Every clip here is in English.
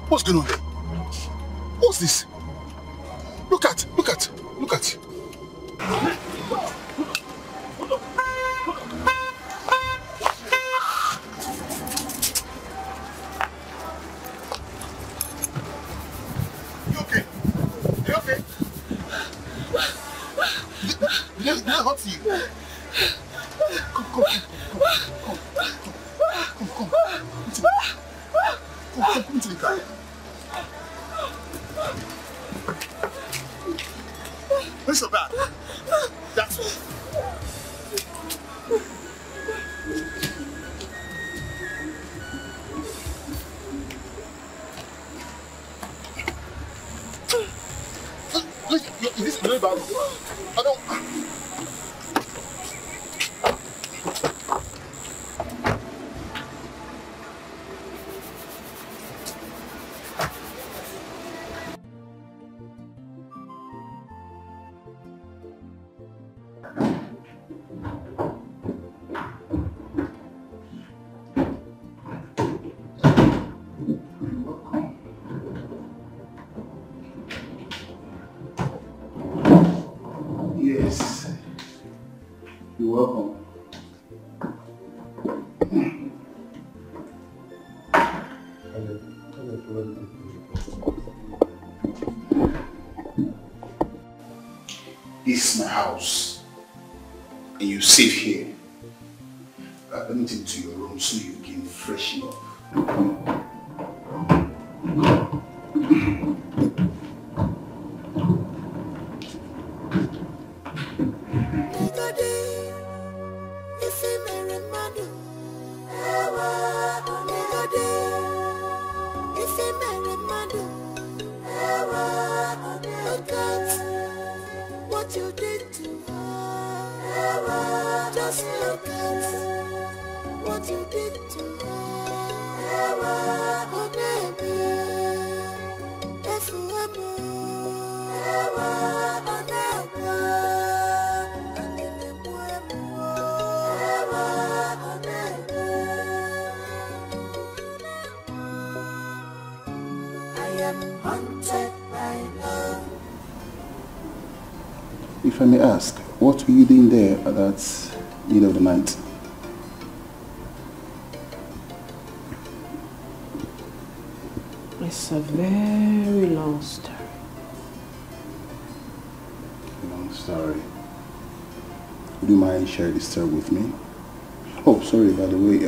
What's going on? What's this? Look at. You okay? Did I hurt you? Come to the car. What's so bad? That's all. Is this really bad? I don't... Yes. You're welcome. This is my house, and you sit here. Let me take you to your room so you can freshen up. If I may ask, what were you doing there at that middle of the night? It's a very long story. Long story. Would you mind sharing this story with me? Oh, sorry, by the way,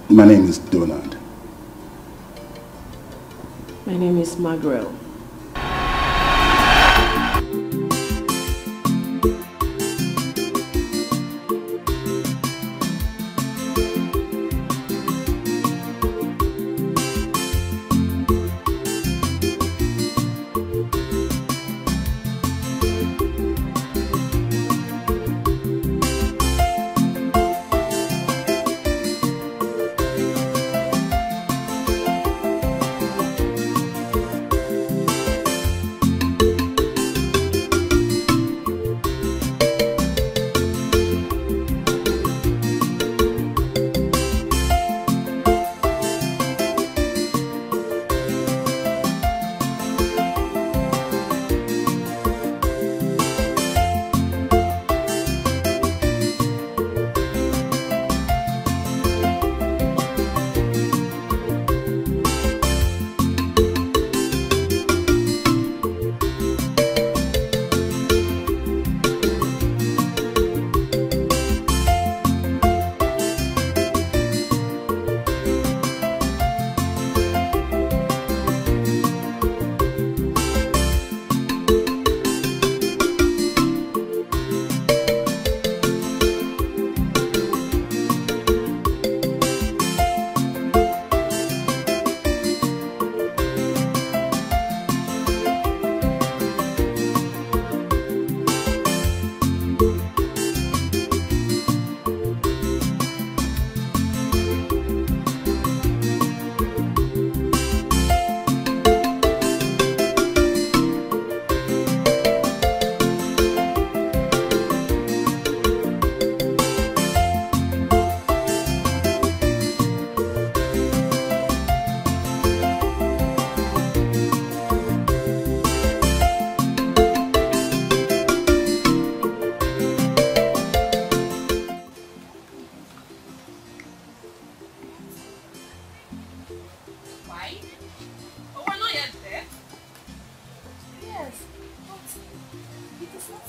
my name is Leonard. My name is Margaret.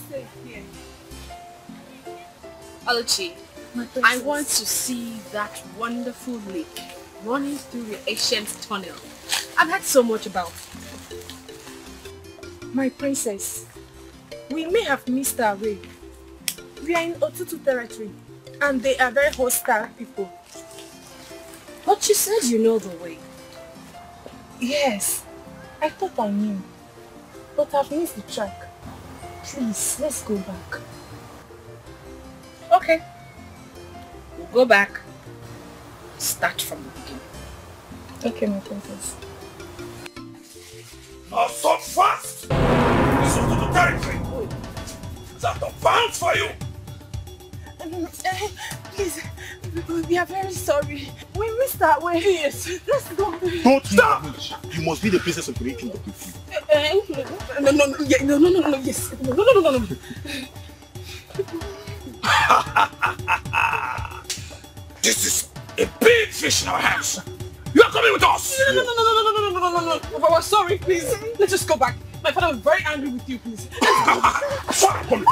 safe here. Luchy, I want to see that wonderful lake running through the ancient tunnel. I've heard so much about it. My princess, we may have missed our way. We are in Otutu territory, and they are very hostile people. But you said you know the way. Yes, I thought I knew, but I've missed the track. Please, let's go back. Okay. We'll go back. Start from the beginning. Okay, my princess. Not so fast! This is the territory! Is that the bounds for you? Please, we are very sorry. We missed our way. Yes, let's go. Don't stop! You must be the princess of the kingdom with you. No, yes. No. This is a big fish in our hands. You are coming with us. No. We're sorry, please. Let's just go back. My father was very angry with you, please. Come.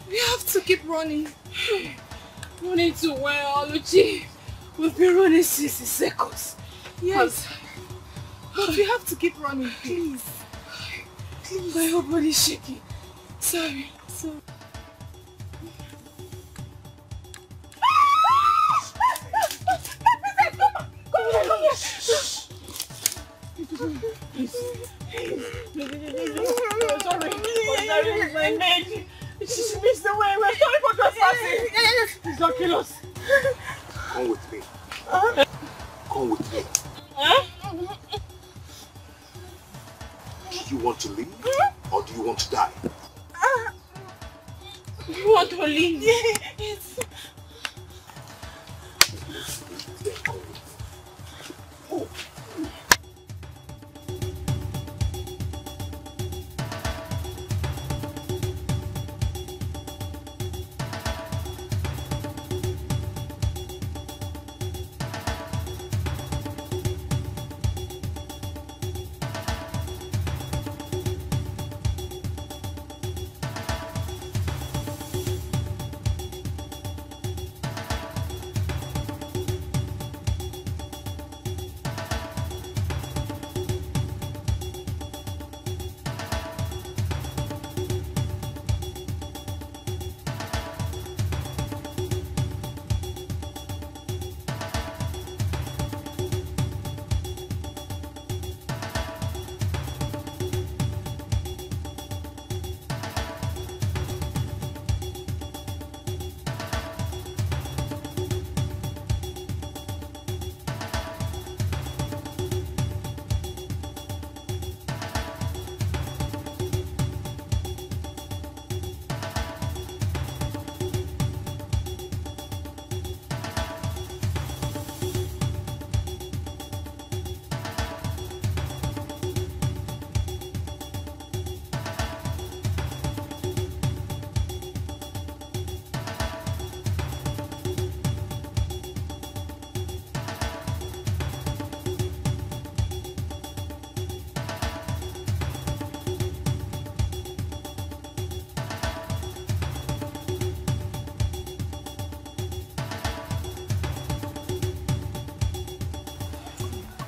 We have to keep running. Running to where, Luchy? We've been running 60 seconds. Yes. But we have to keep running, please. Please. My whole body is shaking. Sorry. Sorry, my maid. She missed the way. We're sorry for trespassing. Please don't kill us. Come with me. Come with me. Do you want to leave or do you want to die? We want to leave. Yes. Oh.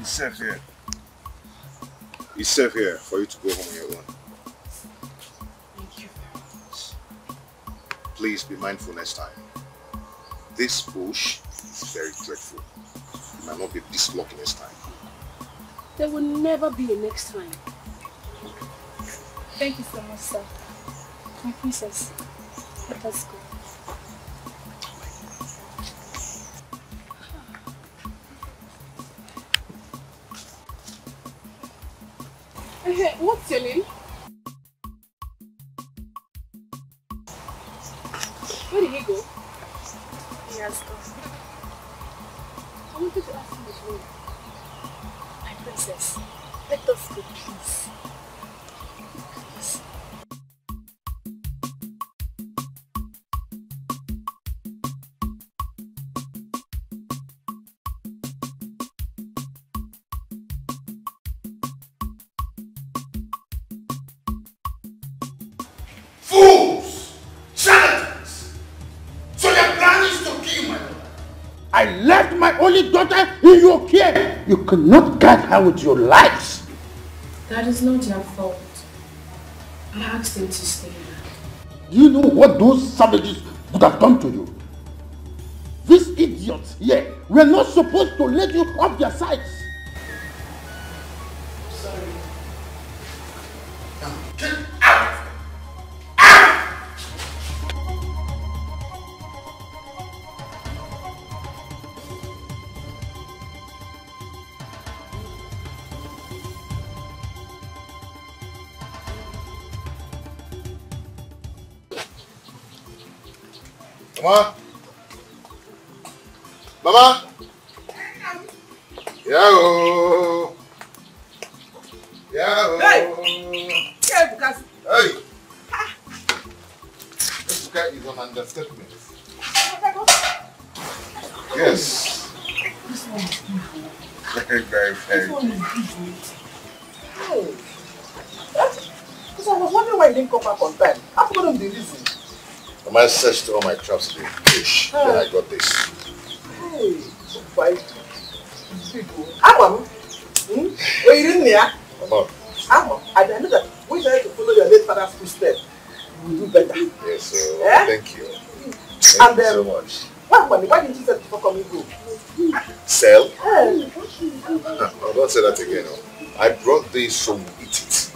He's safe here. He's safe here for you to go home on your own. Thank you very much. Please be mindful next time. This bush is very dreadful. You might not be this lucky next time. There will never be a next time. Thank you so much, sir. My princess, let us go. Hey, what's your name? Where did he go? He has gone. I wanted to ask him his name. My princess, let us go, please. Please. Fools! Charlatans! So your plan is to kill my daughter? I left my only daughter in your care. You cannot guide her with your lies. That is not your fault. I asked him to stay back. Do you know what those savages would have done to you? These idiots here were not supposed to let you off their sides. Sorry. Now get out of here! Out! Mama? Mama? Yahoo! Yahoo! Hey! Hey! This guy is an understatement. Yes. This one is beautiful. Very, very, very. This one is beautiful. Hey! Because I was wondering why you didn't come back on time. I forgot the reason. I searched all my traps in the fish. Then I got this. Hey! So fine. People. Amam! Were you in there? Mama. Amam, I know that we try to follow your late father's footsteps. You will do better. Yes, sir. Eh? Thank you. Thank you so much. Why didn't you say before coming go? Sell? Hey! No, don't say that again. No. I brought this so we eat it.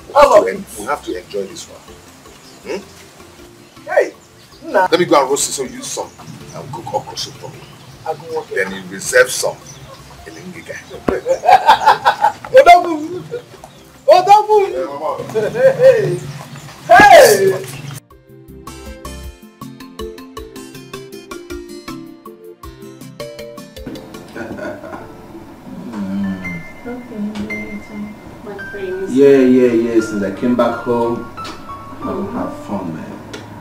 We have to enjoy this one. Hey! Nah. Let me go and roast it so you use some and cook okra soup for me. I'll go work. Then you reserve some in Ngiga. Odabu! Odabu! Yeah, Mama. Hey! Hey! Yeah. Since I came back home, I'll have fun, man.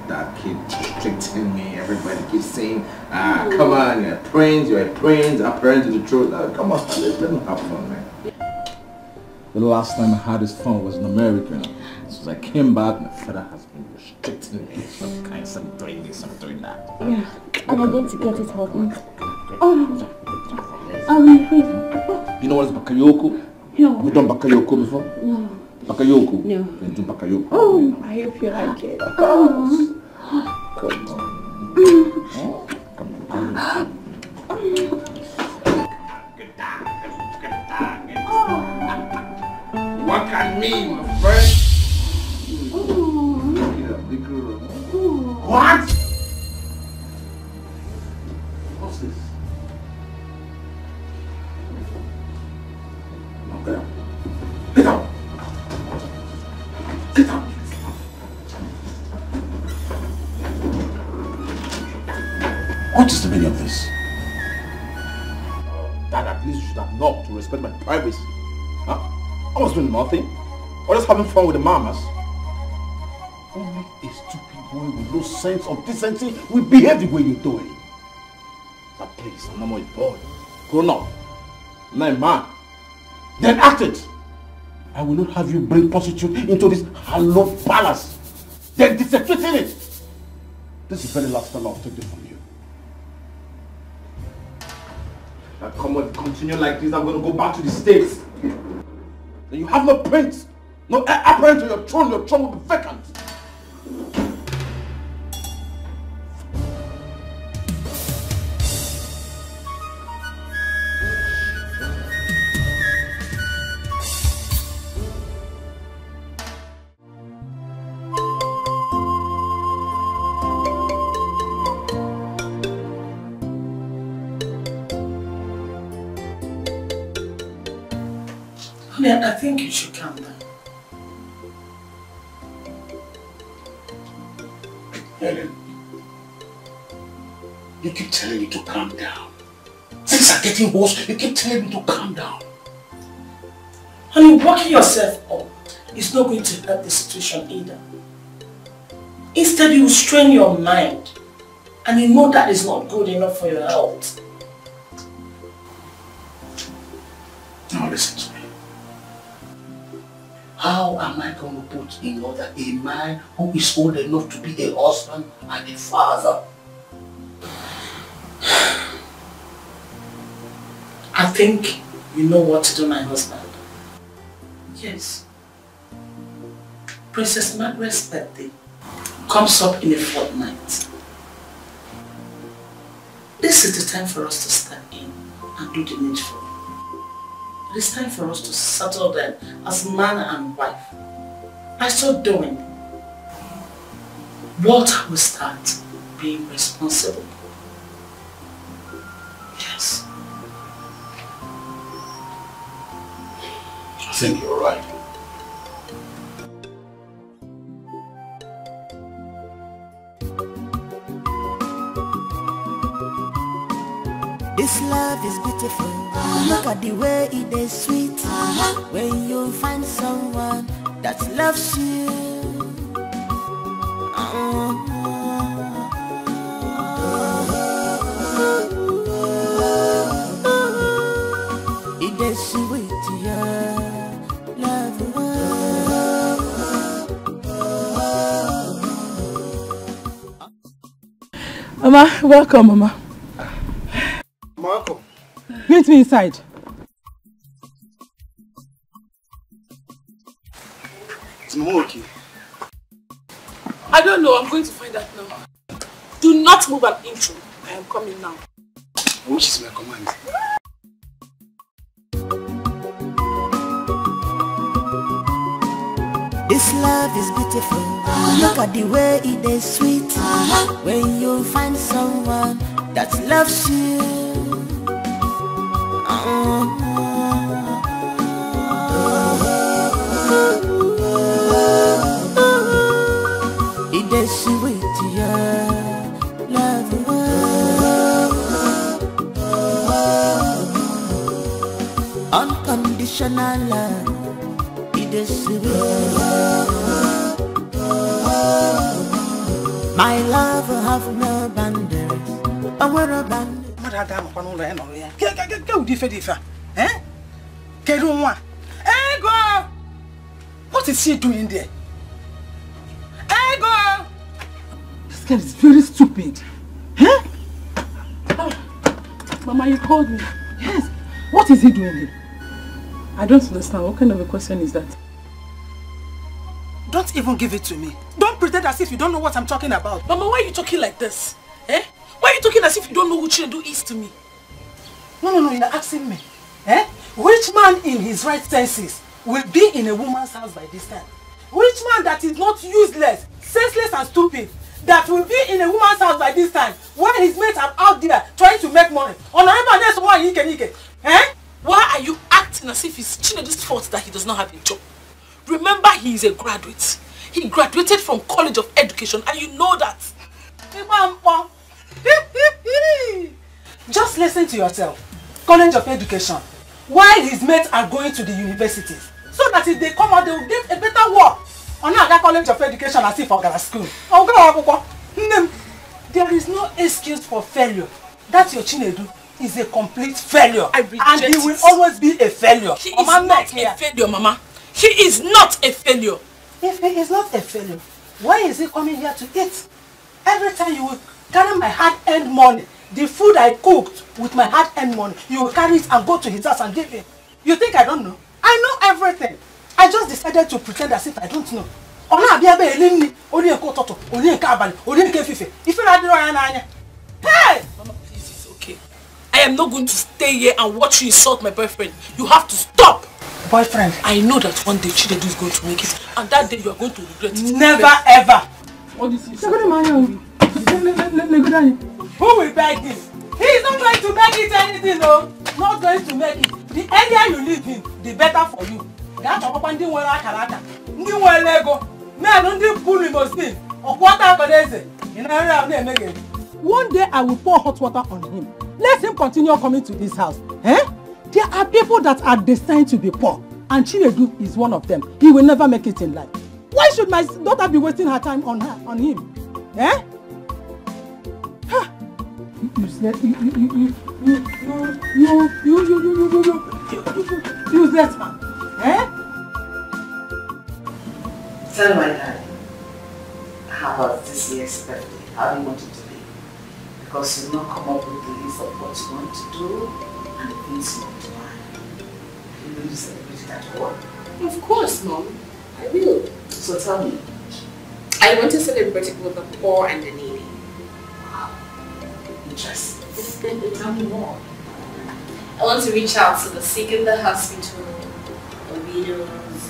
That kid restricting me. Everybody keeps saying, come on, you're a prince, apparent to the truth. Come on, let me have fun, man. The last time I had this fun was in America. Since I came back, my father has been restricting me. Some doing this, some doing that. Yeah, and I'm going to get it hot. Oh, you know what is bakayoko? No. You done bakayoko before? No. Bakayoko? No. Then do bakayoko. Oh, I hope you like it. Come on. What can me, my friend? What? What's this? Okay. Get out! Get out! What is the meaning of this? Dad, at least you should have knocked to respect my privacy. Huh? I was doing nothing. I was just having fun with the mamas. Only a stupid boy with no sense of decency will behave the way you're doing. But please, I'm not more a boy. Grown up. I'm not a man. Then act it. I will not have you bring prostitute into this hallowed palace. Then desecrating it. This is the very last time I'll take this from you. Continue like this, I'm going to go back to the States. Then you have no prince, no heir apparent to your throne will be vacant. I think you should calm down. Helen, you keep telling me to calm down. Things are getting worse. You keep telling me to calm down. Honey, working yourself up is not going to help the situation either. Instead, you strain your mind. And you know that is not good enough for your health. Now listen to me. How am I going to put in order a man who is old enough to be a husband and a father? I think you know what to do, my husband. Yes. Princess Margaret's birthday comes up in a fortnight. This is the time for us to step in and do the needful. It is time for us to settle them as man and wife. By so doing, Walter will start being responsible. Yes. I think you're right. This love is beautiful. Look at the way it is sweet. When you find someone that loves you. It is sweet, yeah. Love. Mama, welcome, Mama. Welcome. Meet me inside. Is Mama okay? I don't know. I'm going to find out now. Do not move an inch. I am coming now. Which is my command? This love is beautiful. Look at the way it is sweet. When you find someone that loves you. It is sweet, yeah. Love. Unconditional love. It is sweet. My love have no boundaries. I wear a band. What is she doing there? Ego! This girl is very stupid. Huh? Mama, you called me. Yes. What is he doing here? I don't understand. What kind of a question is that? Don't even give it to me. Don't pretend as if you don't know what I'm talking about. Mama, why are you talking like this? Eh? Why are you talking as if you don't know who Chinedu is to me? No, you're asking me. Eh? Which man in his right senses will be in a woman's house by this time? Which man that is not useless, senseless and stupid that will be in a woman's house by this time when his mates are out there trying to make money? Eh? Why are you acting as if it's Chinedu's fault that he does not have a job? Remember, he is a graduate. He graduated from College of Education and you know that. Just listen to yourself. College of Education. While his mates are going to the universities. So that if they come out, they will get a better work. On that College of Education as if for school. There is no excuse for failure. That your Chinedu is a complete failure. And he will always be a failure. He is not a failure, Mama. He is not a failure. If he is not a failure, why is he coming here to eat? Every time you will carry my hard-earned money, the food I cooked with my hard-earned money, you will carry it and go to his house and give him. You think I don't know? I know everything. I just decided to pretend as if I don't know. Hey! Mama, please, it's okay. I am not going to stay here and watch you insult my boyfriend. You have to stop! Boyfriend? I know that one day Chinedu is going to make it, and that day you are going to regret it. Never ever! What is he? Who will beg him? He is not going to beg it anything, no. Not going to make it. The earlier you leave him, the better for you. That's what I'm doing. One day I will pour hot water on him. Let him continue coming to this house. Eh? There are people that are destined to be poor, and Chinedu is one of them. He will never make it in life. Why should my daughter be wasting her time on him? Eh? Useless man. Eh? Tell my dad, how was this year's birthday? How do you want it to be? Because you not come up with the list of what you want to do and the things you want to buy. You will celebrate it at all. Of course, Mom. I will. So tell me. I want to celebrate it with the poor and the needy. Wow. Interesting. Tell me more. I want to reach out to the sick in the hospital, the widows,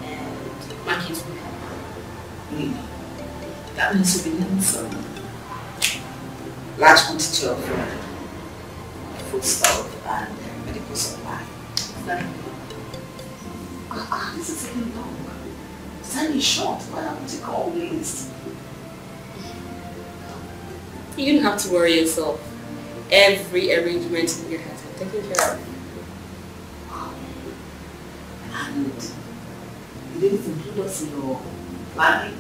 and my kids will help. Really? That means you'll be needing some large quantity of food stuff and medical supply. Exactly. This is taking long. Time is short. Why haven't you called the list? You don't have to worry yourself. Every arrangement in your house is taken care of. Wow. And you didn't include us in your planning?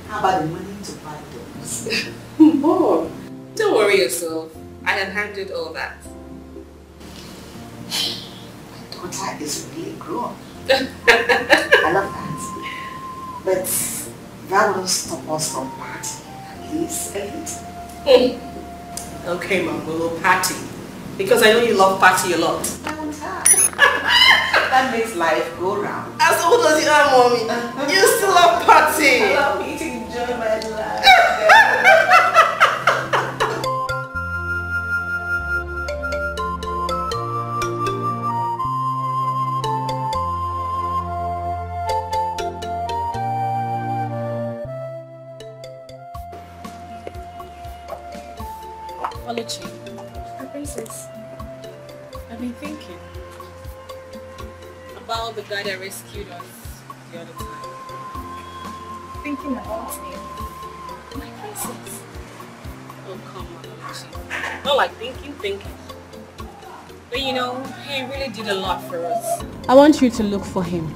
How about the money to buy those? Oh, don't worry yourself. I have handled all that. My daughter is really grown. I love that. But that will stop us from partying, at least a little. Okay, Mom, we'll party. Because I know you love party a lot. That makes life go round. As old as you are, Mommy, you still love party. I love me to enjoy my life. Luchy, princess, I've been thinking about the guy that rescued us the other time. Thinking about him. My princess. Oh, come on, Luchy. Not like thinking. But you know, he really did a lot for us. I want you to look for him.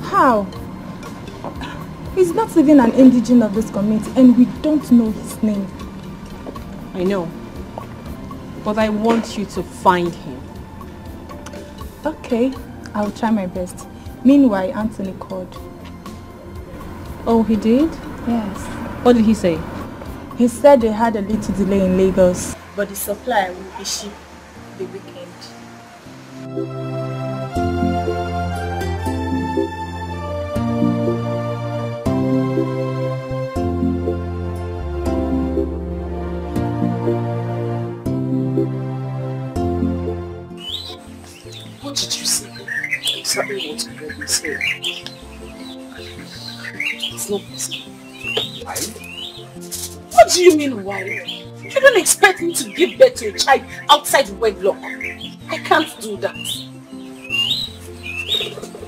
How? He's not even an indigene of this community and we don't know his name. I know. But I want you to find him. Okay, I'll try my best. Meanwhile, Anthony called. Oh, he did? Yes. What did he say? He said they had a little delay in Lagos, but the supply will be shipped the weekend. What did you say? Exactly what you heard me say. It's not possible. Why? What do you mean why? You don't expect me to give birth to a child outside wedlock. I can't do that.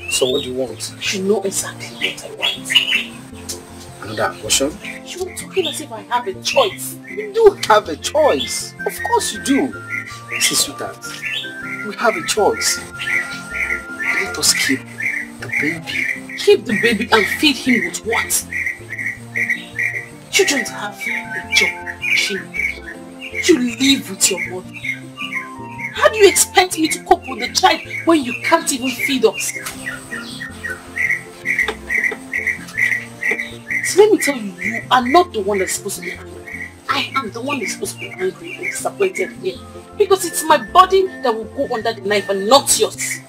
So what do you want? You know exactly what I want. Another abortion? You are talking as if I have a choice. You do have a choice. Of course you do. See, sweetheart, we have a choice. Let us keep the baby. Keep the baby and feed him with what? You don't have a job, you live with your mother. How do you expect me to cope with the child when you can't even feed us? So let me tell you, you are not the one that's supposed to be angry. I I am the one who's supposed to be angry and disappointed here. Because it's my body that will go under the knife and not yours.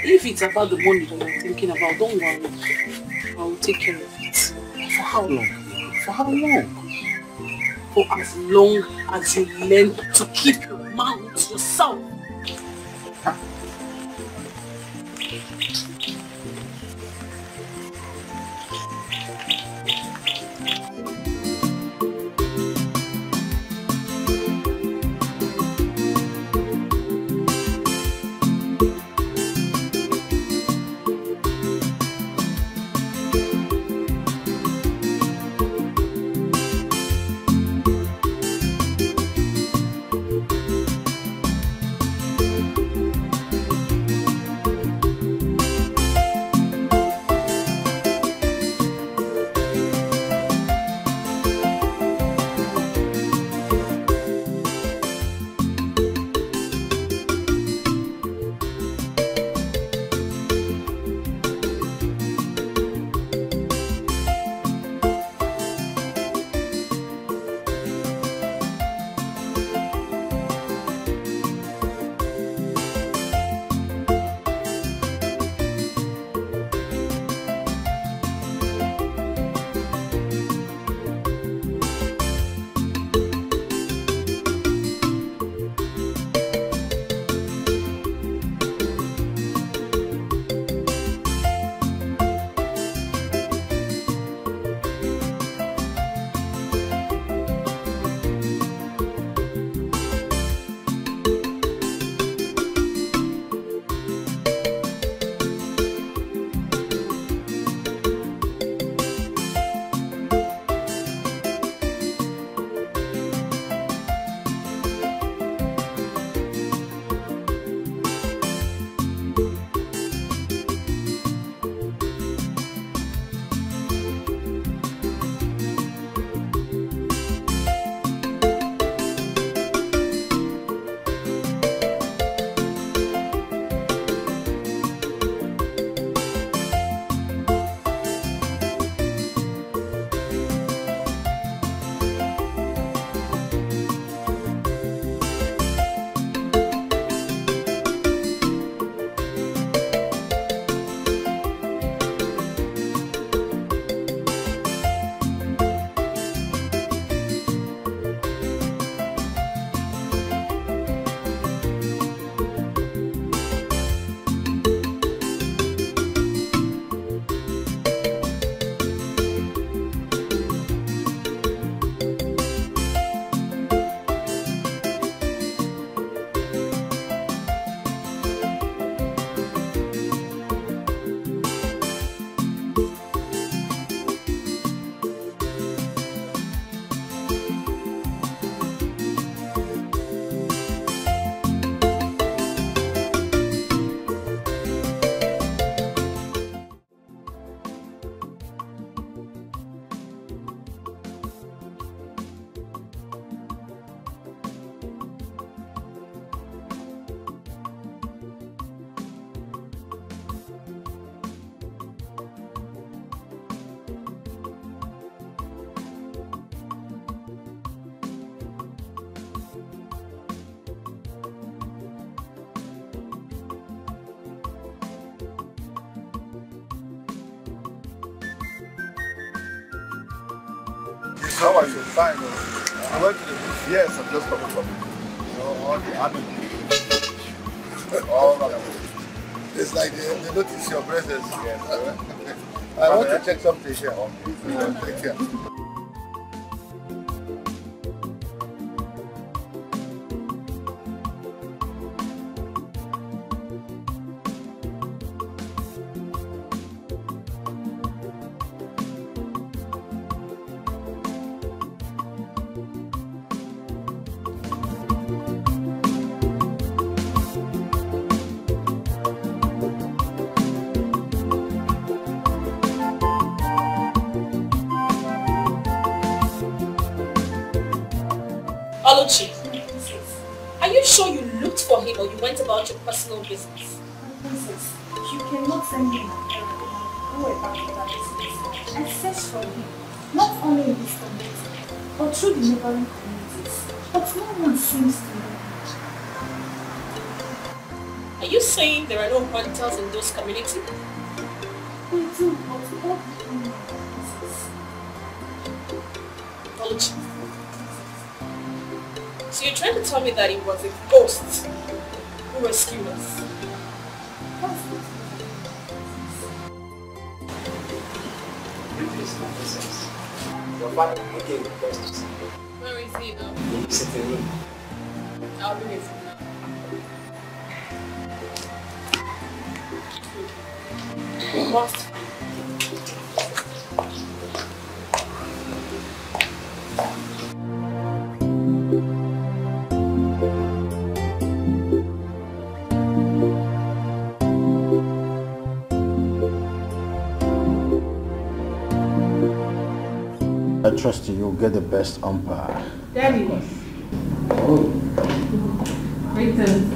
If it's about the money that you're thinking about, don't worry. I will take care of it. For how long? For how long? For as long as you learn to keep your mouth to yourself. How are you? Fine. I went to the beach. Yes, I'm just coming from all the army. All that. It's like they notice your presence. Yes. I want to check something here. Okay. Take care. Luchy, are you sure you looked for him or you went about your personal business? Princess, you cannot send me an errand and go about your business. I searched for him, not only in this community, go through the neighboring communities, but no one seems to know. Are you saying there are no hunters in those communities? We do, but we don't know Luchy. So you're trying to tell me that it was a ghost who rescued us? Your father became the first to see you. Where is he now? In the sitting room. I'll bring it. We must find him. I trust you'll get the best umpire. Daddy. Oh. Greetings,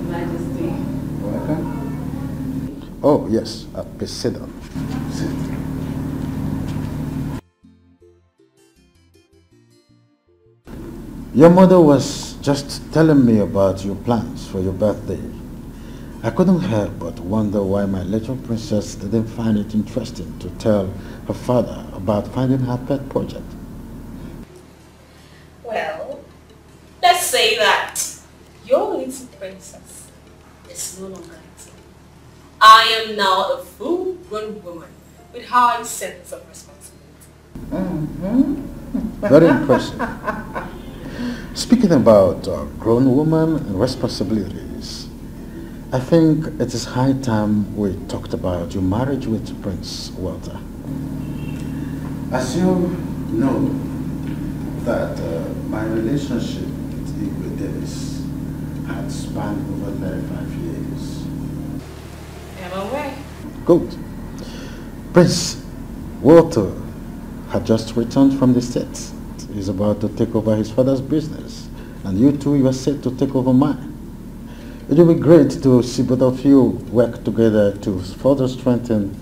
Majesty. Welcome. Oh, yes. Please sit down. Sit. Your mother was just telling me about your plans for your birthday. I couldn't help but wonder why my little princess didn't find it interesting to tell her father about finding her pet project. Well, let's say that your little princess is no longer little. I am now a full-grown woman with high sense of responsibility. Very impressive. Speaking about grown women and responsibilities, I think it is high time we talked about your marriage with Prince Walter. As you know, that my relationship with Igwe Davis had spanned over 35 years. I'm aware. Good. Prince Walter had just returned from the States. He's about to take over his father's business, and you are set to take over mine. It will be great to see both of you work together to further strengthen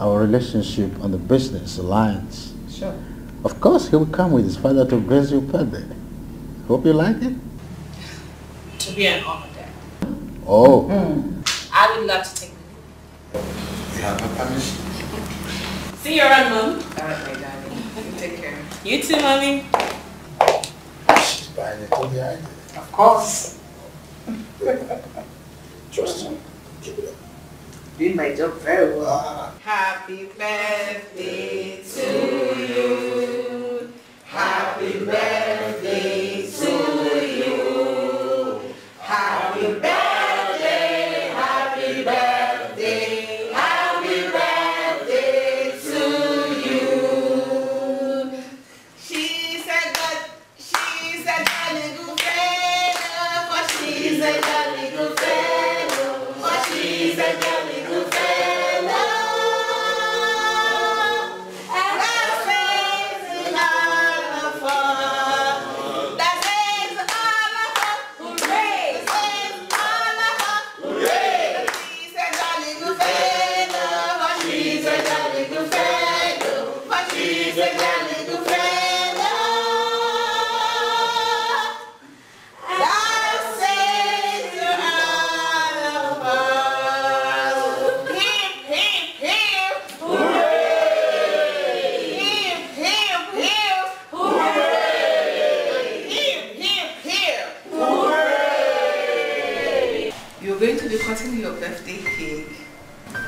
our relationship on the business alliance. Sure. Of course, he will come with his father to grace your birthday. Hope you like it. To be an honor, Dad. Oh. I would love to take you. You have my permission. See you around, Mom. Alright, my darling. You take care. You too, Mommy. She's buying it on the idea. Of course. Trust me. Keep it up. Doing my job very well. Happy birthday to you. Happy birthday to you. Happy birthday, happy birthday, happy birthday to you. She's a jolly good fellow, for she's a jolly good fellow, for she's a jolly good fellow. And that says all of us, that says all of us, hooray! That says all of us, hooray! She's a jolly good fellow, for she's a jolly good fellow, for she's a jolly good fellow. That says all of us, hip, hip, hip, hooray! Hip, hip, hip, hooray! Hip, hip, hip, hooray! You're going to be cutting your birthday cake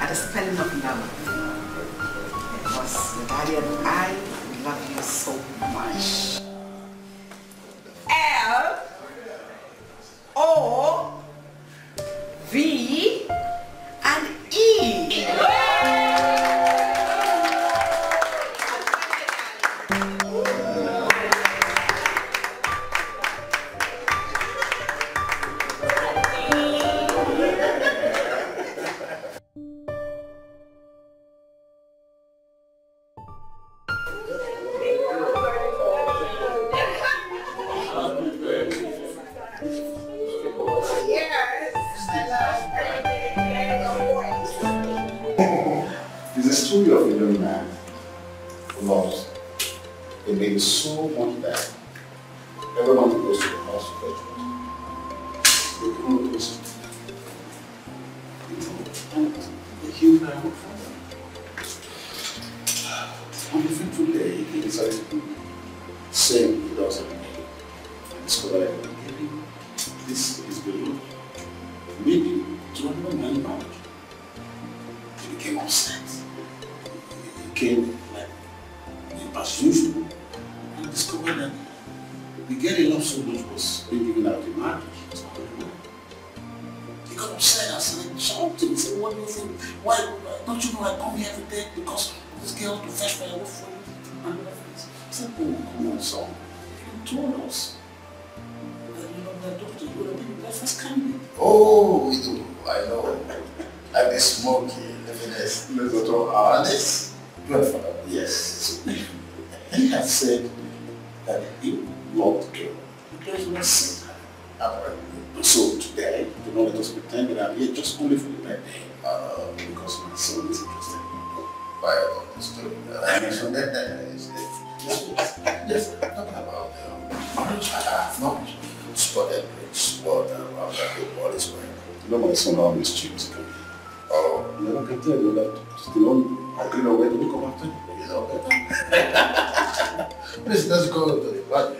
at the spelling of love. Because your daddy and I love you so much. L-O-V and E. It's a story of a young man who loves a lady so much that Everyone goes to the house to fetch water. They come with us. And they heal their own father. On the fateful day, he decided to sing without any name. And discovered that this is beloved. Maybe to another man marriage. He became upset. He became like as usual and discovered that the girl he loved so much was being given out in marriage. He got upset and started shouting. He said, what do you think? Why don't you know I come here every day because this girl to fetch firewood for you and reference? I said, oh, come on, son. You told us that you love that doctor. You would have been the first candidate. Oh, I know. Like the smoky, livingness. Let's not talk honest. Grandfather. Yes. He had said that he loved the girl. The girl was sick. So today, do not let us pretend that I'm here just only for the birthday. Because my son is interested. I understood. Yes, talking about I've not spotted rich spot around that the ball is wearing. You know my son always cheats. Oh. Yeah, I can tell you that still on I don't know where to come after you. You know better. Please, let's go to the party.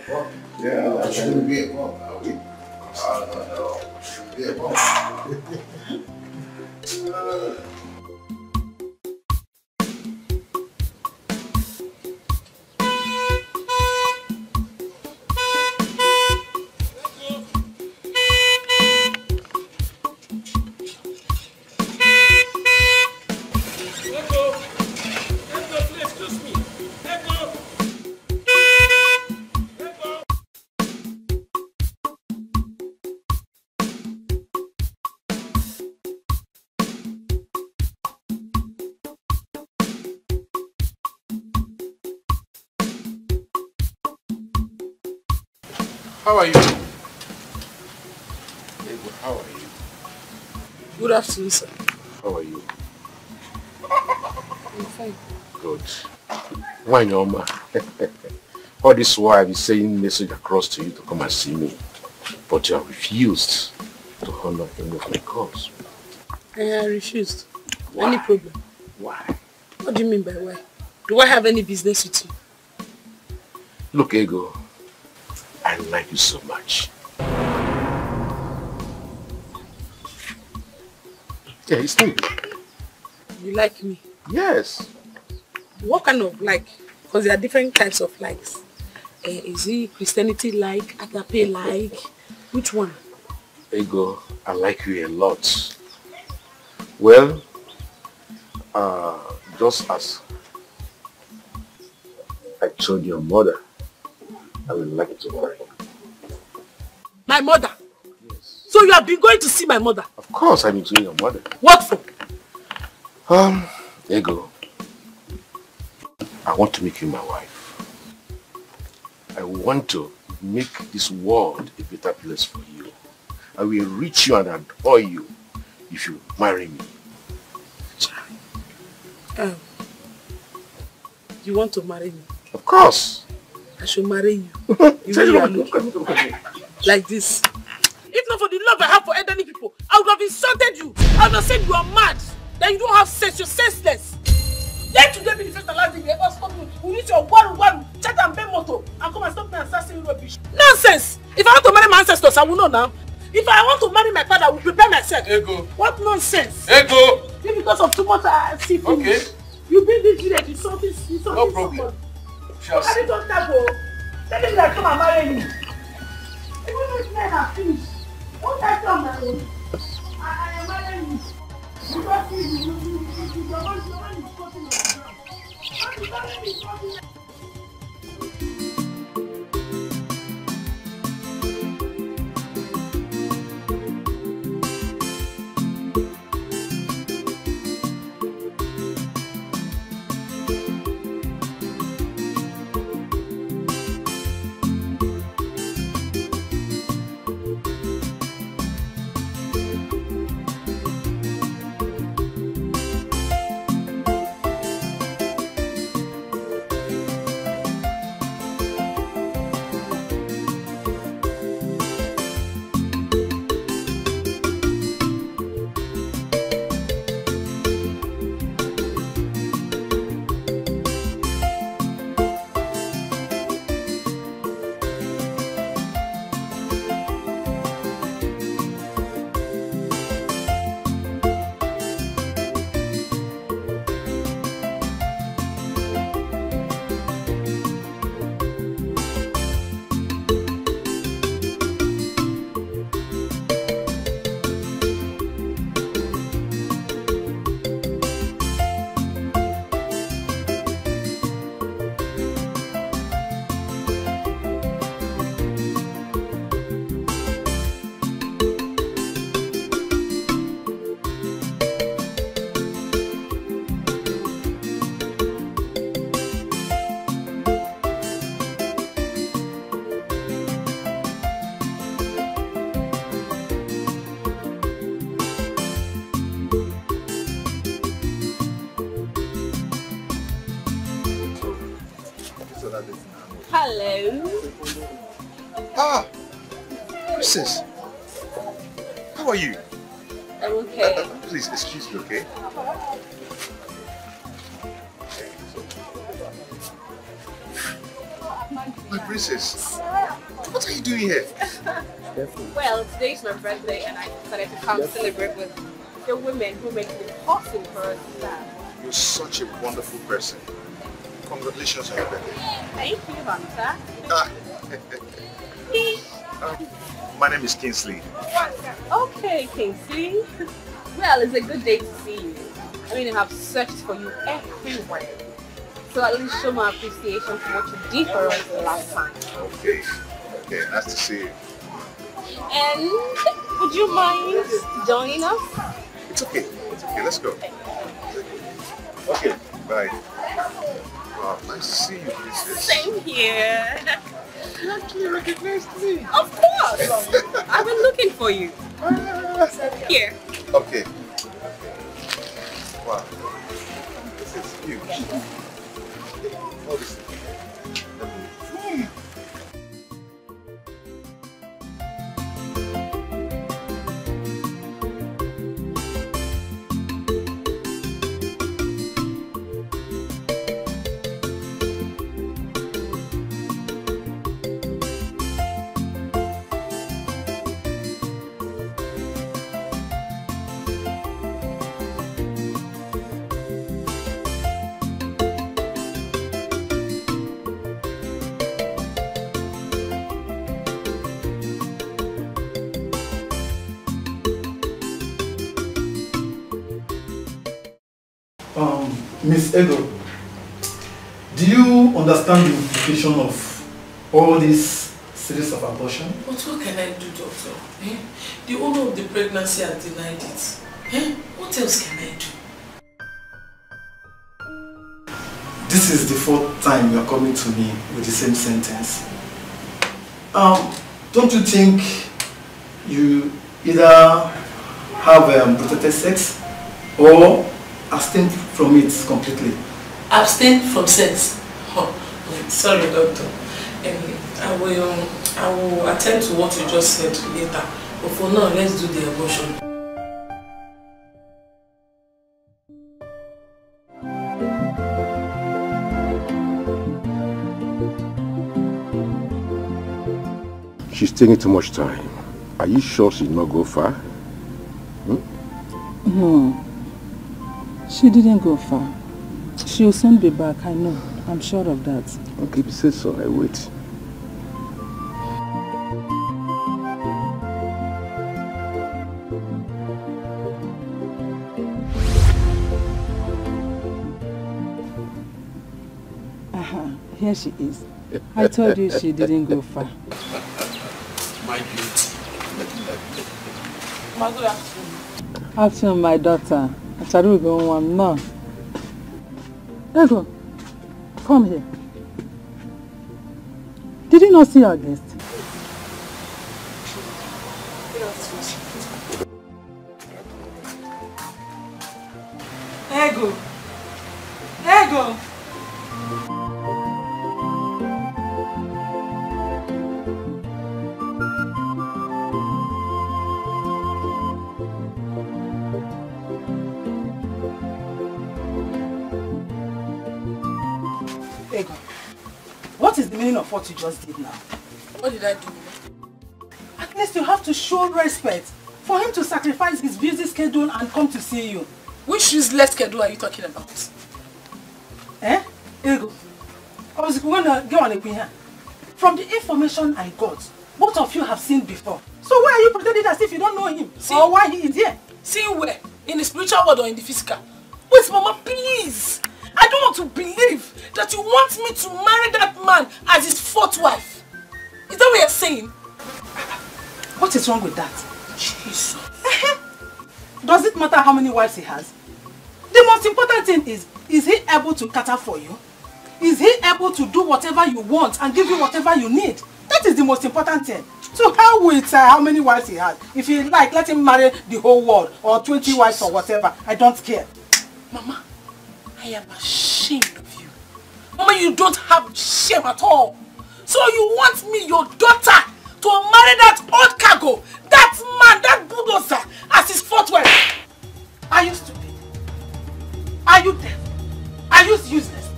Yeah, that shouldn't be a bomb, are we? I don't know. It shouldn't be a bomb. How are you? How are you? Good afternoon, sir. How are you? I'm fine. Good. Why no, ma? All this while I've been sending message across to you to come and see me, but you have refused to honor any of my calls. I refused. Why? Any problem? Why? What do you mean by why? Do I have any business with you? Look, Ego, I like you so much. Yeah, it's me. You like me? Yes. What kind of like? Because there are different types of likes. Is it Christianity like, agape like? Which one? Ego, I like you a lot. Well, just as I told your mother, I would like to marry you. My mother? Yes. So you have been going to see my mother? Of course I've been seeing your mother. What for? Ego, I want to make you my wife. I want to make this world a better place for you. I will reach you and adore you if you marry me. You want to marry me? Of course. I should marry you. You are looking like this. If not for the love I have for elderly people, I would have insulted you. I would have said you are mad. That you don't have sense, you're senseless. Let today be the first and last day you ever stop me. We need your waru, chat and pay moto, and come and stop me and start saying rubbish. Nonsense! If I want to marry my ancestors, I will know now. If I want to marry my father, I will prepare myself. Ego. What nonsense? Ego. If because of too much seafood. Okay. You bring this village, you something. No problem. Just. I don't go. Tell him that come and marry me. Even those men are finished. Won't I come my own? I am marrying you. Because you don't want to put in your ground. Hello. Ah, Princess. How are you? I'm okay. Please, excuse me, okay? My princess, what are you doing here? Well, today's my birthday and I decided to come celebrate with the women who make it possible for us to have. You're such a wonderful person. Congratulations on your birthday. Thank you, Hunter. My name is Kingsley. Okay, Kingsley. Well, it's a good day to see you. I mean, I have searched for you everywhere. So at least show my appreciation for what you did for us the last time. Okay, nice to see you. And would you mind joining us? It's okay, let's go. Okay, bye. Wow, nice to see you, princess. Same here. You actually recognized me. Of course. I've been looking for you. Here. Okay. Wow. This is huge. Oh, this is Miss Edo, do you understand the implication of all this series of abortion? But what can I do, doctor? Eh? The owner of the pregnancy has denied it. Eh? What else can I do? This is the fourth time you are coming to me with the same sentence. Don't you think you either have protected sex or abstain from it completely? Abstain from sex? Oh, sorry, doctor. I will attend to what you just said later. But for now, let's do the abortion. She's taking too much time. Are you sure she did not go far? No. She didn't go far. She'll soon be back, I know. I'm sure of that. Okay, if you say so, I wait. Here she is. I told you she didn't go far. My beauty. After my daughter. Acharu go one no. Ego, come here. Did you not see our guest? Ego. Ego. Ego, what is the meaning of what you just did now? What did I do? At least you have to show respect for him to sacrifice his busy schedule and come to see you. Which useless schedule are you talking about? Eh? Ego, I was going to go on a here. From the information I got, both of you have seen before. So why are you pretending as if you don't know him? See, or why he is here? See where? In the spiritual world or in the physical? Wait, Mama, please! I don't want to believe that you want me to marry that man as his fourth wife. Is that what you're saying? What is wrong with that? Jesus. Does it matter how many wives he has? The most important thing is he able to cater for you? Is he able to do whatever you want and give you whatever you need? That is the most important thing. So how with how many wives he has? If he like, let him marry the whole world or 20 wives or whatever. I don't care. Mama, I am ashamed of you. Mama, you don't have shame at all. So you want me, your daughter, to marry that old cargo, that man, that bulldozer, as his fourth wife? Are you stupid? Are you deaf? Are you useless?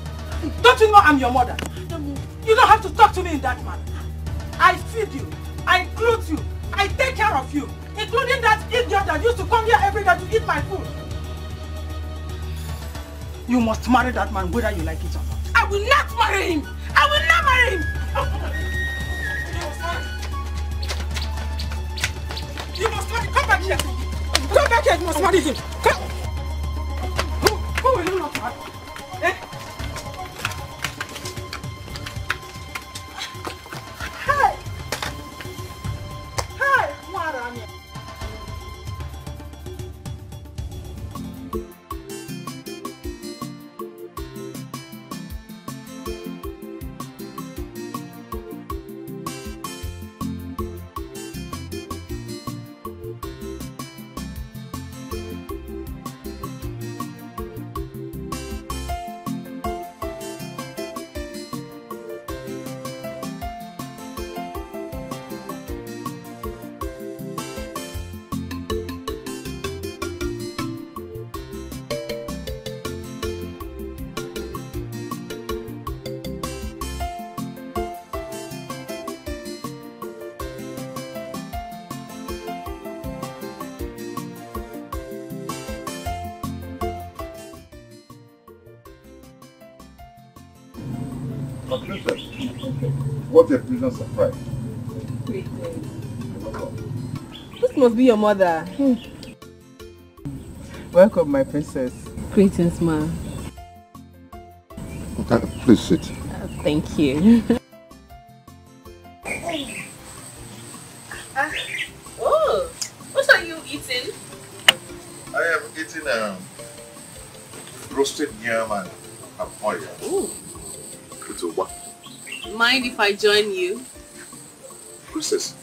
Don't you know I'm your mother? You don't have to talk to me in that manner. I feed you, I clothe you, I take care of you, including that idiot that used to come here every day to eat my food. You must marry that man whether you like it or not. I will not marry him! I will not marry him! You must marry him! Come back here! Come back here! You must marry him! Come! Who will you not marry? Eh? Hey! Hey! Marami! What a pleasant surprise. This must be your mother. Welcome, my princess. Greetings, ma. Please sit. Thank you. Oh, what are you eating? I am eating roasted yam and oil. Ooh. It's a what? Mind if I join you? Princess,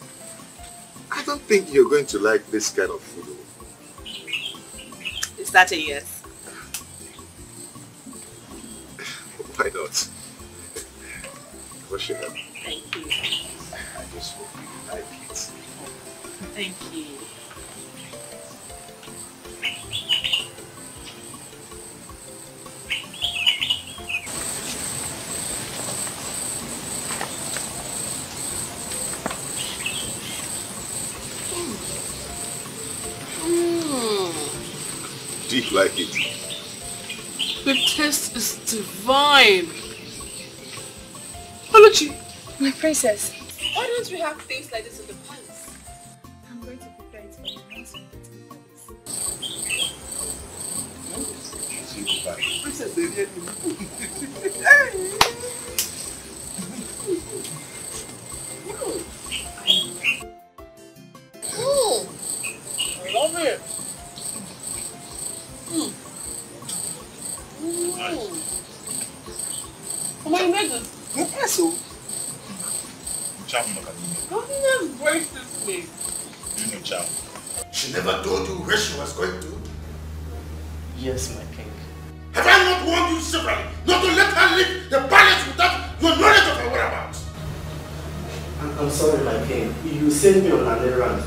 I don't think you're going to like this kind of food. Is that a yes? Why not? Wash your hand. Thank you. I just hope you like it. Thank you. Do you like it? The taste is divine. Luchy, my princess, why don't we have things like this in the palace? I'm going to prepare it for you once we get to the palace. Princess, they really Oh, I love it. Come on, you made this. Yes, so. Goodness gracious me. She never told you where she was going to? Yes, my king. Have I not warned you severally not to let her leave the palace without your knowledge of her whereabouts? I'm sorry, my king. You sent me on an errand.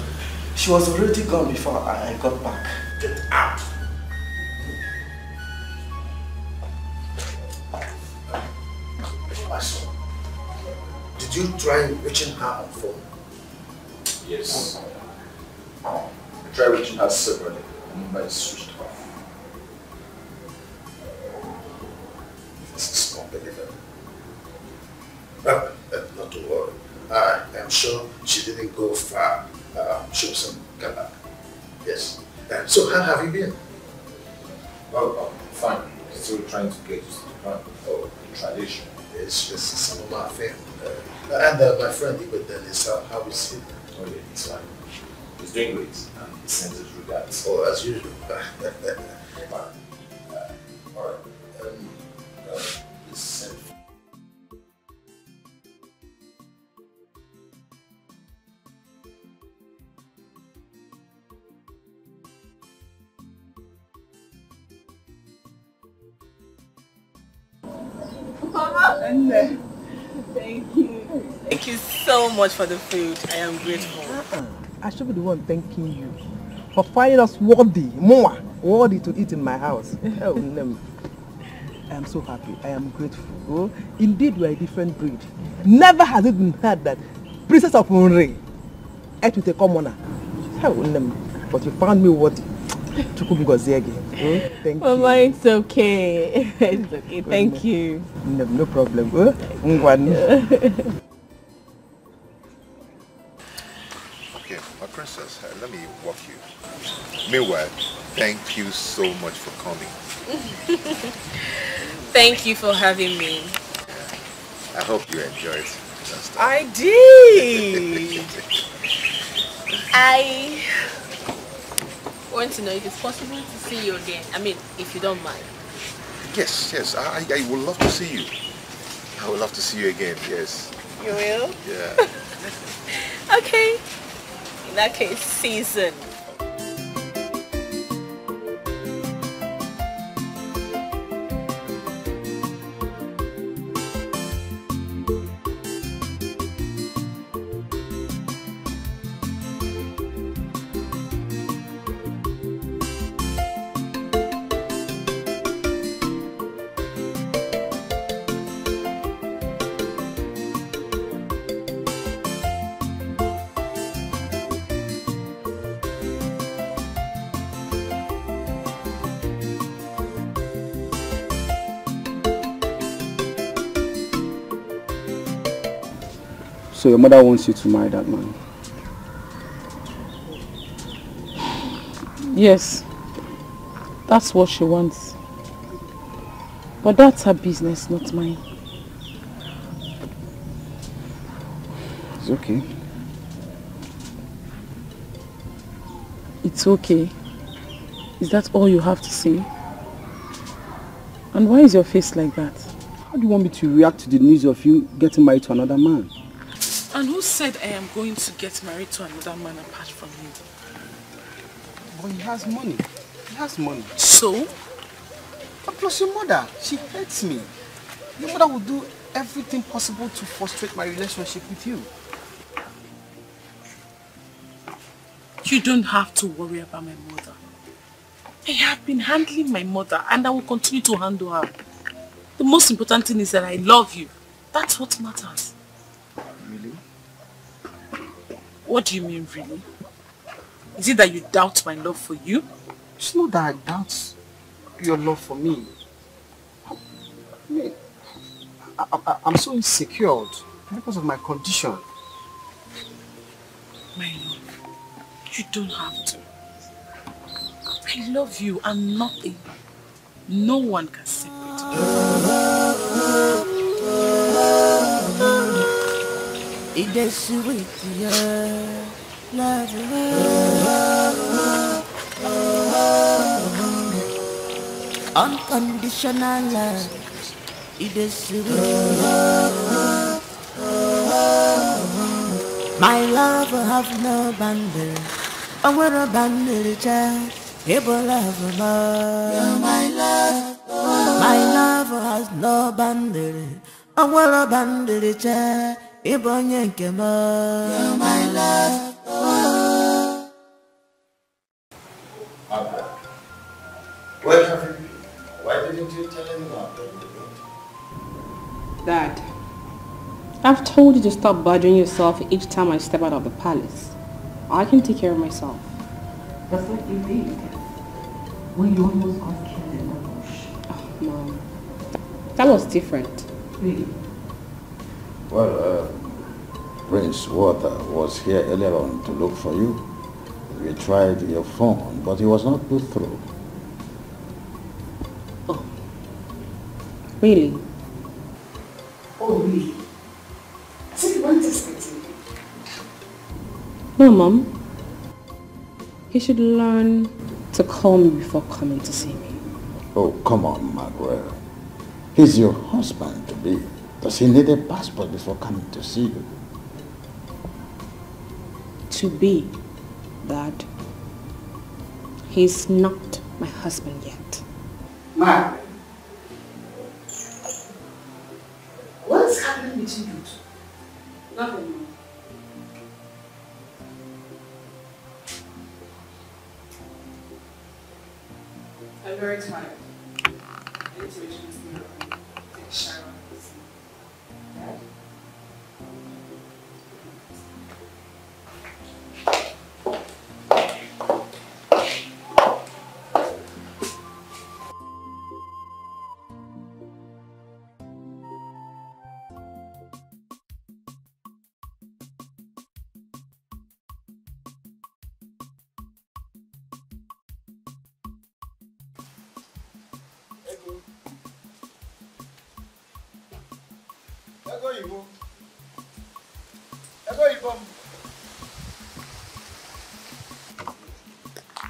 She was already gone before I got back. Get out! My son, did you try reaching her on phone? Yes. I tried reaching her separately. The number is switched off. This is unbelievable. Well, not to worry. I am sure she didn't go far. She was come back. Yes. So how have you been? Well, fine. Still trying to get used to the plan. Oh, tradition. It's just some of my family. And my friend Dennis, how is he? Oh yeah, it's fine. He's doing great and he sends his regards. Oh, as usual. Alright. Please send. Mama! Thank you. Thank you so much for the food. I am grateful. I should be the one thanking you for finding us worthy to eat in my house. Oh, no. I am so happy. I am grateful. Oh, indeed, we are a different breed. Never has it been heard that Princess of Unre ate with a commoner. Oh, no. But you found me worthy. Thank you. Mama, it's okay. It's okay. Thank you. No problem. Okay, my princess, let me walk you. Meanwhile, thank you so much for coming. Thank you for having me. I hope you enjoyed. I did. I want to know if it's possible to see you again. I mean, if you don't mind. Yes, I would love to see you. I would love to see you again, yes. You will? Yeah. Okay. In that case, see you soon. So your mother wants you to marry that man? Yes, that's what she wants. But that's her business, not mine. It's okay. It's okay. Is that all you have to say? And why is your face like that? How do you want me to react to the news of you getting married to another man? And who said I am going to get married to another man apart from you? But he has money. He has money. So? And plus your mother, she hates me. Your mother will do everything possible to frustrate my relationship with you. You don't have to worry about my mother. I have been handling my mother and I will continue to handle her. The most important thing is that I love you. That's what matters. Really? What do you mean, really? Is it that you doubt my love for you? It's not that I doubt your love for me. I mean, I'm so insecure because of my condition. My love, you don't have to. I love you and nothing, no one can separate It is sweet, yeah, love, unconditional love. It is sweet. My love will have no boundary. I want a boundary, child. People love more. You're my love. My love has no boundary. I want a boundary, child. People yank more. You're my love. Where have you been? Why didn't you tell anyone that you were going? Dad, I've told you to stop bothering yourself each time I step out of the palace. I can take care of myself. That's what you did when you almost got killed in the bush. Oh, Mom. That was different. Really? Well, Prince Walter was here earlier on to look for you. We tried your phone, but he was not put through. Really? Oh, really? So you weren't expecting me? No, Mom. He should learn to call me before coming to see me. Oh, come on, Margaret. He's your husband-to-be. Does he need a passport before coming to see you? To be, Dad. He's not my husband yet. Margaret, what's happening between you two? Nothing more. I'm very tired. I need to reach my room. Take a shower. Dad?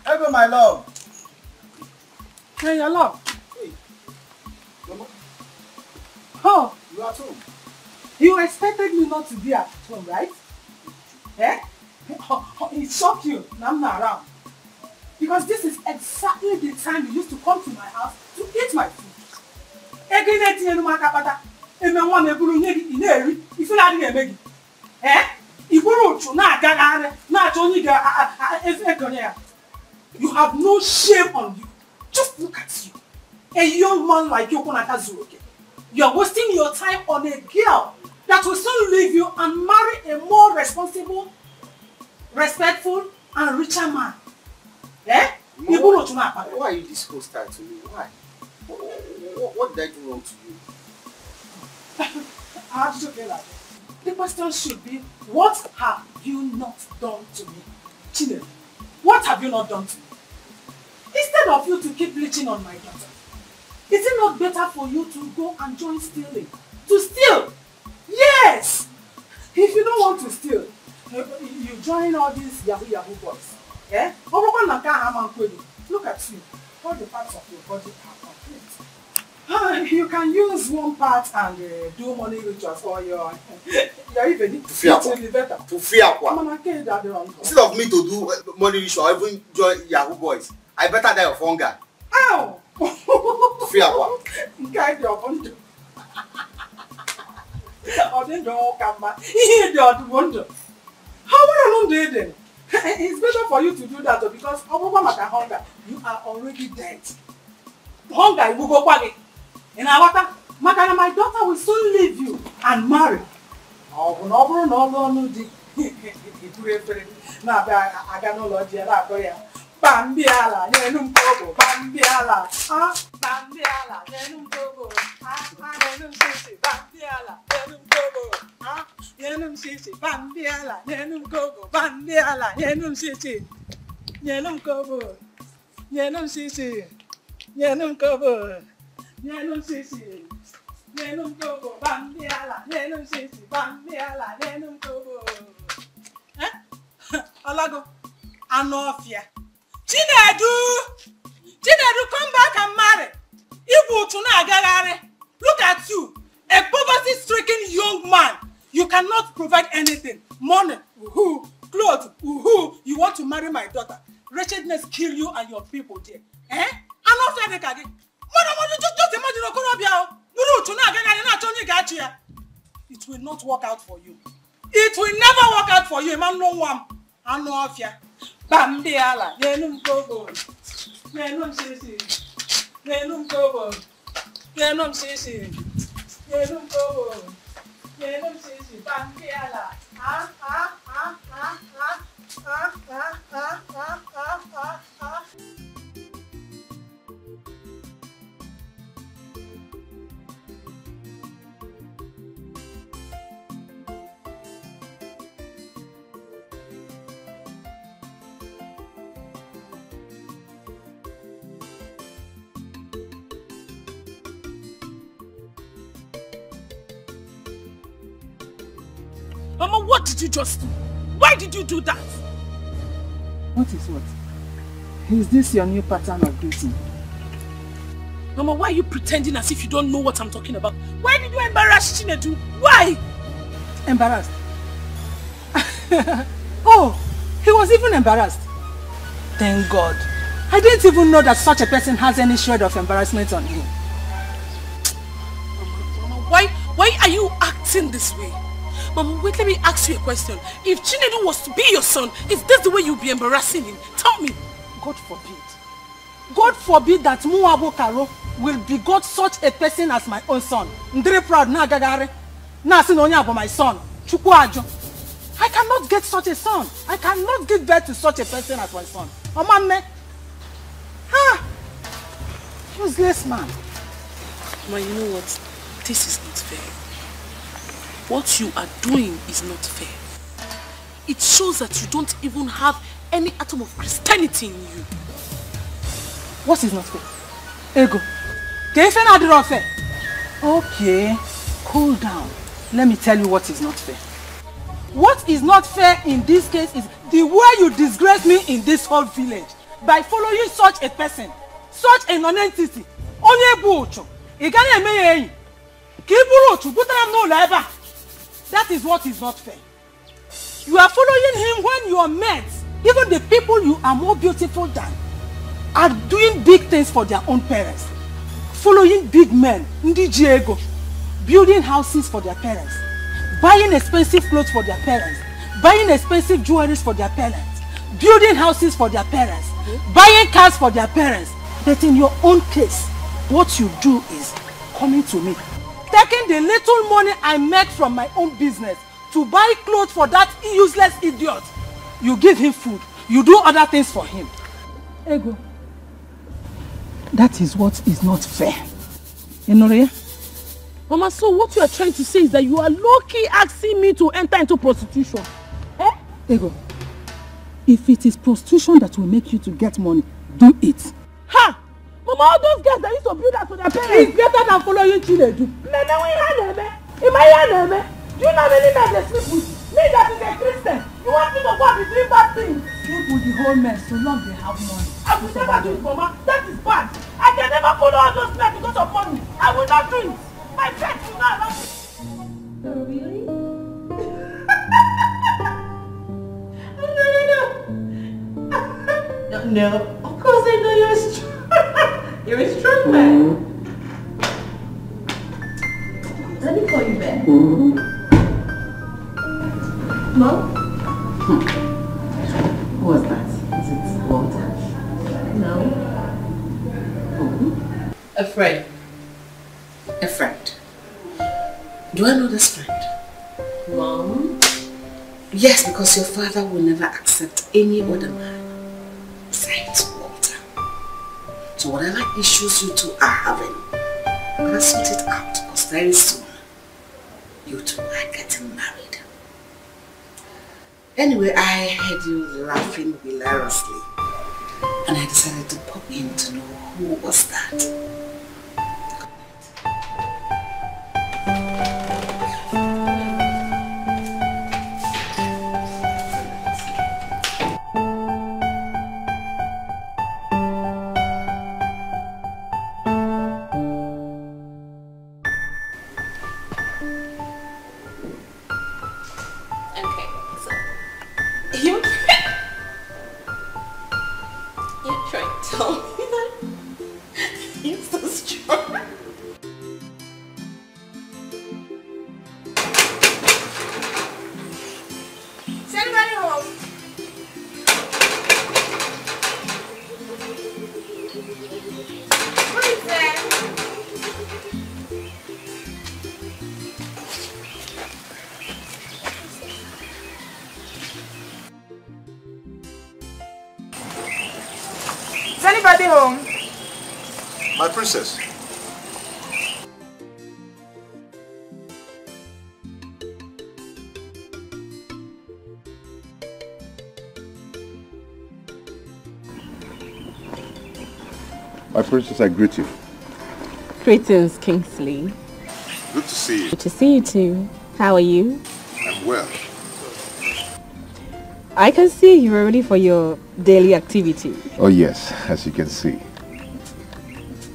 Hello, my love. Hey, your love. Hey. Mama. Oh. You are at home. You expected me not to be at home, right? Eh? It shocked you. Now I'm not around. Because this is exactly the time you used to come to my house to eat my food. You have no shame on you. Just look at you. A young man like you, you are wasting your time on a girl that will soon leave you and marry a more responsible, respectful, and richer man. Eh? Mama, why are you disposed that to me? Why? What did I do wrong to you? How did you feel like that? The question should be, what have you not done to me? Chine, what have you not done to me? Instead of you to keep bleaching on my daughter, is it not better for you to go and join stealing? To steal? Yes! If you don't want to steal, you join all these Yahoo boys. Eh? Look at you. All the parts of your body are complete. You can use one part and do money rituals for your even better. Instead of me to do money ritual, I even join Yahoo boys. I better die of hunger. Ow! It's better for you to do that because hunger, you are already dead. Hunger, you go back. And my daughter will soon leave you and marry. Bambiala, nenum kobo, bambiala, bambiala, nenum kobo, nenum sisi, bambiala, nenum kobo, nenum sisi, bambiala, nenum kobo, bambiala, nenum sisi, nenum kobo, nenum sisi, nenum kobo, nenum sisi, nenum kobo, bambiala, nenum sisi, bambiala, nenum kobo. Alago, Anofia. Chinedu, come back and marry. Look at you, a poverty-stricken young man. You cannot provide anything. Money, clothes, you want to marry my daughter. Wretchedness kill you and your people there. Eh? Just imagine. It will not work out for you. It will never work out for you. Man, no one. Anofia. Bambiala, nenum kobo, nenum sisi, nenum kobo, nenum sisi, nenum kobo, nenum sisi, bambiala, Mama, what did you just do? Why did you do that? What is what? Is this your new pattern of greeting? Mama, why are you pretending as if you don't know what I'm talking about? Why did you embarrass Chinedu? Why? Embarrassed? Oh, he was even embarrassed. Thank God. I didn't even know that such a person has any shred of embarrassment on him. Mama, why are you acting this way? Mama, wait, let me ask you a question. If Chinedu was to be your son, is this the way you'll be embarrassing him? Tell me. God forbid. God forbid that Muabo Karo will begot such a person as my own son. I'm very proud na gagare. Na sinonya about my son. Chukwajo. I cannot get such a son. I cannot give birth to such a person as my son. Omame. Ha! Useless man. Ma, you know what? This is not fair. What you are doing is not fair. It shows that you don't even have any atom of Christianity in you. What is not fair? Ego. Okay, cool down. Let me tell you what is not fair. What is not fair in this case is the way you disgrace me in this whole village by following such a person, such a non-entity. That is what is not fair. You are following him when your mates, even the people you are more beautiful than, are doing big things for their own parents. Following big men, building houses for their parents, buying expensive clothes for their parents, buying expensive jewelry for their parents, building houses for their parents, buying cars for their parents. But in your own case, what you do is coming to me, taking the little money I make from my own business to buy clothes for that useless idiot. You give him food, you do other things for him. Ego. That is what is not fair. Enoria? Mama, so what you are trying to say is that you are low-key asking me to enter into prostitution. Eh? Ego, if it is prostitution that will make you to get money, do it. Ha! Mama, all those girls that used to build that for their parents. It's better than following Chinedu. Do you know how many men they sleep with? Me that is a Christian. You want me to go and be doing bad things? Sleep with the whole men so long they have money. I will never do it, Mama. That is bad. I can never follow all those men because of money. I will not do it. My friends will not allow me. Oh, really? No. Of course I know you're strong. You're a strong man. Let me call you back. Mom? Who was that? Is it Walter? No. Who? A friend. A friend. Do I know this friend? Mom? Yes, because your father will never accept any other man besides Walter. So whatever issues you two are having, let's sort it out, because very soon you two are getting married. Anyway, I heard you laughing hilariously, and I decided to pop in to know who was that. Home? My princess. My princess, I greet you. Greetings, Kingsley. Good to see you. Good to see you too. How are you? I'm well. I can see you are ready for your daily activity. Oh yes, as you can see.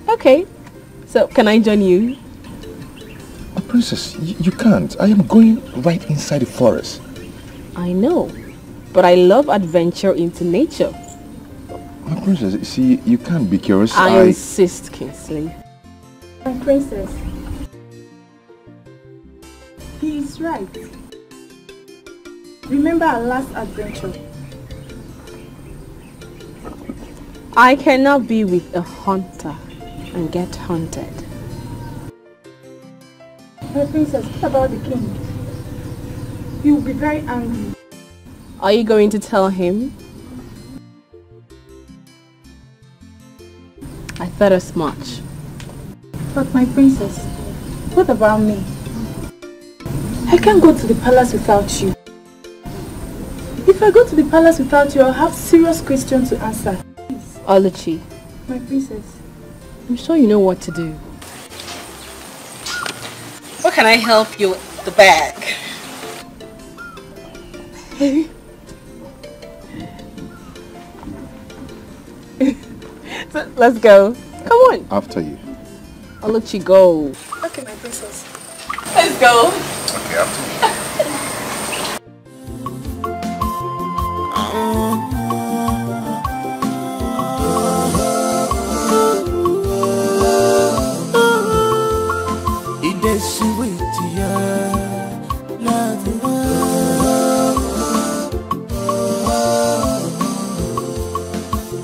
Okay, so can I join you? My princess, you can't. I am going right inside the forest. I know, but I love adventure into nature. My princess, you see, you can't be curious. I insist, Kingsley. My princess. He is right. Remember our last adventure. I cannot be with a hunter and get hunted. My princess, what about the king? He will be very angry. Are you going to tell him? I thought as much. But my princess, what about me? I can't go to the palace without you. If I go to the palace without you, I'll have serious questions to answer. Luchy, my princess. I'm sure you know what to do. What can I help you with the bag? So, let's go. Come on. After you. I'll let you go. Okay, my princess. Let's go. Okay, after you.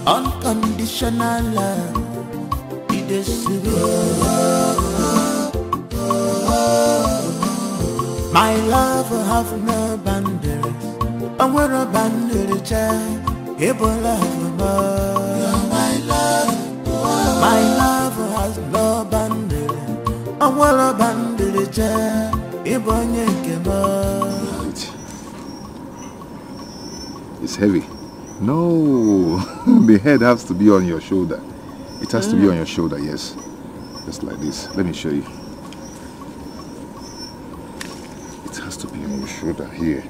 Unconditional love, it is sweet. My love have no boundaries. And we're a boundary child. Able love more. You're my love. My love has no boundaries. And we're a boundary child. Able more. It's heavy. No, the head has to be on your shoulder. It has to be on your shoulder, yes. Just like this. Let me show you. It has to be on your shoulder here.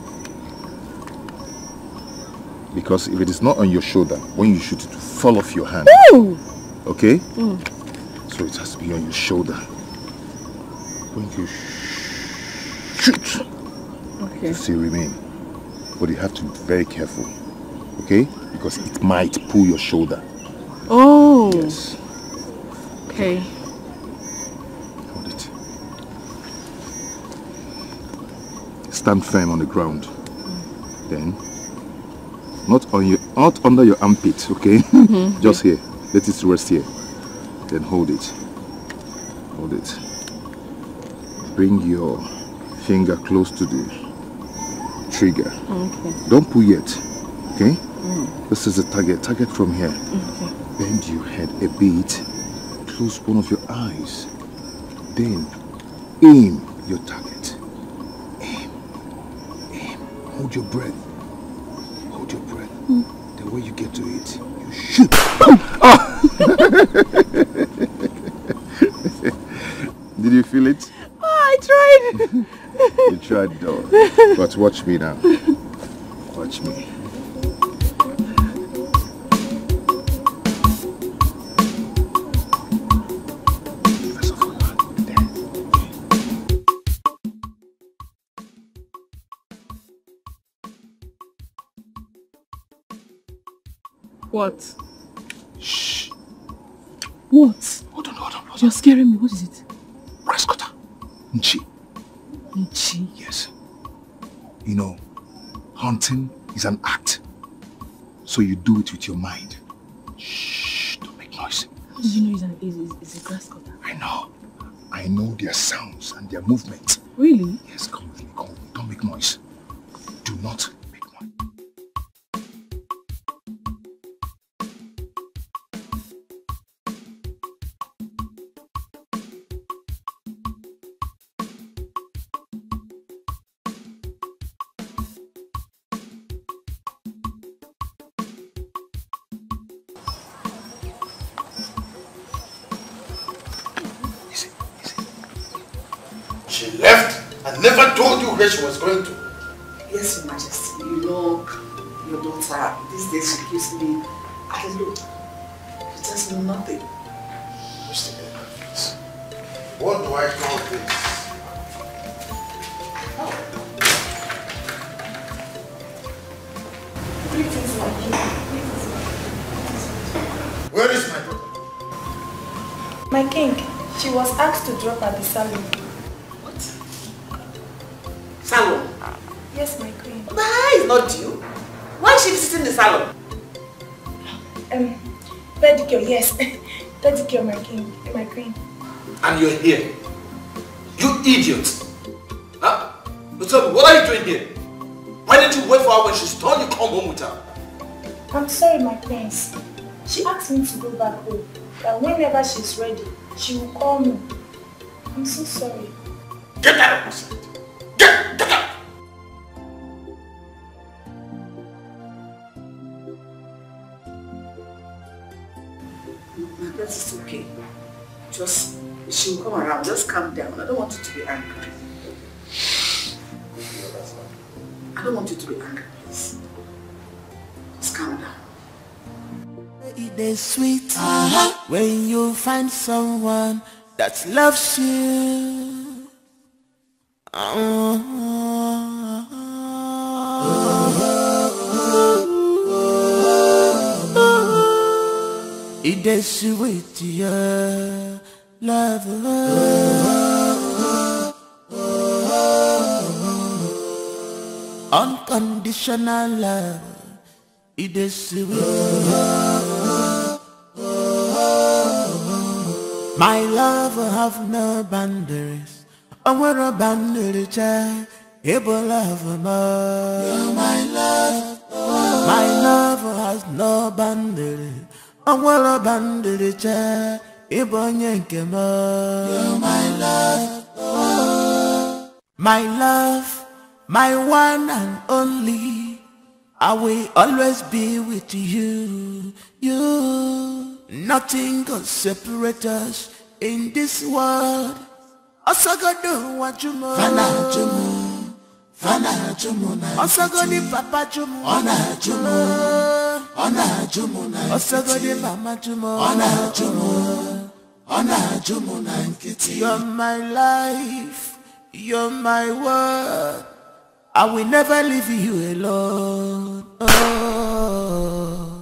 Because if it is not on your shoulder, when you shoot it will fall off your hand. Ooh. Okay? So it has to be on your shoulder. When you shoot, okay, it still remain. But you have to be very careful. Okay? Because it might pull your shoulder. Oh. Yes. Okay. Hold it. Stand firm on the ground. Then, not under your armpit, okay? Just here. Let it rest here. Then hold it. Hold it. Bring your finger close to the trigger. Okay. Don't pull yet. Okay? This is the target. Target from here. Okay. Bend your head a bit. Close one of your eyes. Then aim your target. Aim. Aim. Hold your breath. Hold your breath. The way you get to it, you shoot. Did you feel it? I tried. You tried though. But watch me now. Watch me. What? Shh. What? Hold on. You're scaring me. What is it? Rice cutter. Nchi. Nchi? Yes. You know, hunting is an act. So you do it with your mind. Shh. Don't make noise. How did you know it's a grass cutter? I know. I know their sounds and their movement. Really? Yes, come with me. Don't make noise. Do not. She left and never told you where she was going to. Yes, Your Majesty. You know, your daughter, these days she gives me a look. She tells me nothing. What's the name of this? What do I call this? Greetings, my king. Where is my daughter? My king, she was asked to drop at the salon. Salon? Yes, my queen. Bye! is not due. Why is she visiting the salon? Pedicure, yes. Pedicure, my king, my queen. And you're here. You idiot. Huh? But tell me, what are you doing here? Why didn't you wait for her when she's done? You come home with her. I'm sorry, my prince. She asked me to go back home. That whenever she's ready, she will call me. I'm so sorry. Get out of my sight. Get out! My princess is okay. Just, she will come around. Just calm down. I don't want you to be angry. I don't want you to be angry, please. Just calm down. It is sweet when you find someone that loves you. It is sweet, yeah, love. Unconditional love. It is sweet. My love have no boundaries. I'm a boundary child. Able love more. You're my love. My love has no boundaries. I'm a boundary child. Able yanke more. You're my love. My love, my one and only. I will always be with you. Nothing can separate us in this world. Osagado wajumo, Fana jumu, Fana jumu na. Osagodi papa jumu, Ona jumu, Ona jumu na. Osagodi mama jumu, Ona jumu, Ona jumu na nkiti. You're my life, you're my world. I will never leave you alone. Oh.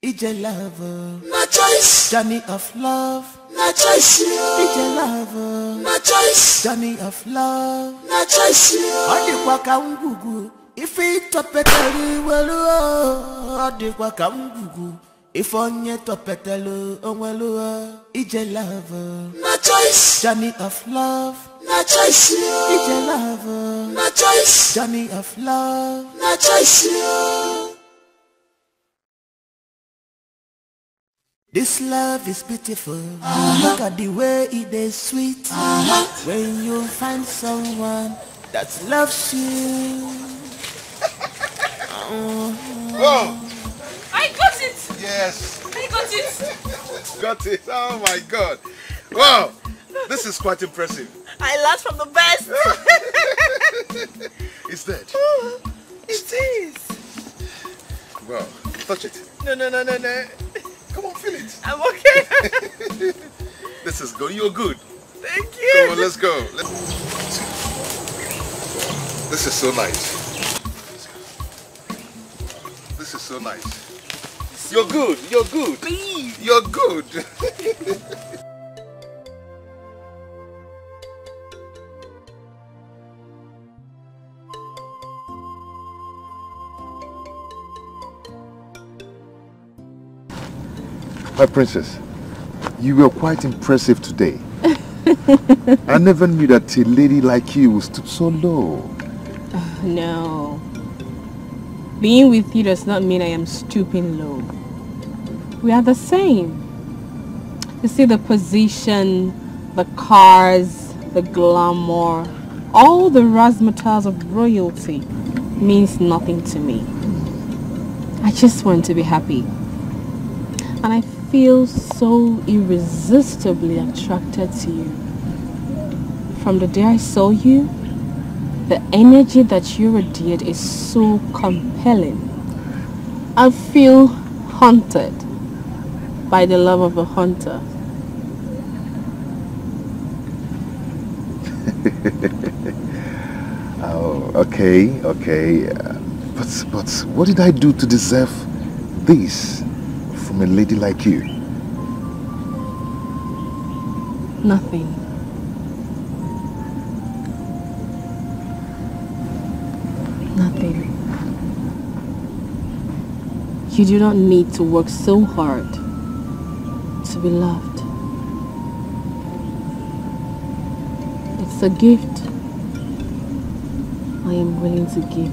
It's a lover, my choice. Journey of love, my choice. It's a lover, my choice. Journey of love, my choice. Adikwa kangugu, if it topetelu welu. Adikwa kangugu, if onye topetelu onwelu. It's a lover, my choice. Journey of love, my choice. It's a lover, my choice. Journey of love, my choice. This love is beautiful. Look at the way it is sweet. When you find someone that loves you. Whoa! I got it! Yes! I got it! Got it! Oh my God! Wow! This is quite impressive. I learned from the best! It's dead. It is! Wow. Touch it. No. Come on, feel it. I'm okay. This is good. You're good. Thank you. Come on, let's go. This is so nice. This is so nice. You're good. You're good. Please. You're good. My princess, you were quite impressive today. I never knew that a lady like you stood so low. No. Being with you does not mean I am stooping low. We are the same. You see, the position, the cars, the glamour, all the razzmatazz of royalty means nothing to me. I just want to be happy. And I feel so irresistibly attracted to you. From the day I saw you, the energy that you radiate is so compelling. I feel haunted by the love of a hunter. Oh, okay. But what did I do to deserve this from a lady like you? Nothing. Nothing. You do not need to work so hard to be loved. It's a gift I am willing to give you.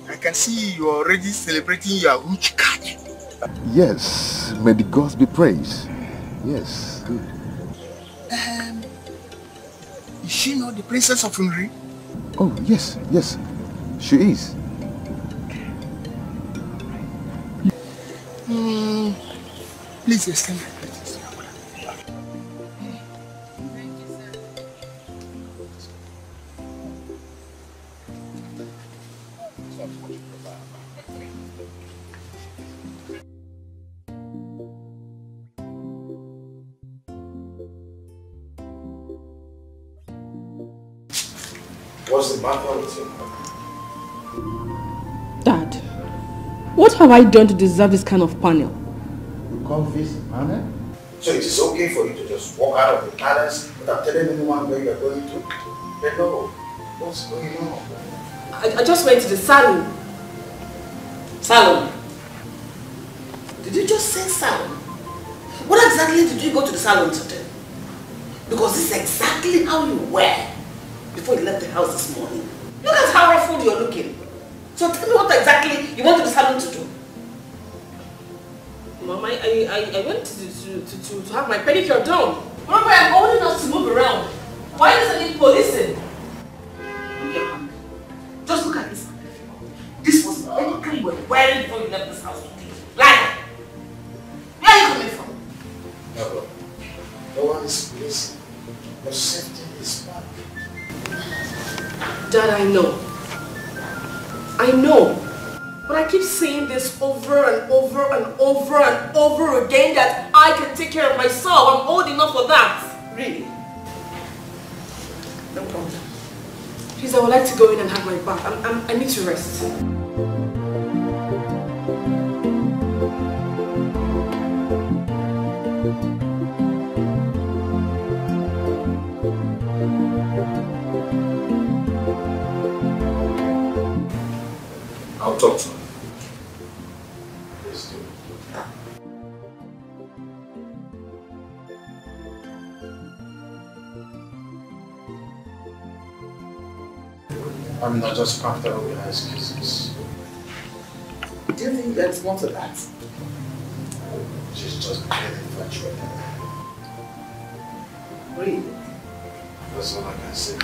I can see you are already celebrating your huge card. Yes, may the gods be praised. Yes, good. Is she not the princess of Hungary? Oh, yes, yes, she is. Please extend my greetings. What's the matter with you? Dad, what have I done to deserve this kind of panel? You come visit panel? So it is okay for you to just walk out of the palace without telling anyone where you are going to? But no, what's going on? I just went to the salon. Salon? Did you just say salon? What exactly did you go to the salon to do? Because this is exactly how you were before you left the house this morning. Look at how ruffled you're looking. So tell me what exactly you went to the salon to do. Mom, I went to have my pedicure done. Remember, I'm old enough to move around. Why does I need policing? Okay, Mom. Just look at this. This was the pedicure you were wearing before you left this house. Liar! Where are you coming from? No, no one is policing. Your safety is bad. Dad, I know. I know. But I keep saying this over and over and over and over again that I can take care of myself. I'm old enough for that. Really? No problem. Please, I would like to go in and have my bath. I need to rest. I'll talk to her. Please do. I'm not just comfortable with her excuses. Do you think there's more to that? She's just getting infatuated. Really? That's all I can say.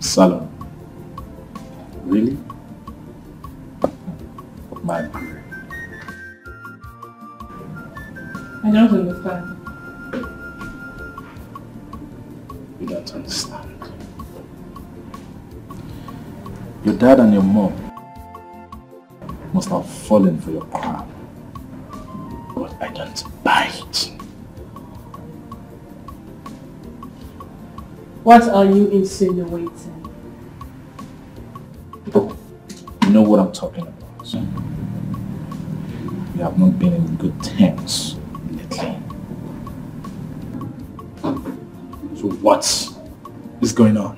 Salon. Really? My dear. I don't understand. You don't understand. Your dad and your mom must have fallen for your crap. But I don't buy it. What are you insinuating? You know what I'm talking about. We have not been in good terms lately. So what is going on?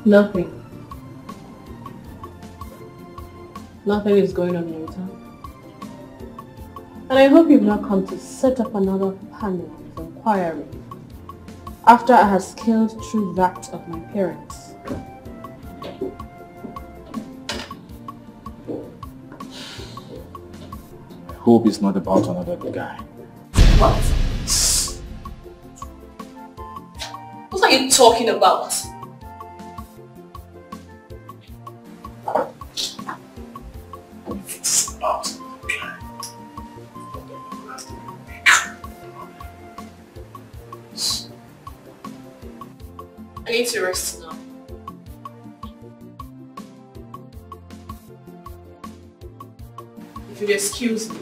Nothing. Nothing is going on, Walter. And I hope you've not come to set up another panel of inquiry after I have scaled through that of my parents. I hope it's not about another guy. What? What are you talking about? I need to rest now. If you'd excuse me.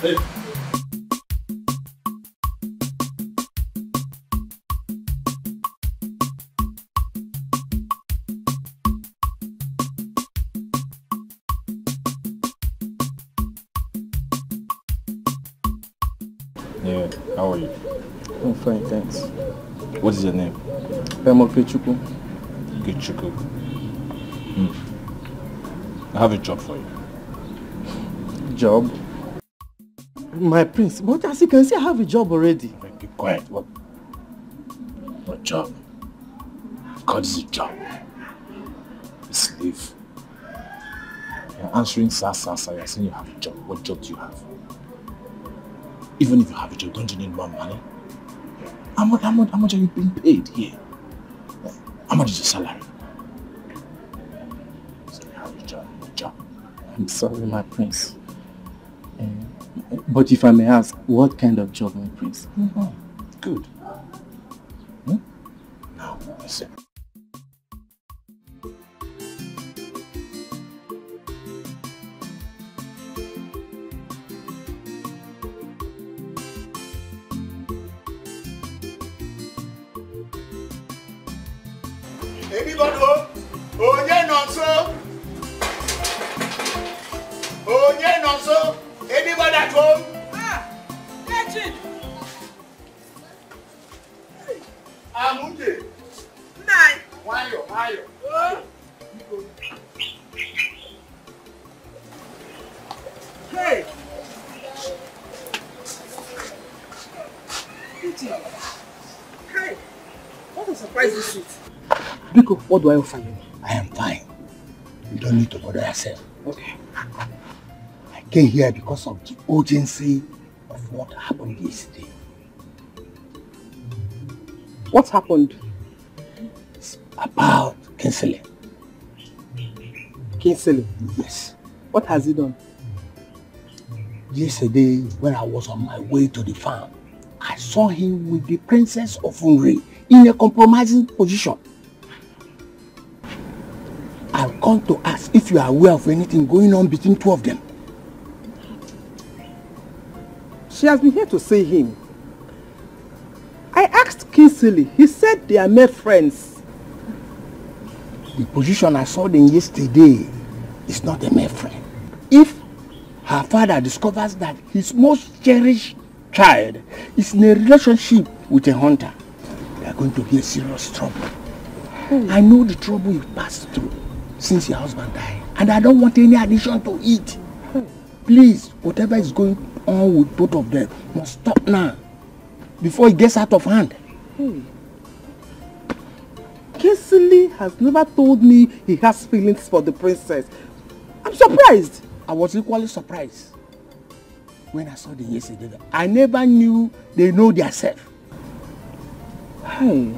Hey. Yeah, how are you? I'm fine, thanks. What is your name? I'm Okechukwu. Okechukwu. I have a job for you. Job? My prince, but as you can see, I have a job already. Be quiet. What job? God, is a job. A slave. You're answering sir. You're saying you have a job. What job do you have? Even if you have a job, don't you need more money? How much are you being paid here? How much is your salary? So you have a job. I'm sorry, my prince. But if I may ask, what kind of job, my prince? Good. Now, listen. Anybody home? Oh, yeah, not so. Oh, yeah, not so. Anybody at home? Catch it. Amunde. Nine. Why? Oh. Hey. Hey. What a surprise this is. Biko, what do I offer you? I am fine. You don't need to bother yourself. Okay. I came here because of the urgency of what happened yesterday. What happened? It's about Kinsley. Kinsley? Yes. What has he done? Yesterday, when I was on my way to the farm, I saw him with the Princess of Unri in a compromising position. I've come to ask if you are aware of anything going on between two of them. She has been here to see him. I asked Kinsley. He said they are mere friends. The position I saw them yesterday is not a mere friend. If her father discovers that his most cherished child is in a relationship with a hunter, they are going to be a serious trouble. I know the trouble you passed through since your husband died, and I don't want any addition to it. Please, whatever is going on with both of them must stop now, before it gets out of hand. Kinsley has never told me he has feelings for the princess. I'm surprised. I was equally surprised when I saw them yesterday. I never knew they know themselves. Hey.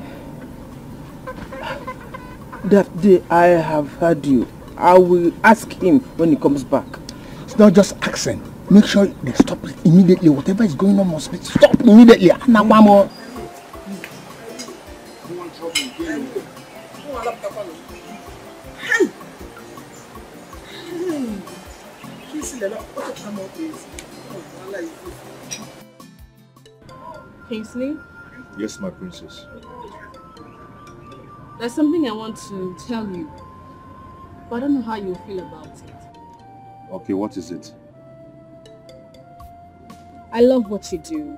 That day I have heard you. I will ask him when he comes back. It's not just accent. Make sure they stop it immediately. Whatever is going on must be stopped immediately. Kingsley? Yes, my princess. There's something I want to tell you, but I don't know how you feel about it. Okay, what is it? I love what you do.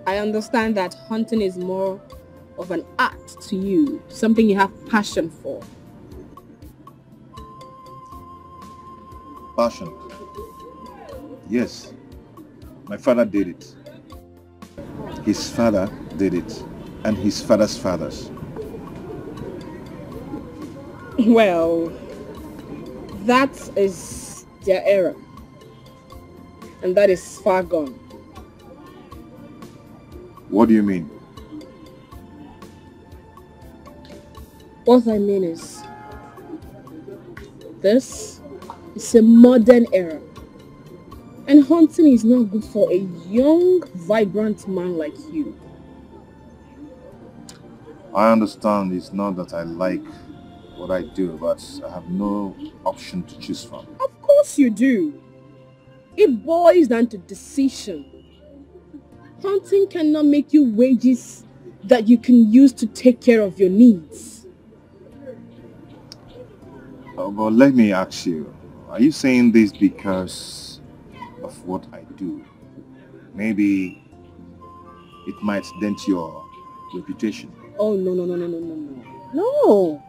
I understand that hunting is more of an art to you, something you have passion for. Passion. Yes. My father did it. His father did it. And his father's fathers. Well, that is their era. And that is far gone. What do you mean? What I mean is, this is a modern era. And hunting is not good for a young, vibrant man like you. I understand it's not that I like what I do, but I have no option to choose from. Of course you do. It boils down to decision. Hunting cannot make you wages that you can use to take care of your needs. But let me ask you, are you saying this because of what I do? Maybe it might dent your reputation. Oh, no. No.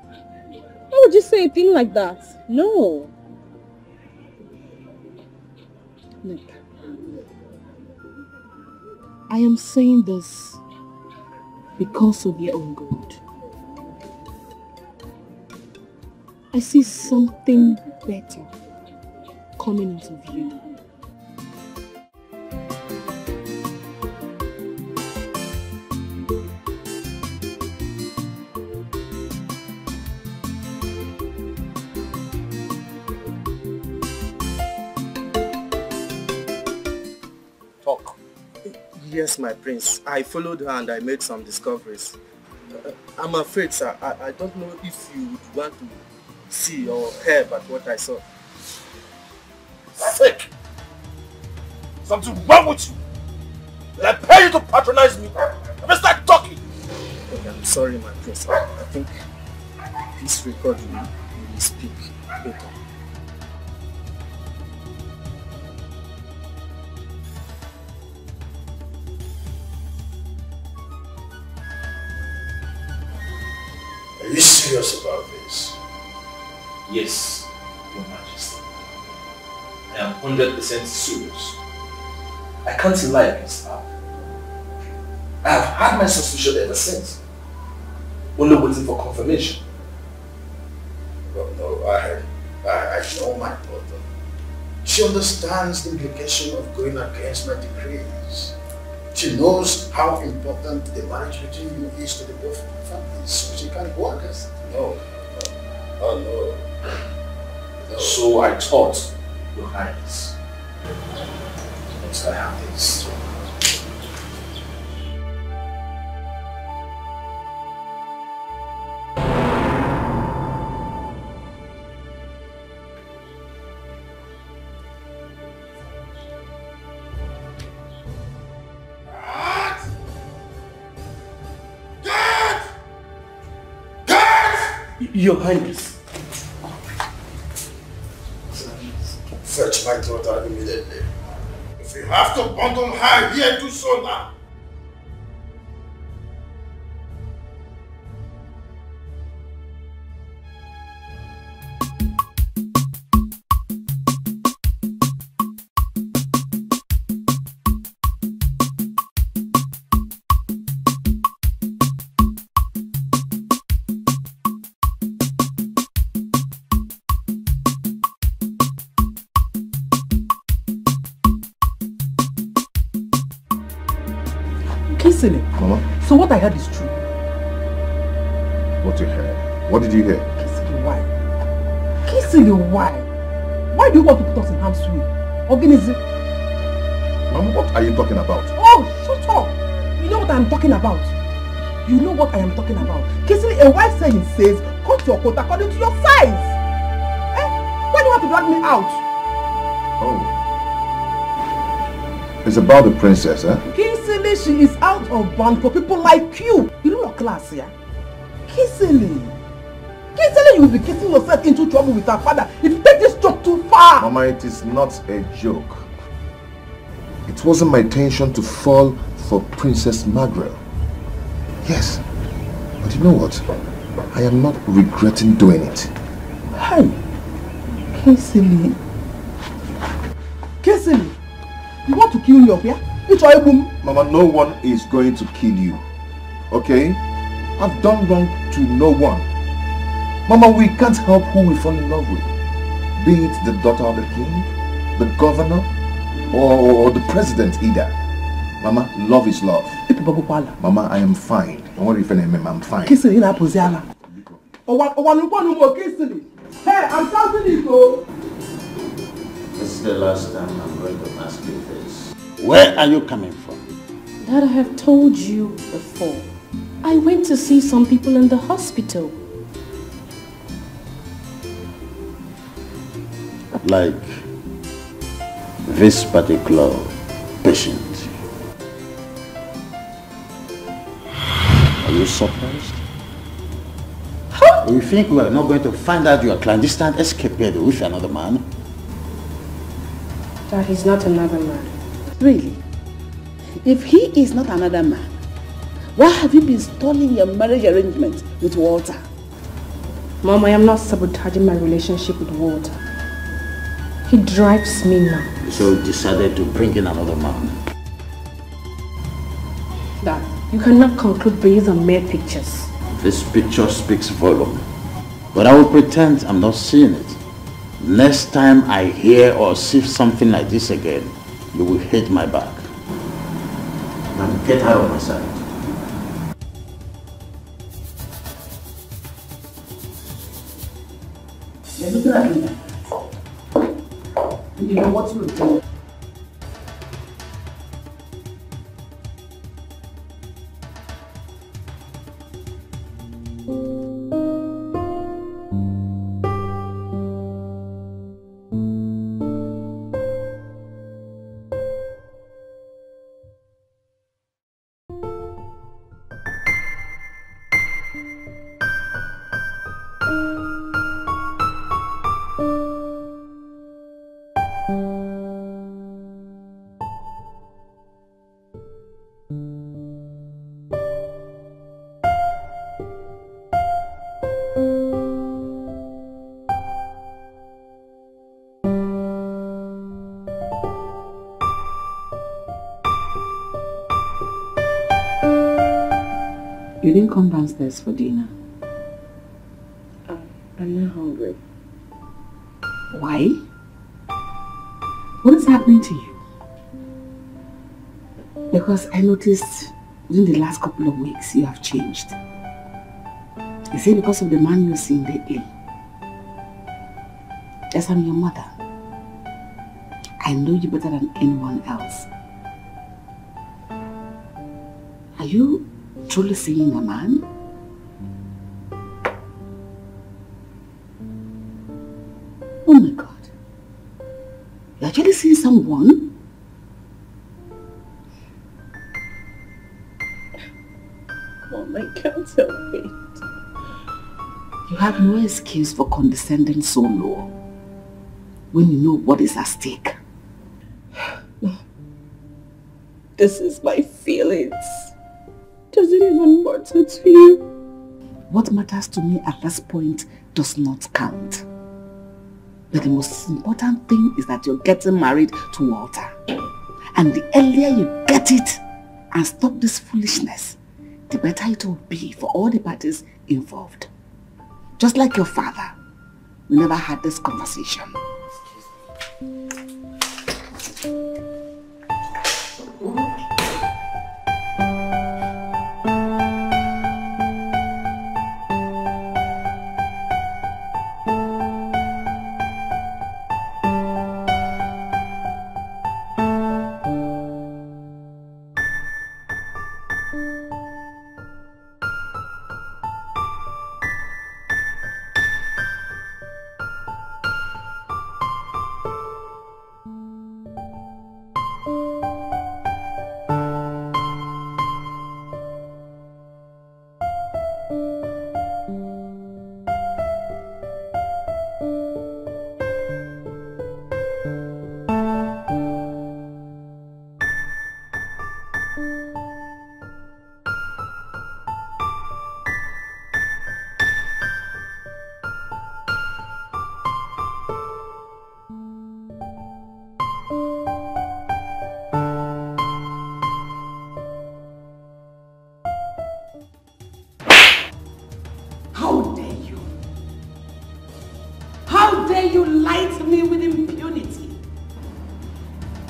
Why would you say a thing like that? No. Look, I am saying this because of your own good. I see something better coming out of you. Yes, my prince. I followed her and I made some discoveries. I'm afraid, sir, I don't know if you would want to see or hear about what I saw. Sick! Something wrong with you! Did I pay you to patronize me? Let me start talking! Okay, I'm sorry, my prince. I think this record will speak better. Are you serious about this? Yes, Your Majesty. I am 100% serious. I can't lie against her. I have had my suspicion ever since. Only waiting for confirmation. Well, no, I know my daughter. She understands the implication of going against my decrees. She knows how important the marriage between you is to the both families, so she can't go against it. No. Oh, no. So I thought, Your Highness. Once I have this. Your Highness. Fetch my daughter immediately. If you have to bundle her here, do so now. Mama? So what I heard is true. What you heard? What did you hear? Kisili, why? Kisili, why? Why do you want to put us in harm's way? Organism? Mama, what are you talking about? Oh, shut up! You know what I'm talking about. You know what I am talking about. Kisili, a wise saying says, cut your coat according to your size. Why do you want to drag me out? Oh. It's about the princess, eh? Kisili, she is out of bounds for people like you. You know your class, yeah? Kisili, you will be getting yourself into trouble with her father if you take this joke too far. Mama, it is not a joke. It wasn't my intention to fall for Princess Margaret. Yes, but you know what? I am not regretting doing it. Hey, Kisili, kill you, yeah? It's all boom. Mama, no one is going to kill you. Okay? I've done wrong to no one. Mama, we can't help who we fall in love with. Be it the daughter of the king, the governor, or the president either. Mama, love is love. Mama, I am fine. Don't worry if I'm fine. Kissing in a position. Hey, I'm shouting it, though. This is the last time I'm going to ask you this. Where are you coming from? Dad, I have told you before. I went to see some people in the hospital. Like this particular patient. Are you surprised? How? You think we are not going to find out you are clandestine escapade with another man? Dad, he's not another man. Really? If he is not another man, why have you been stalling your marriage arrangement with Walter? Mom, I am not sabotaging my relationship with Walter. He drives me now. So you decided to bring in another man? Dad, you cannot conclude based on mere pictures. This picture speaks volume. But I will pretend I'm not seeing it. Next time I hear or see something like this again, you will hate my back. Now get out of my sight. You're looking at me. You know what you're doing. You didn't come downstairs for dinner. I'm not hungry. Why? What is happening to you? Because I noticed within the last couple of weeks you have changed. Is it because of the man you're seeing lately? Yes, I'm your mother. I know you better than anyone else. Are you truly seeing a man? Oh my God. You're actually seeing someone? Mom, I can't help it. You have no excuse for condescending so low when you know what is at stake. This is my feelings. Does it even matter to you? What matters to me at this point does not count. But the most important thing is that you're getting married to Walter. And the earlier you get it and stop this foolishness, the better it will be for all the parties involved. Just like your father, we never had this conversation.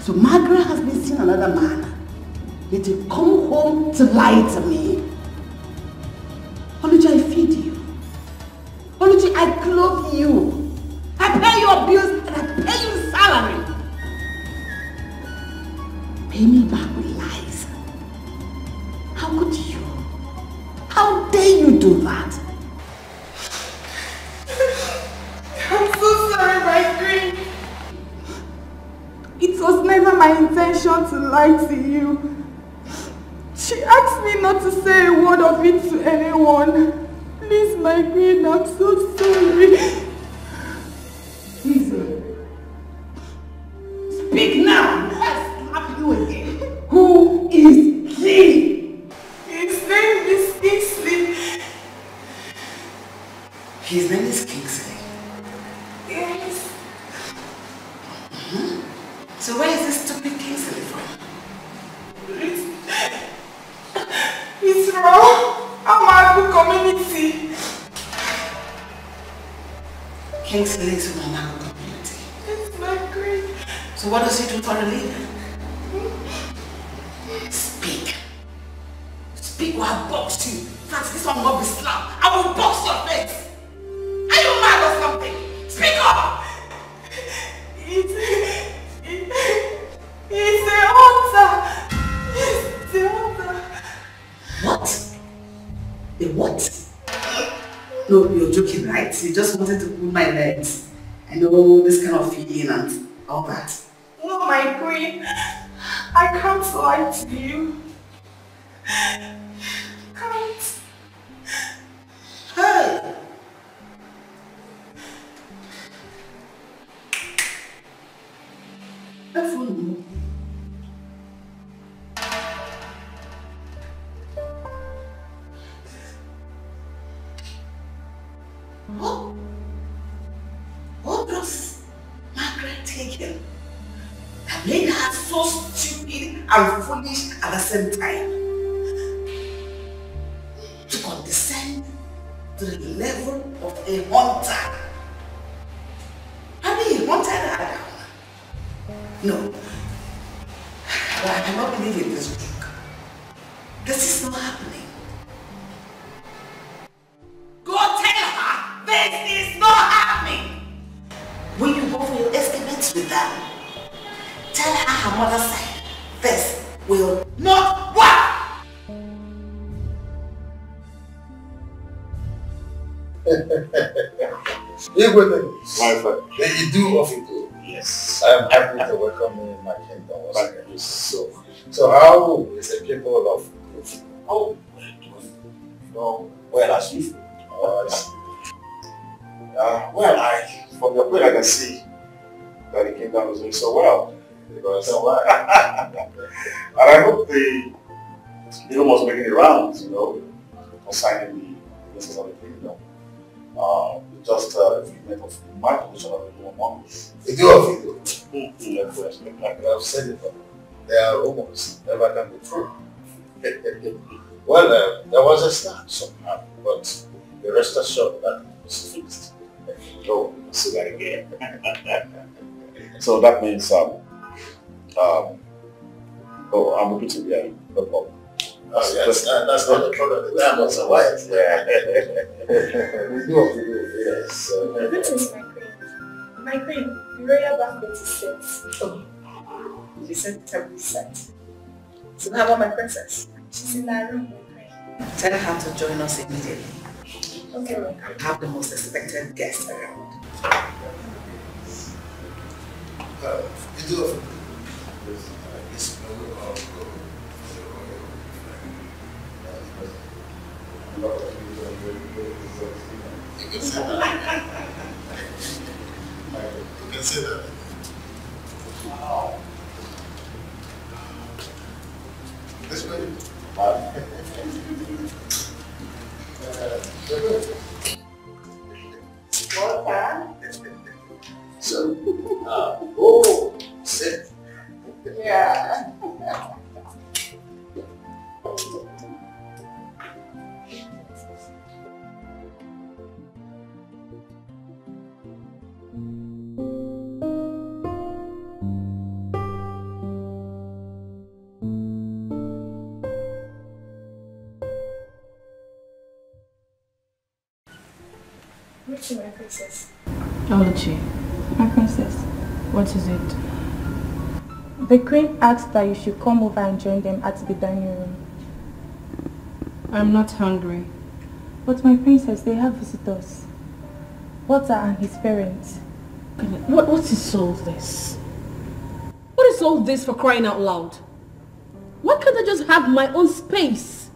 So Margaret has been seeing another man. Yet you come home to lie to me. Oluchi, I feed you. Oluchi, I clothe you. I pay your bills and I pay you salary. Pay me back with lies. How could you? How dare you do that? I'm so sorry, my queen. It was never my intention to lie to you. She asked me not to say a word of it to anyone. Please, my queen, I'm so sorry. Easy. Speak now. I'll slap you again. Who is he? His name is Kingsley. His name is Kingsley. Yes. So where is this stupid Kingsley from? It's from Amagu community. Kingsley is from Amagu community. It's my queen. So what does he do for a living? Speak. Speak or I'll box you. In fact, this one will be slapped. I will box your face. Are you mad or something? Speak up! He's a hunter. He's a hunter. What? A what? No, you're joking, right? You just wanted to pull my legs. I know this kind of feeling and all that. No, my queen. I can't lie to you. Can't. Hey! What does Margaret take him? That made her so stupid and foolish at the same time. To condescend to the level of a hunter. I mean, hunted her down. No. But I cannot believe in this joke. This is not happening. Go tell her this is not happening. When you go for your estimates with them, tell her her mother's side. This will not work. My friend, you do of it good. Yes. I am happy to welcome you in my kingdom. Thank you so how is the people of Luchy? Oh, well, as usual. Well, from your point I can see that the kingdom is doing so well. Because, and I hope the rumors making the rounds, concerning the business of the kingdom. Just a figment of my position of the among us. You do of it. I've said it, but there are rumors, never can be true. Well, there was a start somehow, but the rest assured that it's fixed. No, we'll see that again. So that means, I'm happy to be here, no problem. Oh, yes, that's not the problem. That was a while. Yeah. We do, yes. Greetings, my queen. My queen, the royal banquet is set. Oh, you said terribly set. So how about my princess? She's in that room, my queen. Tell her to join us immediately. Okay, my queen. Have the most expected guest around. You do it. It's you can say that. Wow. This way. So, oh, sit. Yeah. to my princess. Luchy. My princess. What is it? The queen asked that you should come over and join them at the dining room. I'm not hungry. But my princess, they have visitors. Walter and his parents. What is all this? What is all this, for crying out loud? Why can't I just have my own space?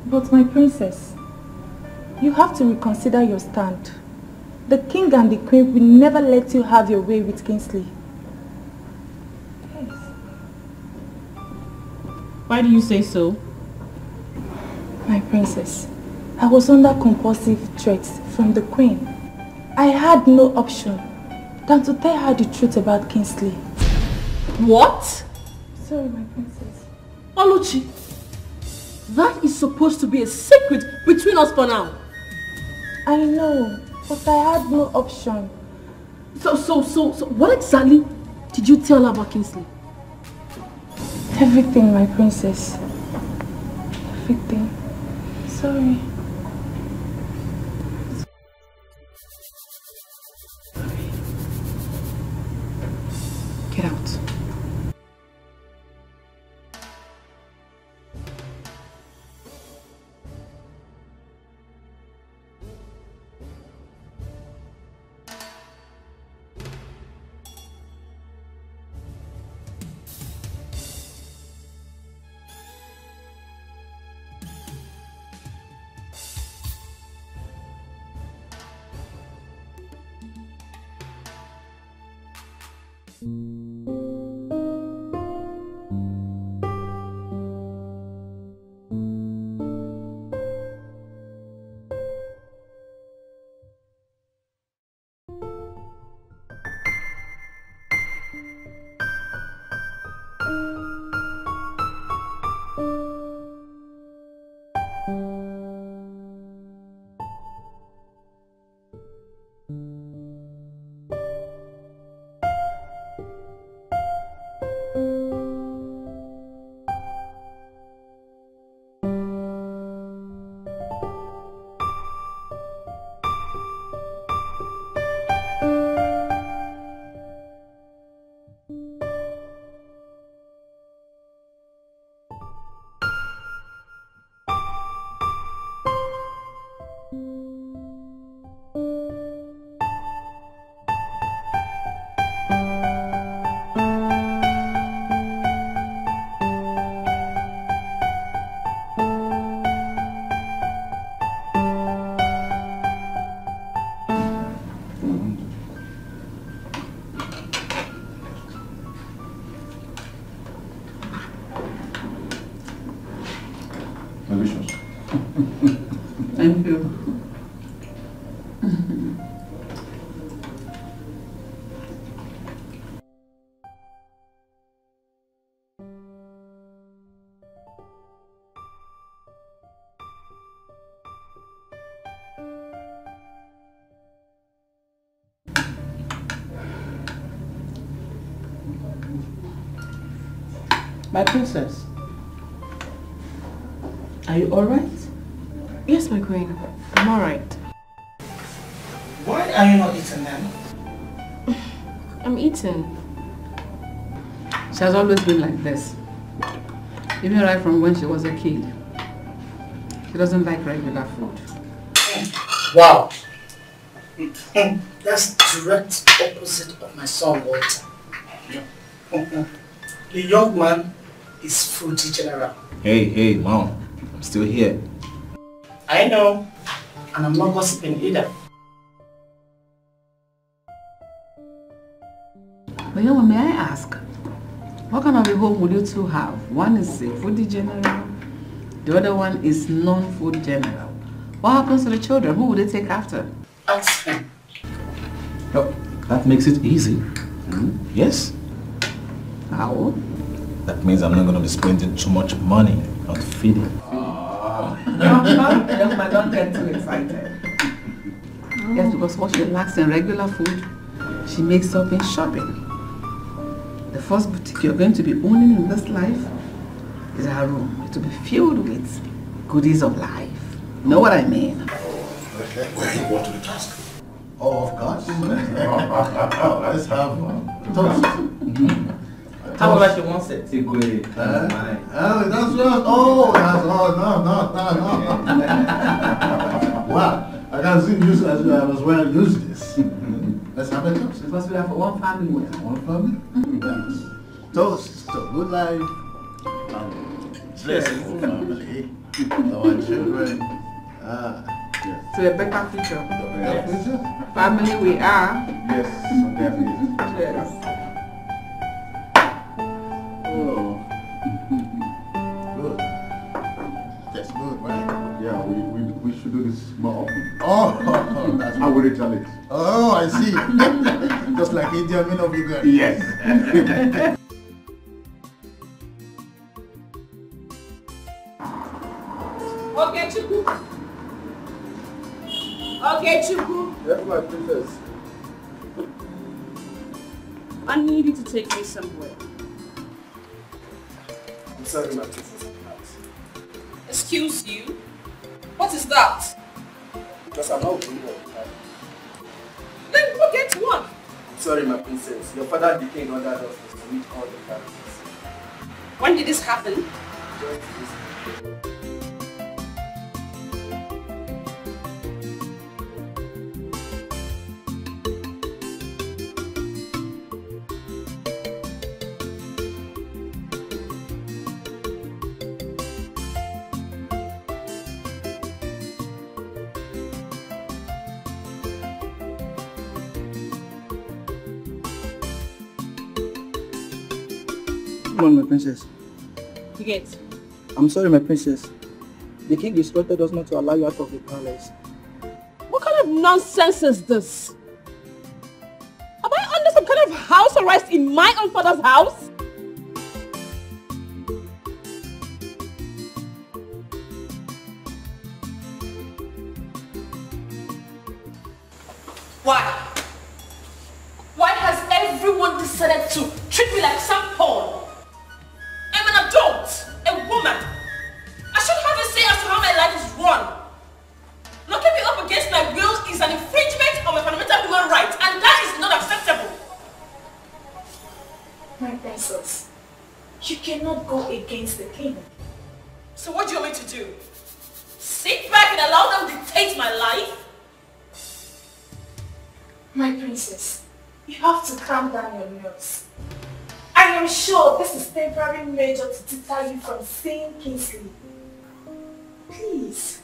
But my princess, you have to reconsider your stand. The king and the queen will never let you have your way with Kingsley. Yes. Why do you say so? My princess, I was under compulsive threats from the queen. I had no option than to tell her the truth about Kingsley. What? Sorry, my princess. Luchy, that is supposed to be a secret between us for now. I know, but I had no option. So what exactly did you tell her about Kingsley? Everything, my princess. Everything. Sorry. Get out. Thank you. My princess, are you alright? Yes, my queen. I'm alright. Why are you not eating then? I'm eating. She has always been like this. Even right from when she was a kid. She doesn't like regular food. Wow. That's direct opposite of my son Walter. The young man is fruity general. Hey, Mom. I'm still here. I know. And I'm not gossiping either. But young man, may I ask, what kind of a home would you two have? One is a foodie general, the other one is non-food general. What happens to the children? Who would they take after? Ask him. Oh, that makes it easy. Yes? How? That means I'm not going to be spending too much money on feeding. Young man, don't get too excited. Yes, because what she lacks in regular food, she makes up in shopping. The first boutique you're going to be owning in this life is her room. It will be filled with goodies of life. You know what I mean? Where you want to the task? Oh, of course. Let's have toast. However she wants it. That's right. No. Wow, I can see you as well use this. Let's have a toast. It must be for one family. One family? Yes. Toast to good life and blessful family. Our children. To a better future. Family we are. Yes, definitely. Yes. Oh. Good. That's good, right? Yeah, we should do this more often. Oh, that's good. I will retaliate. Oh, I see. Just like Indian men of Uganda. Yes. Okay, Chuku. Okay, Chuku. Yes, my princess. I need you to take me somewhere. I'm sorry, my princess. Excuse you? What is that? Because I'm not going on time. Then go get one. Sorry, my princess. Your father and the king ordered us to meet all the families. When did this happen? Just this. Come on, my princess. You get. I'm sorry, my princess. The king instructed us not to allow you out of the palace. What kind of nonsense is this? Am I under some kind of house arrest in my own father's house? Why? Why has everyone decided to treat me like some pawn? I'm an adult, a woman. I should have a say as to how my life is run. Locking me up against my will is an infringement of my fundamental human rights, and that is not acceptable. My princess, you cannot go against the king. So what do you want me to do? Sit back and allow them dictate my life? My princess, you have to calm down your nerves. I am sure this is temporary measure to deter you from seeing Kingsley. Please.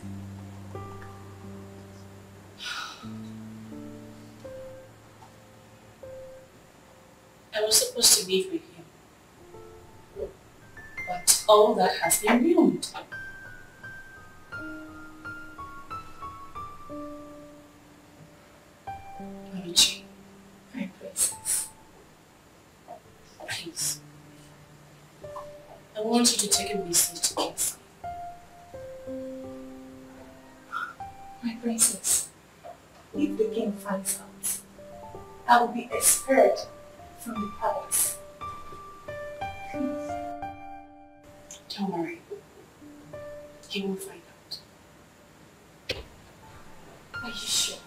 I was supposed to live with him. But all that has been ruined. Luchy, my princess. Please. I want you to take a message to Kingsley. My princess, if the king finds out, I will be expelled from the palace. Please. Don't worry. He won't find out. Are you sure?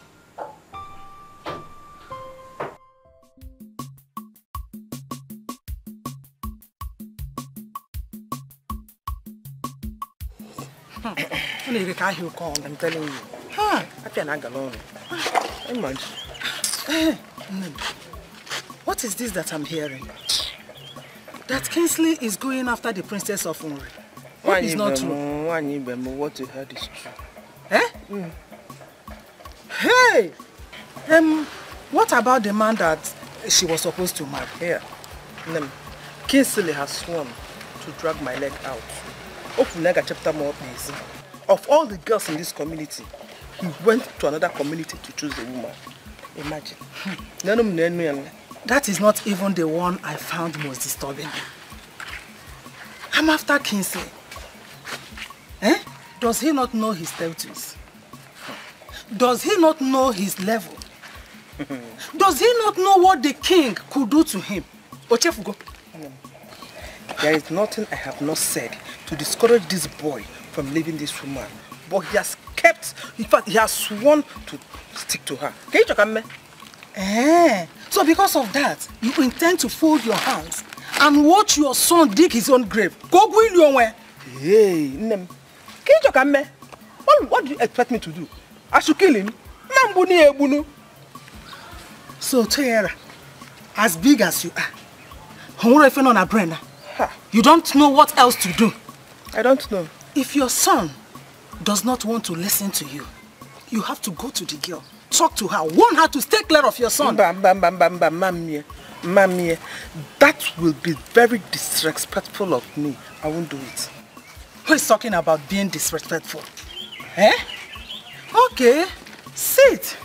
I'm telling you. What is this that I'm hearing? That Kingsley is going after the princess of Unri. What is not true? What you heard is true. Eh? Hey! What about the man that she was supposed to marry? Yeah. Kingsley has sworn to drag my leg out. Of all the girls in this community, he went to another community to choose a woman. Imagine. That is not even the one I found most disturbing. I'm after Kingsley. Eh? Does he not know his status? Does he not know his level? Does he not know what the king could do to him? Ochefugo. There is nothing I have not said to discourage this boy from leaving this woman. But he has in fact, he has sworn to stick to her. Can you talk me? So because of that, you intend to fold your hands and watch your son dig his own grave. Go will you away. Hey, Nem. Can you talk me? What do you expect me to do? I should kill him. So, Tayera, as big as you are, you don't know what else to do. I don't know. If your son does not want to listen to you, you have to go to the girl, talk to her, warn her to stay clear of your son. Mamie, that will be very disrespectful of me. I won't do it. Who is talking about being disrespectful? Okay, sit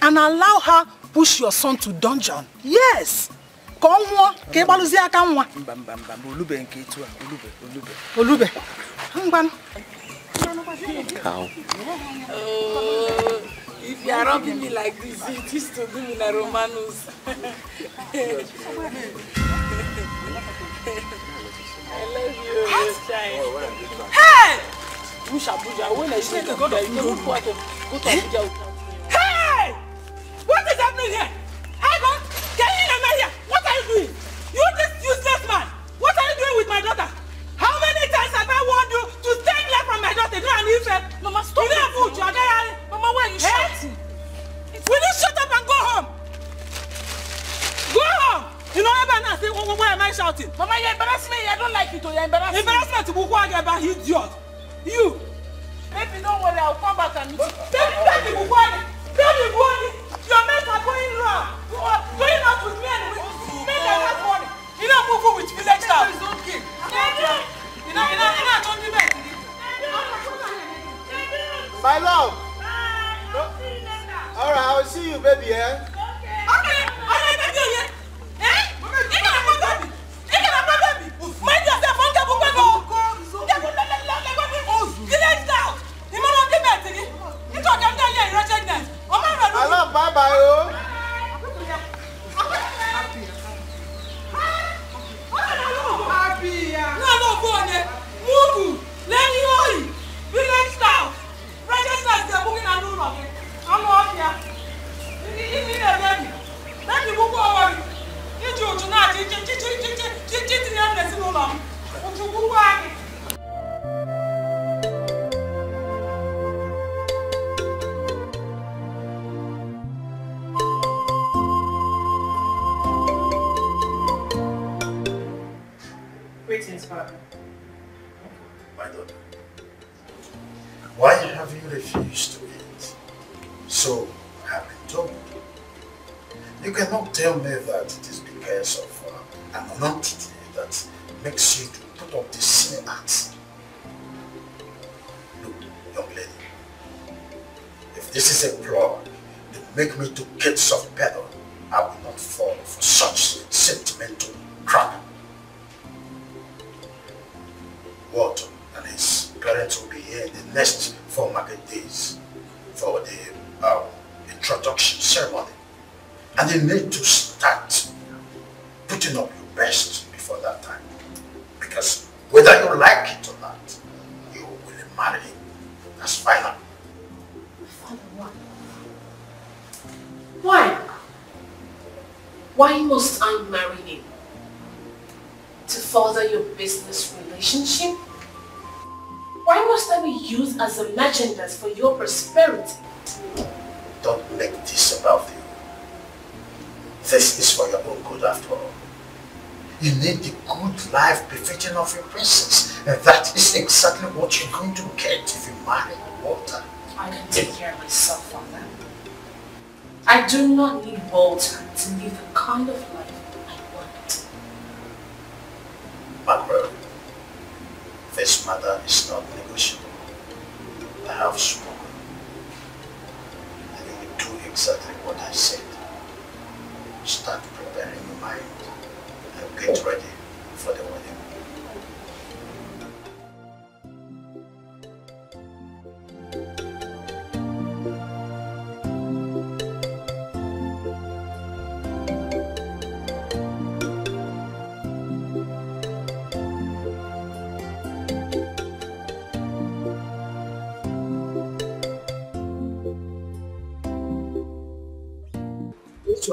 and allow her push your son to dungeon. Yes. Come on, Olube. Cow. If you are rubbing me like this, it is to do me like Romanus. I love you, child. Hey! Hey! What is happening here? Can you hear me here? What are you doing? You this useless man! What are you doing with my daughter? How many times have I warned you to stay clear from my daughter? Mama, stop it. Mama, why are you shouting? Will you shut up and go home? Go home! You know, everyone say, why am I shouting? Mama, you embarrass me. I don't like it. You embarrass me. Embarrassment to go about idiot. You. Baby, don't worry. I'll come back and meet you. Baby, your mates are going wrong. Going out with me anyway. Make them not worry. You know, move with village now. You know, don't give me. My love. All right, I'll see you, baby. Okay. I don't know yet. Mind yourself, I love bye-bye, oh. Greetings, Father. My daughter, why have you refused to eat? So I have been told. You cannot tell me that it is because of an entity that makes you to put up this sin act. Look, young lady, if this is a ploy to make me to get soft pedal, I will not fall for such sentimental crap. Walter and his parents will be here in the next 4 market days for the introduction ceremony. And you need to start putting up your best before that time. Because whether you like it or not, you will marry him. That's final. Father, why? Why must I marry him? To further your business relationship? Why must I be used as a merchandise for your prosperity? Don't make this about you. This is for your own good after all. You need the good life befitting of your princess. And that is exactly what you're going to get if you marry Walter. I can take care of myself, Father. I do not need Walter to live the kind of life I want. Margaret, this matter is not negotiable. I have spoken. And you will do exactly what I said. Start preparing your mind and get ready for the wedding.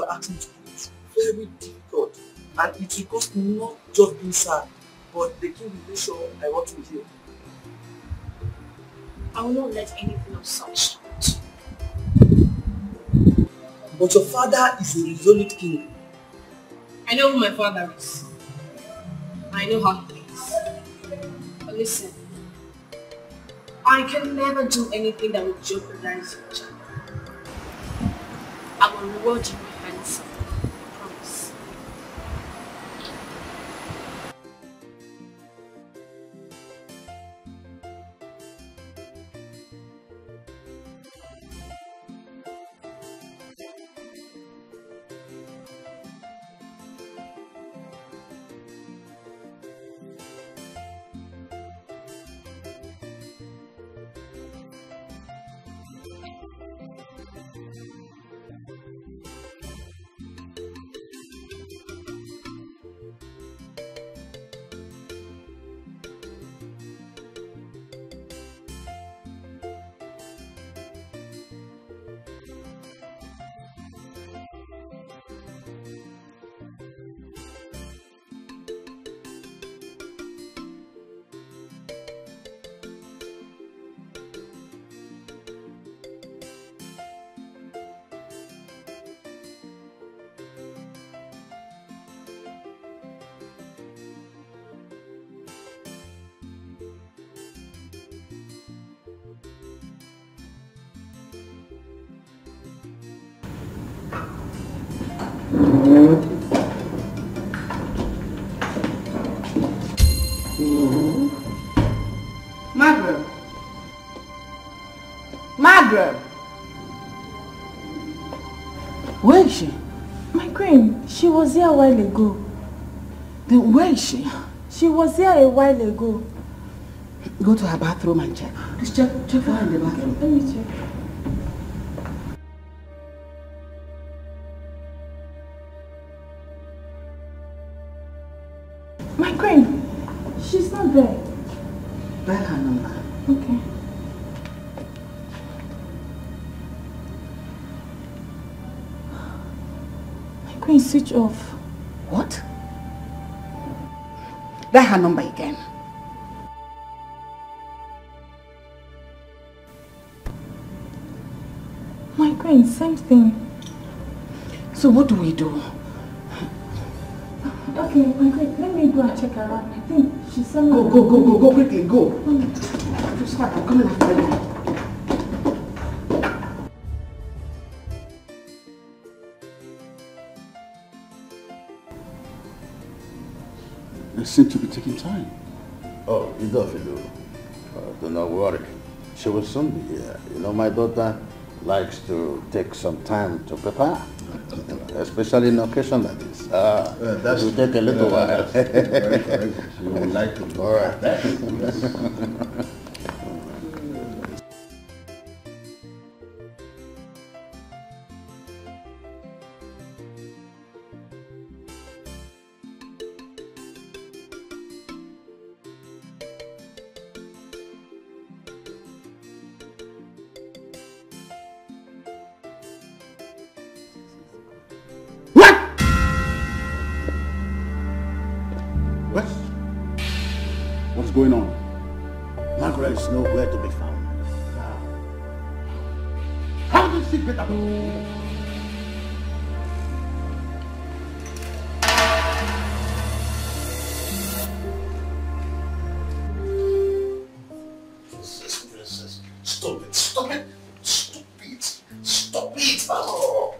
are asking to do is very difficult. And it requires not just being sad, but the king will make sure I want to hear. I will not let anything of such happen. But your father is a resolute king. I know who my father is. I know how he thinks. But listen, I can never do anything that will jeopardize your child. I will reward you handsomely. I promise. Margaret. Margaret. Where is she? My queen, she was here a while ago. Then where is she? She was here a while ago. Go to her bathroom and check. Just check for her in the bathroom. Let me check. My queen, she's not there. Dial her number. Okay. My queen, switch off. What? Dial her number again. My queen, same thing. So what do we do? Okay, my queen, let me go and check her out. I think she's somewhere. Go quickly, go. Just start, I'm coming after you. They seem to be taking time. Oh, you don't feel do not worry. She will soon be here. You know, my daughter likes to take some time to prepare, especially in occasion like this. It will take a little while. Very good. You would like to do all right. that. What's going on? Margaret is nowhere to be found. How did she get up? Princess, stop it, stop it, stop it, stop it. Oh.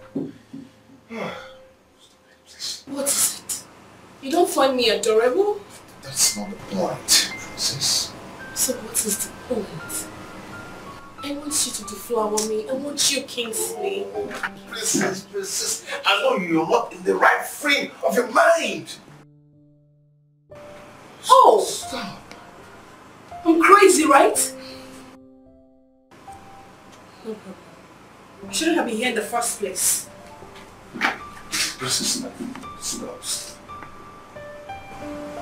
What is it? You don't find me adorable? That's not the point, Princess. So what is the point? I want you to deflower me. I want you, Kingsley. Princess, I know you're not in the right frame of your mind. Oh! Stop. I'm crazy, right? No problem. I shouldn't have been here in the first place. Princess, stop.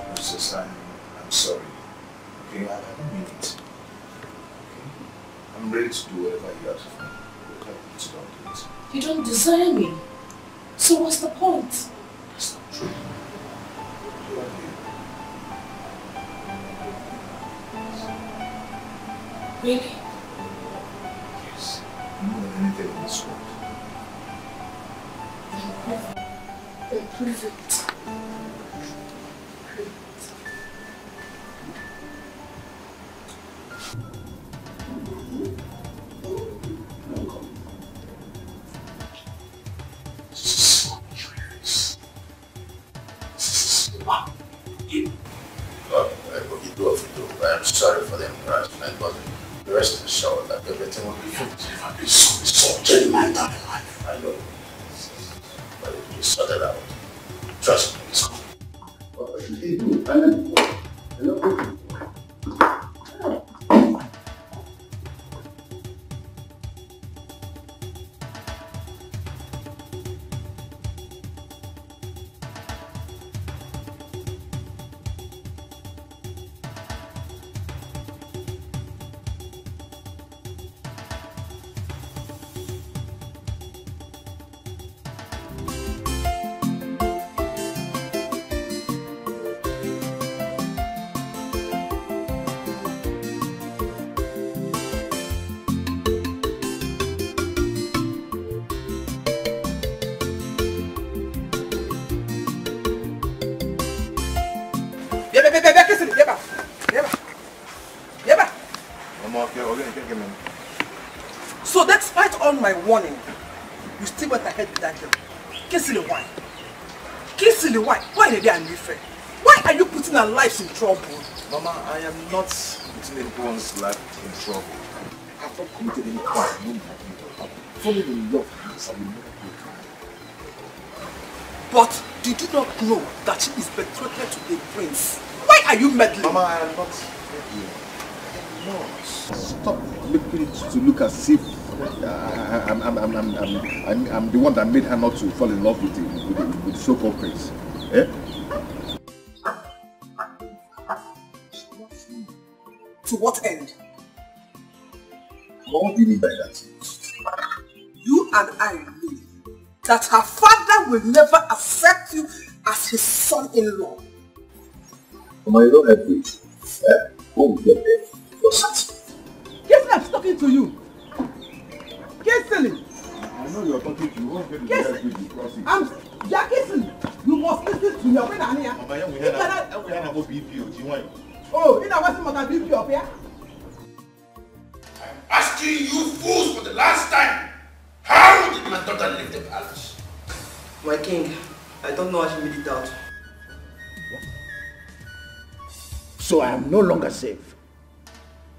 Princess, I'm sorry. Okay, I don't mean it. Okay? I'm ready to do whatever you ask of me. Okay, so don't do it. You don't desire me. So what's the point? That's not true. You are here. Really? Yes. More than anything in this world. Then prove it. I'm sorry for the embarrassment, but rest assured that everything will be fixed. It's sorted my entire life. I know. But it will be sorted out. Trust me, it's coming. So despite all my warning, you still went ahead with that girl. Kissily, why? Kissily, why? Why did they unfair? Why are you putting our lives in trouble? Mama, I am not putting anyone's life in trouble. I have not committed any crime. I'm falling in love with I will never do it. But did you not know that she is betrothed to a prince? Why are you meddling? Mama, I am not meddling. No. Stop making it to look as if I'm the one that made her not to fall in love with the so-called prince. Eh? To what end? What do you mean by that? You and I know that her father will never accept you as his son-in-law. Mama, you don't have it. When we get there, you'll see. Yes, I'm talking to you. Kissily. I know you're talking to you. Won't get the I'm kissily. You must listen to me. When I'm here. Mama, we have a BPO. Do you want? Oh, you know what's my BPO up here? I'm asking you fools for the last time. How did my daughter leave the palace? My king, I don't know how she made it out. So I am no longer safe.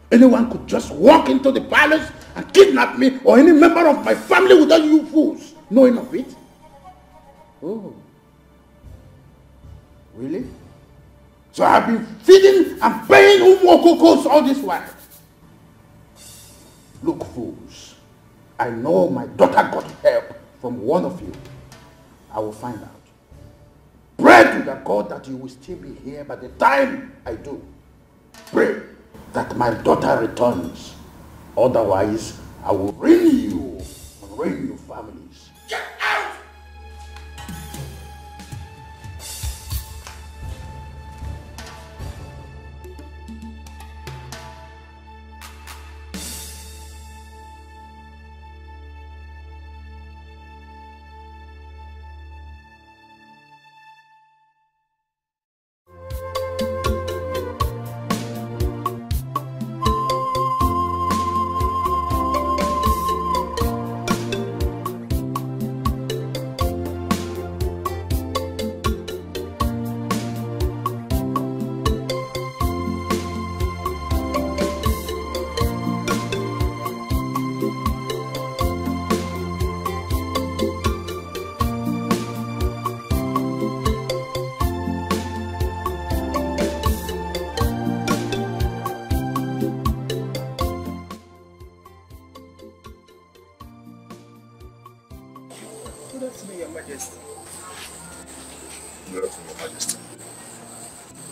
Anyone could just walk into the palace and kidnap me or any member of my family without you fools knowing of it. Oh. Really? So I have been feeding and paying Umokokos all this while. Look, fools. I know my daughter got help from one of you. I will find out. Pray to the God that you will still be here by the time I do. Pray that my daughter returns. Otherwise, I will ruin you and ruin your families. Get out!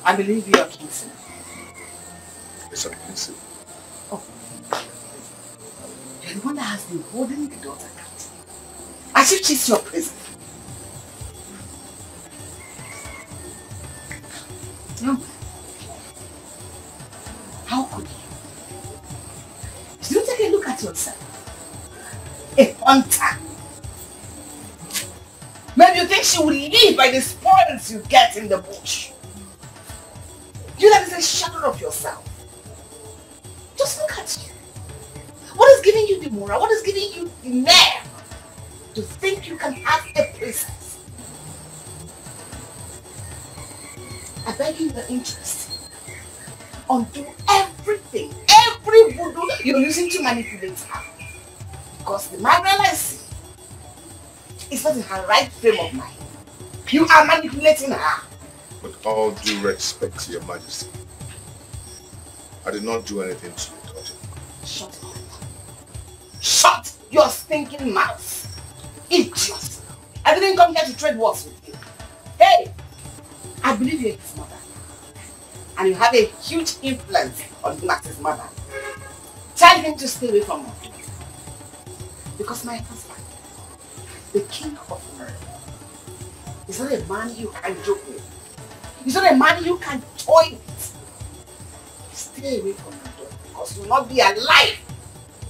I believe you are Kinsey. Yes, I'm Kinsey. Oh. You're the one that has been holding the daughter captive. As if she's your prison. at yourself. A hunter. Maybe you think she will live by the spoils you get in the bush. You that is a shadow of yourself. Just look at you. What is giving you the morale? What is giving you the nerve to think you can have a princess? I beg you your interest. Undo everything, every voodoo you're using to manipulate her. Because the Mariela I see is not in her right frame of mind. You are manipulating her. With all due respect to your majesty, I did not do anything to your daughter. Shut up. Shut your stinking mouth. Idiot. I didn't come here to trade words with you. Hey, I believe you're his mother. And you have a huge influence on Max's mother. Tell him to stay away from her. Because my husband, the king of murder, is not a man you can joke with. He's not a man you can toy with. Stay away from her daughter because you will not be alive.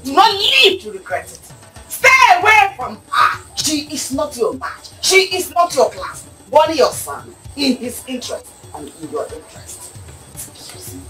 You will not live to regret it. Stay away from her. She is not your match. She is not your class. Born your son in his interest and in your interest. Excuse me.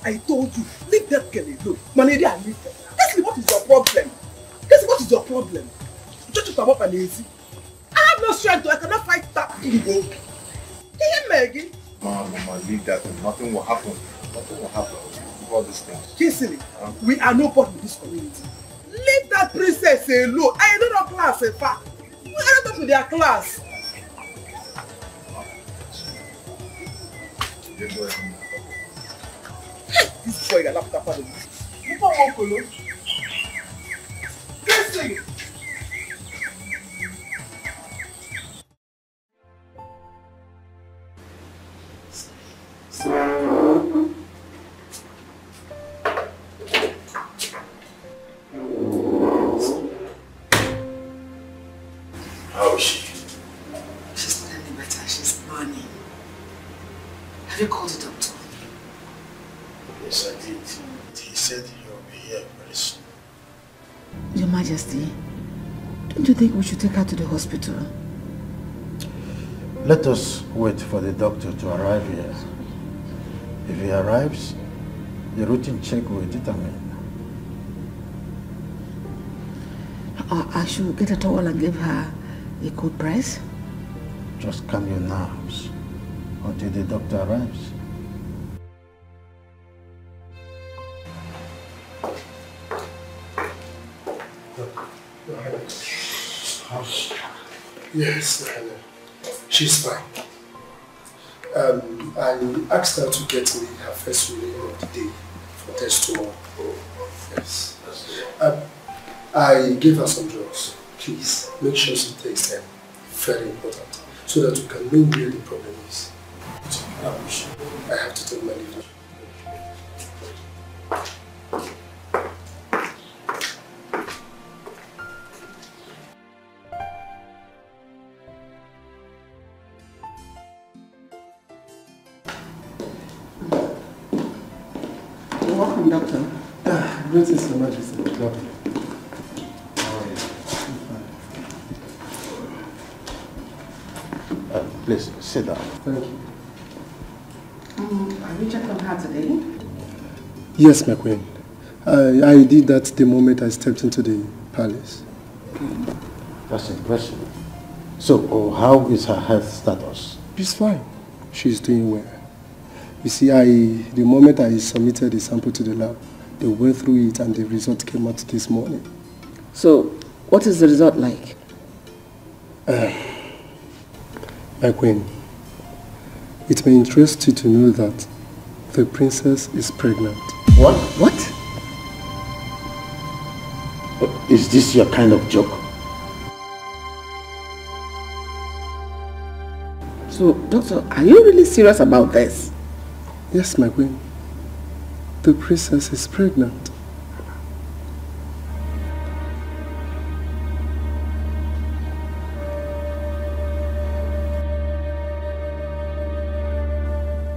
I told you, leave that girl alone. Manager, leave her. Leslie, what is your problem? Leslie, what is your problem? Just come up and easy. I have no strength to, I cannot fight that thing. You hear Maggie? Mama, leave that and nothing will happen. Nothing will happen. All these things. Kingsley, we are no part of this community. Leave that princess alone. I am not a class, in fact. We are not to their class. This boy got laptop on him. You don't want to know. Kingsley! How is she? She's not any better. She's burning. Have you called the doctor? Yes, I did. He said he'll be here very soon. Your Majesty, don't you think we should take her to the hospital? Let us wait for the doctor to arrive here. If he arrives, the routine check will determine. I should get a towel and give her a cold press? Just calm your nerves until the doctor arrives. Yes, she's fine. I asked her to get me her first reading of the day for test tomorrow. Yes. I gave her some drugs. Please make sure she takes them. Very important. So that we can know where the problem is. I have to take my leave. Welcome, Doctor. Greetings, Your Majesty. Doctor. Please, sit down. Thank you. Have you checked on her today? Yes, my queen. I did that the moment I stepped into the palace. That's impressive. So, how is her health status? She's fine. She's doing well. You see, the moment I submitted the sample to the lab, they went through it and the result came out this morning. So, what is the result like? My queen, it may interest you to know that the princess is pregnant. What? What? Is this your kind of joke? So, Doctor, are you really serious about this? Yes, my queen. The princess is pregnant.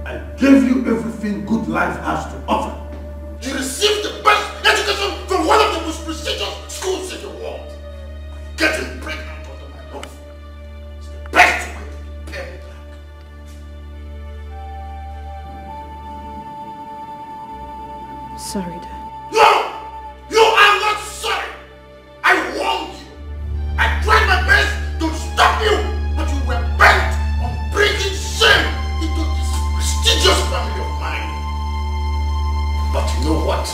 I gave you everything good life has to offer. You received the best education from one of the most prestigious schools in the world. Getting pregnant under my roof is the best way to pay me back. Sorry, Dad. No! You are not sorry! I warned you! I tried my best to stop you, but you were bent on bringing shame into this prestigious family of mine. But you know what?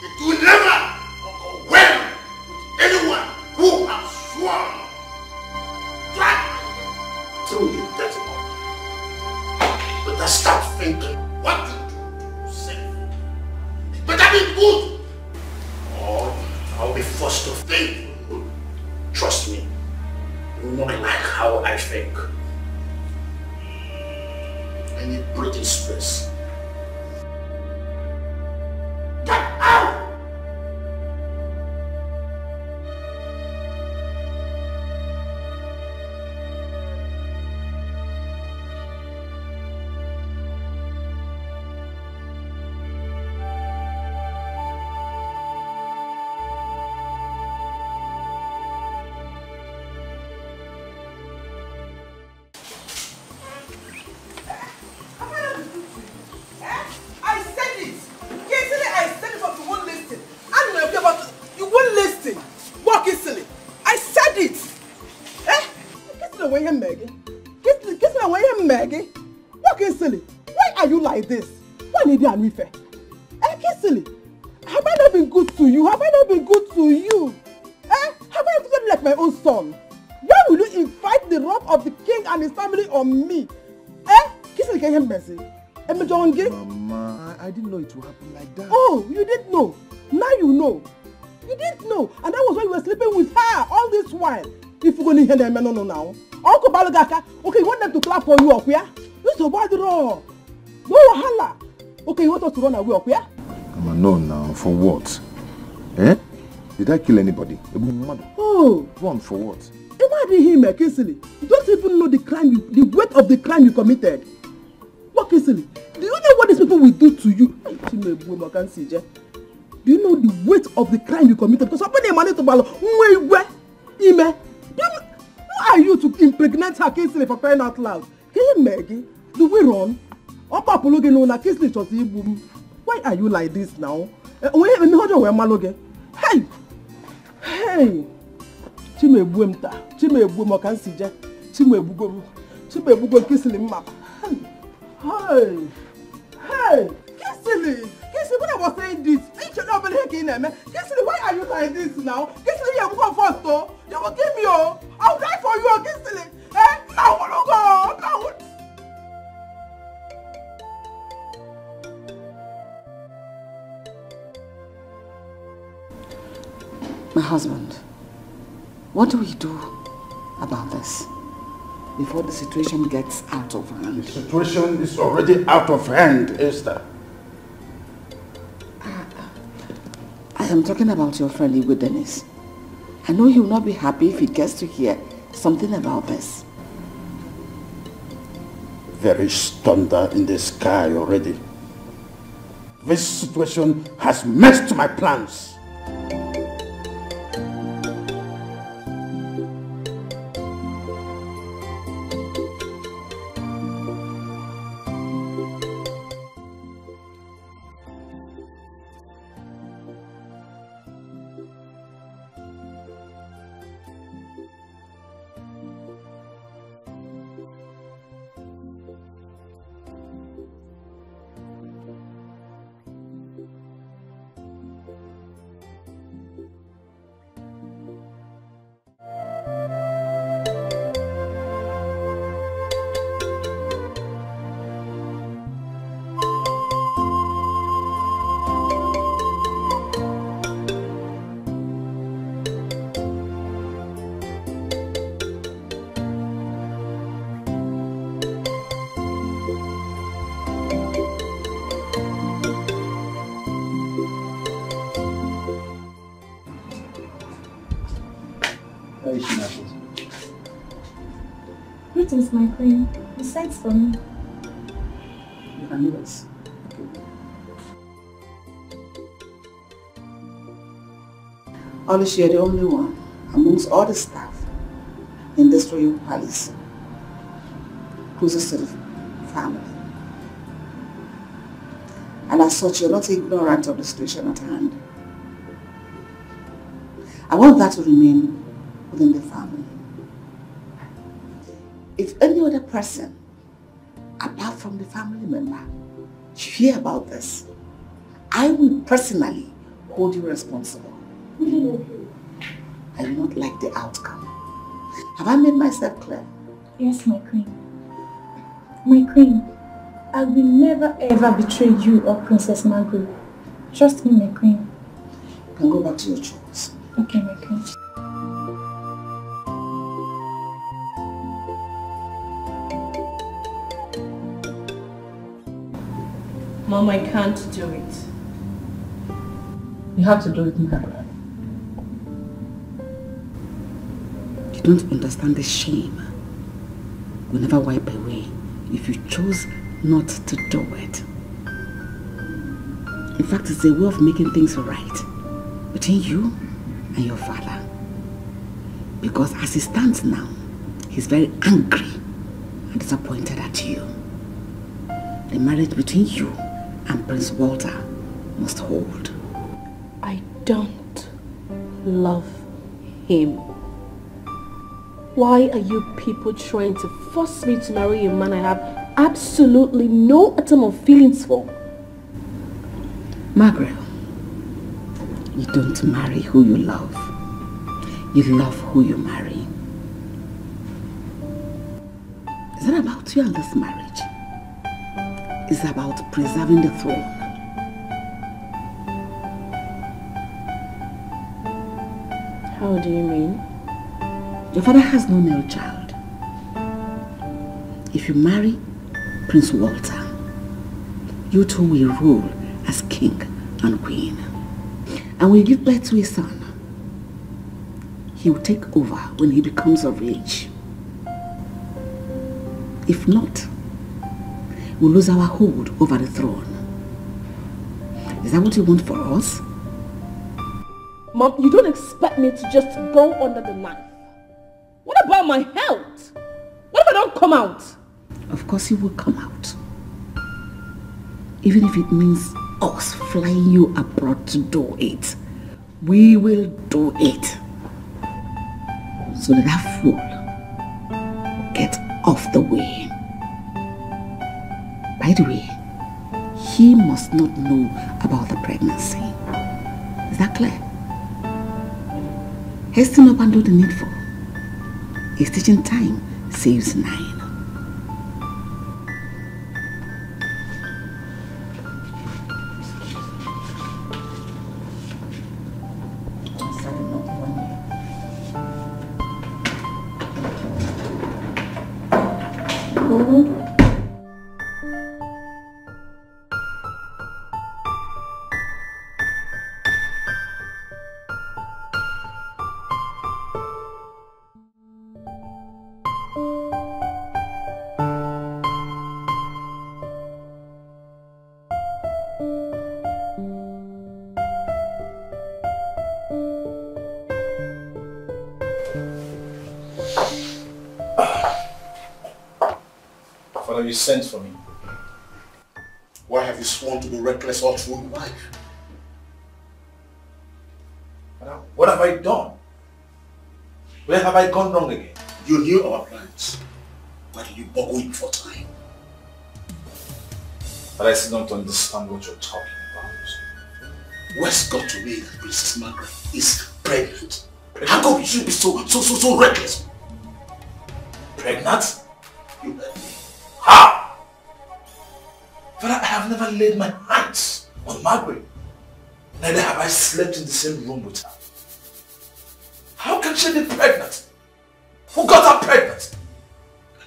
It will never go well with anyone who has sworn. Try till you get it up. But I start thinking what you do to save. Better be good, or I'll be forced to think. Trust me, you will not like how I think. I need breathing space. Get out! I said it. Yesterday I said it, but you won't listen. And you won't listen. Walk easily. I said it. Kiss me away, Maggie. Kiss me away, Maggie. Walk easily. Why are you like this? Why need you and me fair? Kissily. Have I not been good to you? Have I not been good to you? Have I not treated you like my own son? Why will you invite the wrath of the king and his family on me? Kissily, can you hear me? Mama, I didn't know it would happen like that. Oh, you didn't know. Now you know. You didn't know. And that was why you were sleeping with her all this while. If you're going to hear them, no now. Uncle Balagaka, okay, you want them to clap for you up here? This is a bad raw. No wahala. Okay, you want us to run away up here? Mama, no now. For what? Eh? Did I kill anybody? Oh. Run for what? Imagine him, Kingsley. You don't even know the crime, the weight of the crime you committed. What, Kingsley? Do you know what these people will do to you? Do you know the weight of the crime you committed? Because somebody managed to follow. Who are you to impregnate her, Kingsley, for crying out loud? Can you, Maggie? Do we run? Why are you like this now? Hey! Hey! Hey! Hey! Kingsley! Kingsley, when I was saying this, Kingsley, why are you like this now? Kingsley, you will come first, though. You will give me, oh. I'll die for you, Kingsley. Now, we'll go. Now, My husband, what do we do about this before the situation gets out of hand? The situation is already out of hand, Esther. I am talking about your friend Igwe Dennis. I know he will not be happy if he gets to hear something about this. There is thunder in the sky already. This situation has messed my plans. Where is she now? Greetings, my queen. You sent for me. You can leave us. Only you're the only one amongst all the staff in this royal palace closest to the family. And as such, you're not ignorant of the situation at hand. I want that to remain within the family. If any other person, apart from the family member, you hear about this, I will personally hold you responsible. I do not like the outcome. Have I made myself clear? Yes, my queen. My queen, I will never ever betray you or Princess Margaret. Trust me, my queen. You can go back to your chores. Okay, my queen. Mom, I can't do it. You have to do it, Margaret. You don't understand the shame will never wipe away if you chose not to do it. In fact, it's a way of making things right between you and your father. Because as he stands now, he's very angry and disappointed at you. The marriage between you and Prince Walter must hold. I don't love him. Why are you people trying to force me to marry a man I have absolutely no atom of feelings for? Margaret, you don't marry who you love. You love who you marry. It's not about you and this marriage. It's about preserving the throne. How do you mean? Your father has no male child. If you marry Prince Walter, you two will rule as king and queen. And when you give birth to a son, he will take over when he becomes of age. If not, we'll lose our hold over the throne. Is that what you want for us? Mom, you don't expect me to just go under the knife. What about my health? What if I don't come out? Of course you will come out. Even if it means us flying you abroad to do it. We will do it. So that fool get off the way. By the way, he must not know about the pregnancy. Is that clear? Hasten up and do the needful. A stitching time saves 9. Father, you sent for me. Why have you sworn to be reckless all through life? Father, what have I done? Where have I gone wrong again? You knew our plans. Why did you boggle it for time? But I still don't understand what you're talking about. What's got to me that Princess Margaret is pregnant? How come you should be so reckless? Pregnant? You heard me. How? Father, I have never laid my hands on Margaret. Neither have I slept in the same room with her. How can she be pregnant? Who got her pregnant?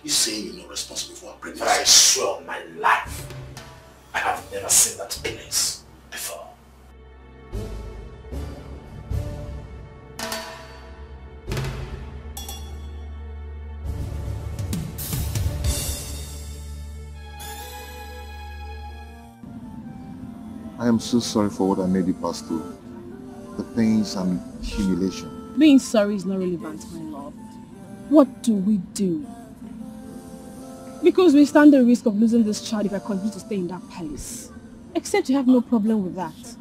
You say you're not responsible for her pregnancy? But I swear on my life, I have never seen that place before. I am so sorry for what I made you pass through. The pains and humiliation. Being sorry is not relevant, my love. What do we do? Because we stand the risk of losing this child if I continue to stay in that palace. Except you have no problem with that.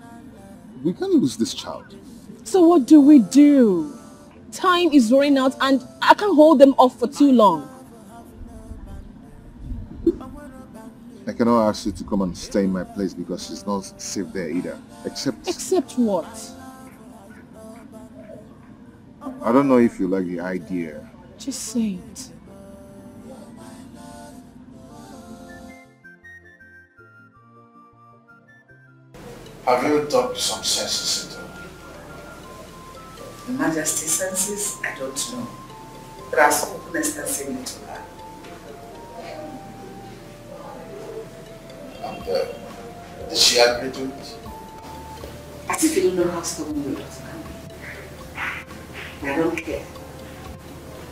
We can't lose this child. So what do we do? Time is running out and I can't hold them off for too long. I cannot ask you to come and stay in my place because she's not safe there either. Except what? I don't know if you like the idea. Just say it. Have you talked some senses into Your Majesty's senses, I don't know. But I've spoken extensively to her. And did she agree to it? As if you don't know how stubborn your daughter can be. But I don't care.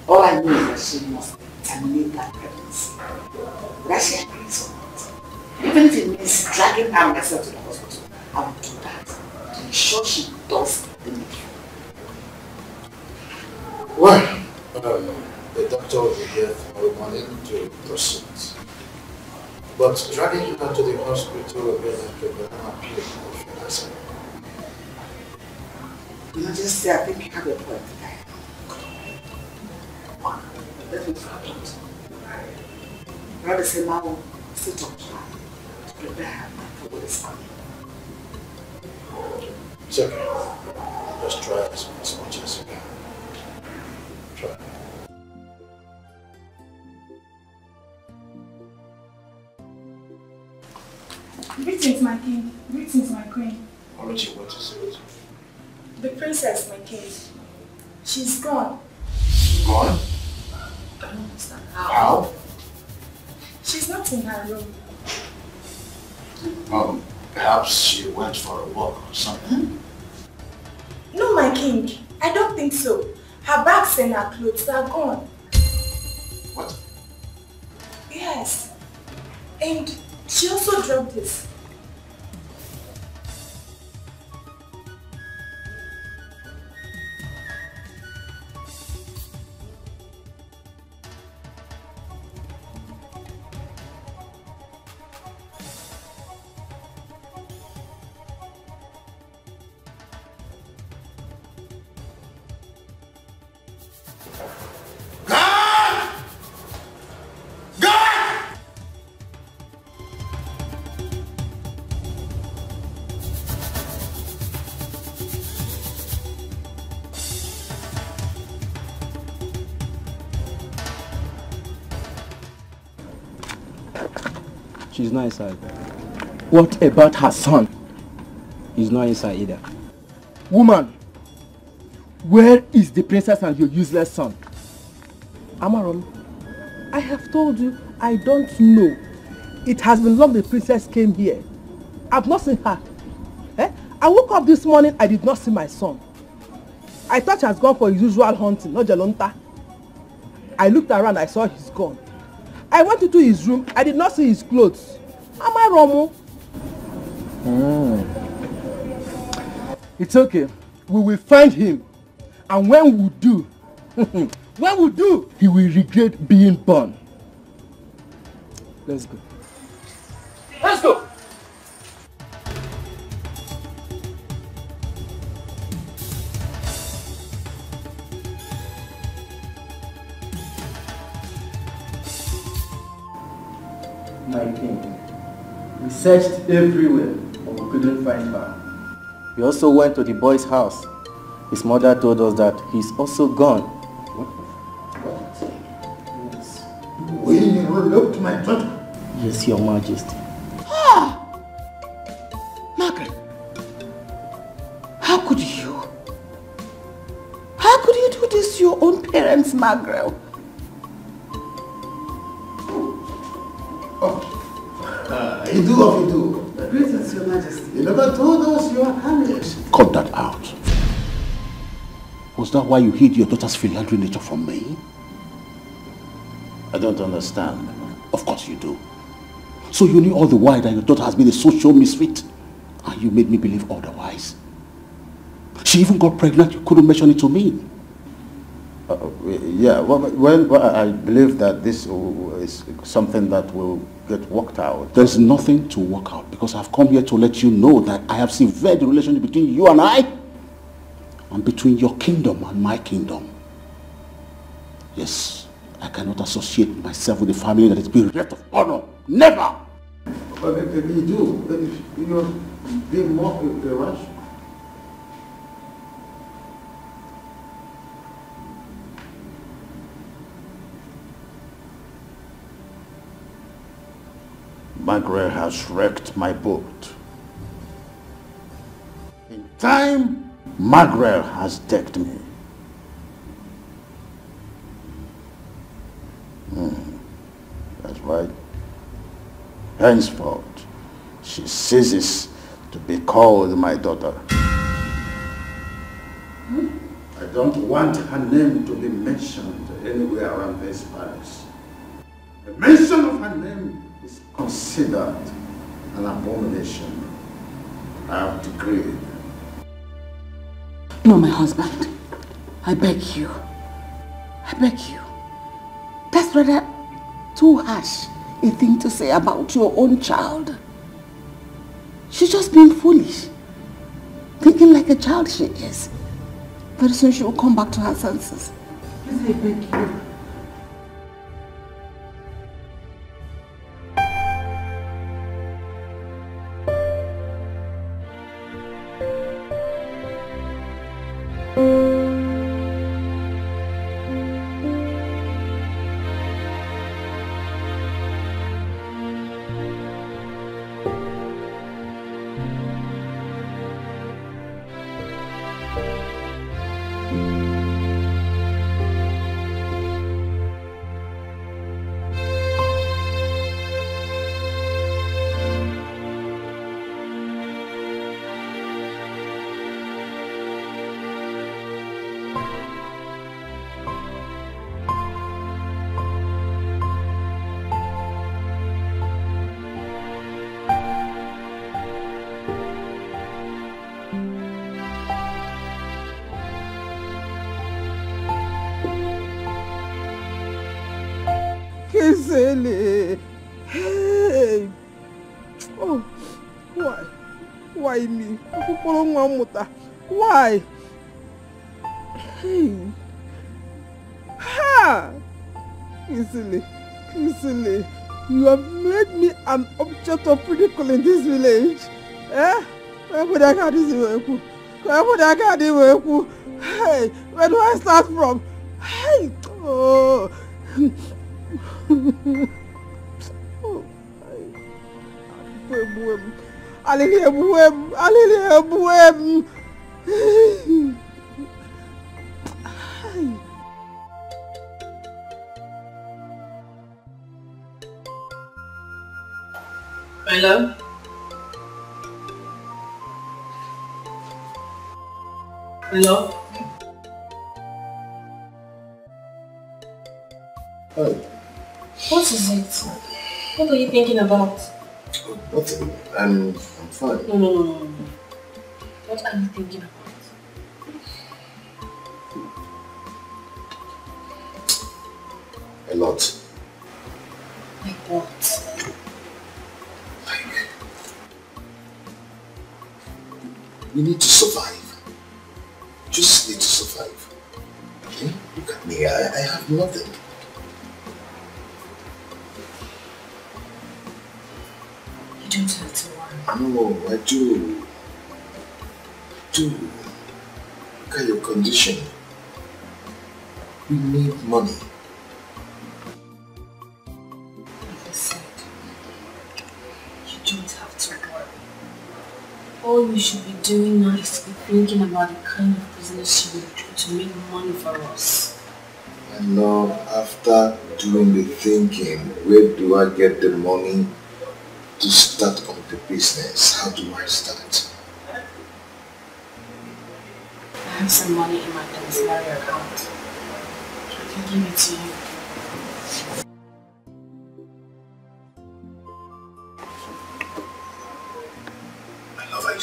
All I know is that she must terminate that pregnancy. Whether she agrees or not. Even if it means dragging her myself to the hospital, I will do that. To ensure she does the needful. Well, the doctor will be here tomorrow morning to proceed. But dragging her to the hospital will be like an appeal of finances. Majesty, I think you have a point there. Let me find out. Rather say now, sit on plan to prepare her for what is coming. It's okay. Just try as much as you can. Try. Greetings, my king. Greetings, my queen. Luchy, what is it? The princess, my king. She's gone. Gone? I don't understand. How? She's not in her room. Perhaps she went for a walk or something. No, my king. I don't think so. Her bags and her clothes are gone. What? Yes. And she also dropped this. She's not inside. What about her son? He's not inside either. Woman, where is the princess and your useless son? Amaron, I have told you I don't know. It has been long the princess came here. I've not seen her. I woke up this morning, I did not see my son. I thought he has gone for his usual hunting, not Jalonta. I looked around, I saw he's gone. I went into his room, I did not see his clothes. Am I wrong? It's okay. We will find him. And when we do, he will regret being born. Let's go. Let's go! My king, we searched everywhere, but we couldn't find her. We also went to the boy's house. His mother told us that he's also gone. Yes. Will you look to my daughter? Yes, your majesty. Margaret, how could you? How could you do this to your own parents, Margaret? You do what you do. Greetings, your majesty. You never told us you are coming. Cut that out. Was that why you hid your daughter's philandry nature from me? I don't understand. Of course you do. So you knew all the while that your daughter has been a social misfit? And you made me believe otherwise. She even got pregnant, you couldn't mention it to me. Yeah, well, I believe that this is something that will get worked out. There's nothing to work out because I've come here to let you know that I have severed the relationship between you and I and between your kingdom and my kingdom. Yes, I cannot associate myself with a family that is bereft of honor. Never! But maybe you do. You're being more irrational. Margaret has wrecked my boat. In time, Margaret has decked me. That's right. Henceforth, she ceases to be called my daughter. I don't want her name to be mentioned anywhere around this palace. The mention of her name is considered an abomination. I have decreed. No, my husband. I beg you. I beg you. That's rather too harsh a thing to say about your own child. She's just being foolish. Thinking like a child she is. Very soon she will come back to her senses. Please, I beg you. Hey. Oh, why? Why me? Why? Hey. Ha! Easily. You have made me an object of ridicule in this village. Eh? Where would I get this? Hey, where do I start from? Hey! Oh. Hello? Hello? Oh. What is it? What are you thinking about? Oh, nothing. I'm fine. No. What are you thinking about? A lot. Like what? We need to survive. Just need to survive. Okay? Look at me. I have nothing. You don't have to worry. No, I do. Look at your condition. We need money. Like I said, you don't have to worry. All you should be doing now is to be thinking about the kind of business you will do to make money for us. And now, after doing the thinking, where do I get the money to start up the business? How do I start? I have some money in my domiciliary account. I can give it to you. I love how you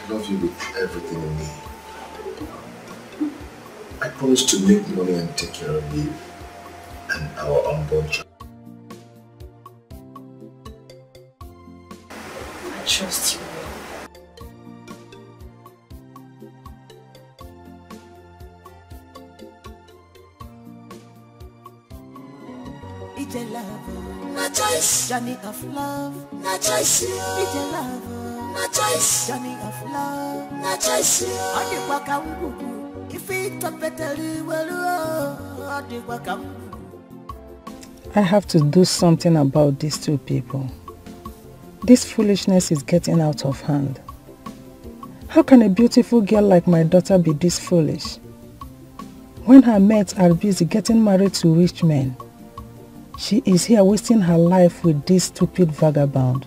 love you with everything in me. I promise to make money and take care of you and our unborn child. I trust you. It's a love, no choice. Journey of love, no choice. It's a love, no choice. Journey of love, no choice. On the waka wugu, if it's a better on the waka. I have to do something about these two people. This foolishness is getting out of hand. How can a beautiful girl like my daughter be this foolish? When her mates are busy getting married to rich men, she is here wasting her life with this stupid vagabond.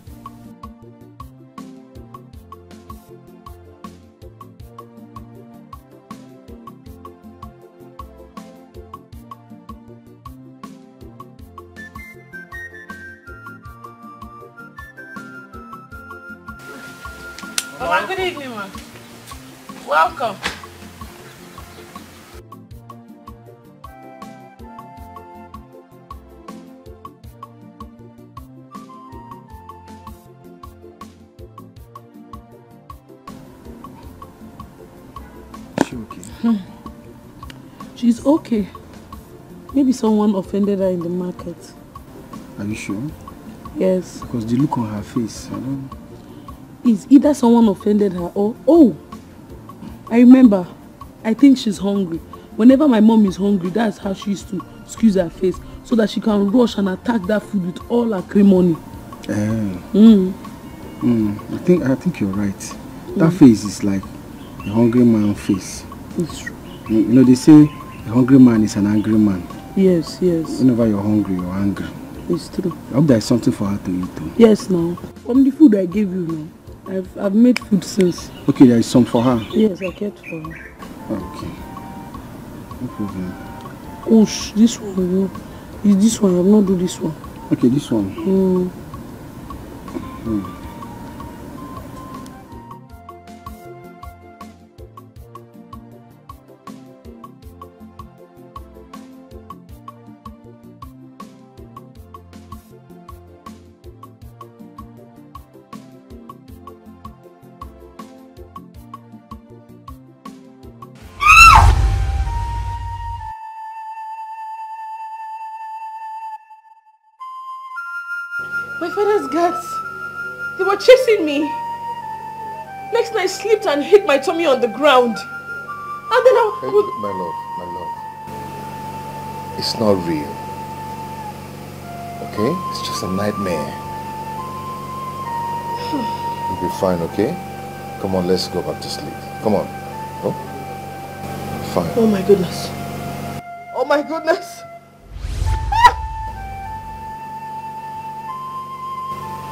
Oh, good evening, ma. Welcome. She's okay. Maybe someone offended her in the market. Are you sure? Yes. Because the look on her face, I don't... It's either someone offended her or... Oh! I remember. I think she's hungry. Whenever my mom is hungry, that's how she used to squeeze her face so that she can rush and attack that food with all her acrimony. I think you're right. That face is like a hungry man face. It's true. You know, they say a hungry man is an angry man. Yes, yes. Whenever you're hungry, you're angry. It's true. I hope there's something for her to eat too. Yes, now. From the food I gave you now. I've made food since. Okay, there is some for her. Yes, I kept for her. Okay. No problem. Oh, this one, is this one? I have not do this one. Okay, this one. My father's guards, they were chasing me. Next night I slipped and hit my tummy on the ground. And then My love. It's not real. Okay? It's just a nightmare. You'll be fine, okay? Come on, let's go back to sleep. Come on. Oh? Fine. Oh my goodness. Oh my goodness.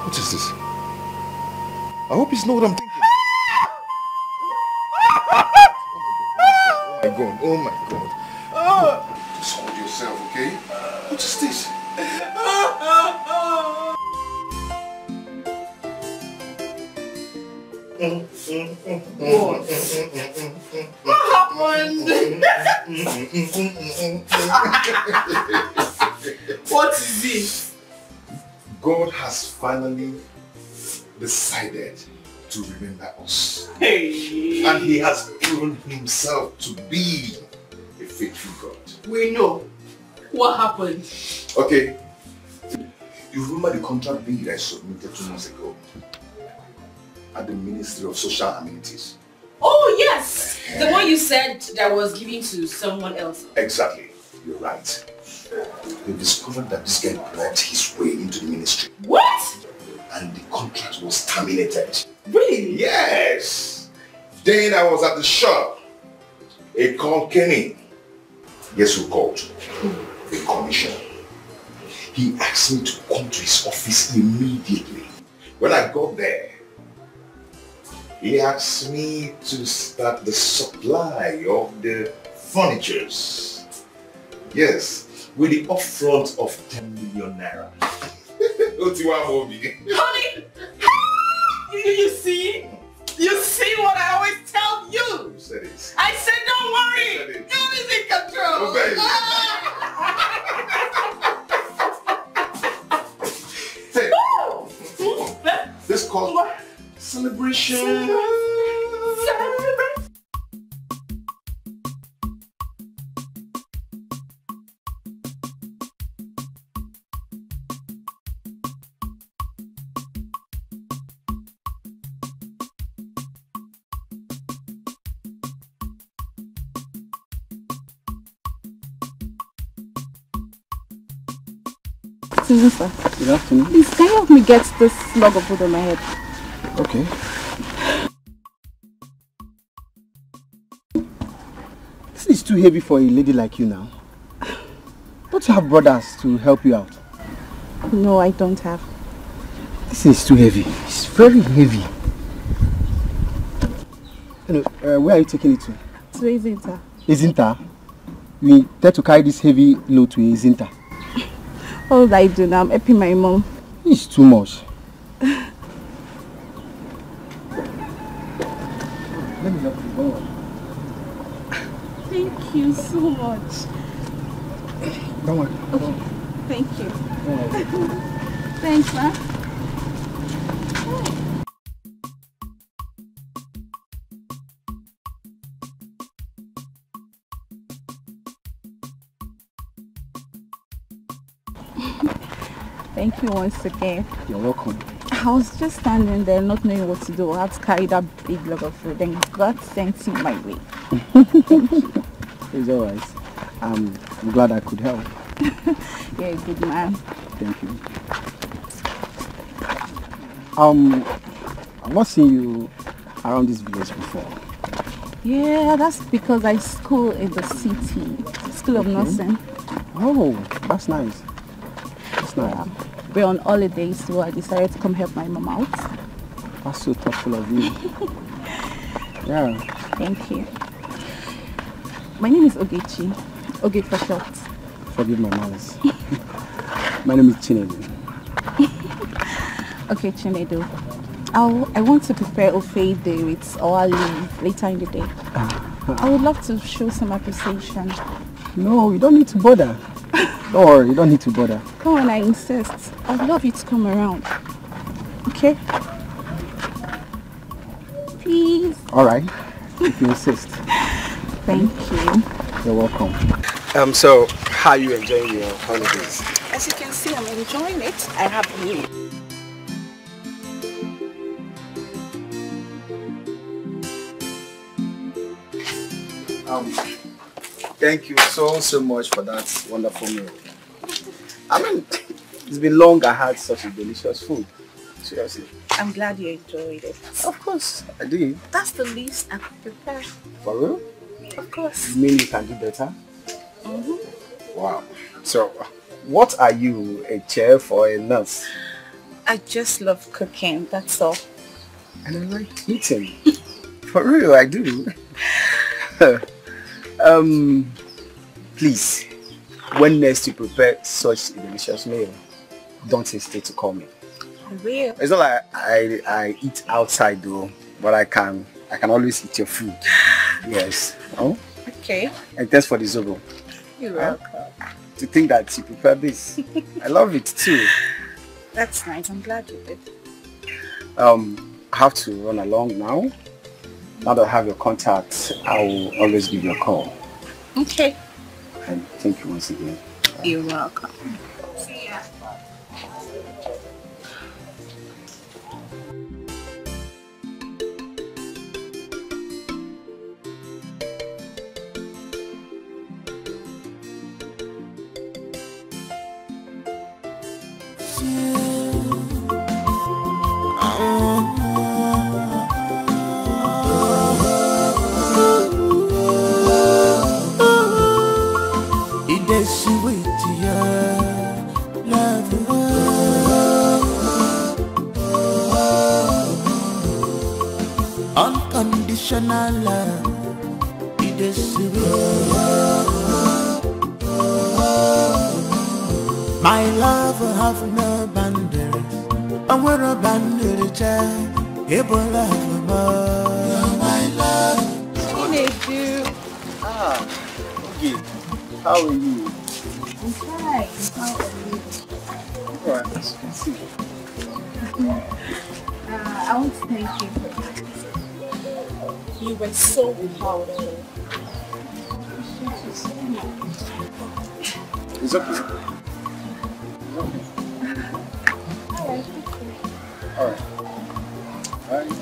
What is this? I hope it's not what I'm thinking. Oh my god. Just hold yourself, okay? What is this? What happened? What is it? God has finally decided to remember us. Hey. And he has proven himself to be a faithful God. We know. What happened? Okay. You remember the contract bid I submitted 2 months ago at the Ministry of Social Amenities? Oh yes! The one you said that was given to someone else. Exactly. You're right. They discovered that this guy brought his way into the ministry. What? And the contract was terminated. Really? Yes! Then I was at the shop. A call came in. Guess who called? The commissioner. He asked me to come to his office immediately. When I got there, he asked me to start the supply of the furnitures. Yes, with the upfront of 10 million naira. Honey! You see? You see what I always tell you? You said it. I said don't worry. God is in control. Oh, baby. Hey. This calls for celebration. Sir. Good afternoon. Please, can you help me get this log of wood on my head? Okay. This is too heavy for a lady like you now. Don't you have brothers to help you out? No, I don't have. This is too heavy. It's very heavy. Where are you taking it to? To Izinta. Izinta? You intend to carry this heavy load to Izinta? What would I do now? I'm helping my mom. It's too much. Let me help you. Go on. Thank you so much. Don't worry. Okay. Thank you. Don't worry. Thanks, ma. Thank you once again. You're welcome. I was just standing there not knowing what to do. I had to carry that big log of food and God sent him my way. Thank you. It's alright. I'm glad I could help. You're a good man. Thank you. I've not seen you around this village before. Yeah, that's because I school in the city. School of Nursing. Oh, that's nice. That's nice. Yeah. We're on holidays, so I decided to come help my mom out. That's so thoughtful of you. Yeah. Thank you. My name is Ogechi. Oge for short. Forgive my manners. My name is Chinedu. Okay, Chinedu. I want to prepare Ofe Day with Oali later in the day. I would love to show some appreciation. No, you don't need to bother. Don't worry, you don't need to bother. Come on, I insist. I'd love you to come around. Okay? Please. Alright, if you insist. Thank you. You're welcome. So, how are you enjoying your holidays? As you can see, I'm enjoying it. I have you. Thank you so much for that wonderful meal. I mean, it's been long I had such a delicious food. Seriously. I'm glad you enjoyed it. Of course, I did. That's the least I could prepare. For real? Of course. You mean you can do better? Mm-hmm. Wow. So, what are you, a chef or a nurse? I just love cooking, that's all. And I like eating. For real, I do. Please, when next you prepare such a delicious meal, don't hesitate to call me. I will. It's not like I eat outside though, but I can always eat your food. Yes. Oh? Okay. And thanks for the zobo. You're welcome. To think that you prepare this. I love it too. That's nice. I'm glad you did. I have to run along now. Now that I have your contact, I will always give you a call. Okay. And thank you once again. You're welcome. See ya. Unconditional love, it is my love have no boundaries. And we're a boundary child. Ebola, you're my love. Chinedu. Ah, okay. How are you? I'm fine. How are you? Alright, as you can see. I want to thank you for that. You were so powerful. It's okay. Alright. Alright.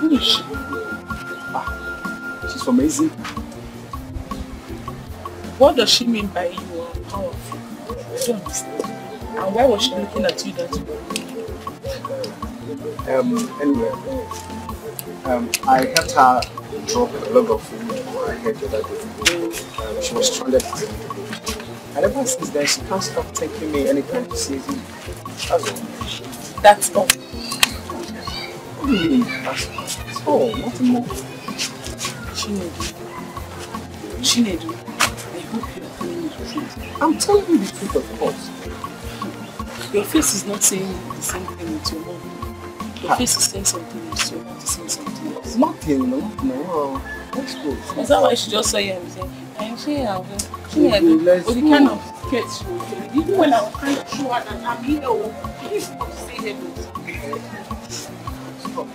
Who is she? Ah, she's from AZ. What does she mean by you are powerful? I don't understand. And why was she looking at you that way? Anyway, I helped her drop a log of food for her head the other day. She was stranded at home. And ever since then, she can't stop taking me anytime she sees me. That's all. That's all. Really? That's all. Nothing more. Chinedu, I hope you are telling me the truth. I'm telling you the truth, of course. Your face is not saying the same thing with your mom. Your face is saying something else, your mouth is saying something else. Nothing, no. Let's go. Is that why she just saw you and saying, I'm saying, with the kind of sketch she was doing. Even when I was trying to show her that I'm here, please stop saying hello. Stop.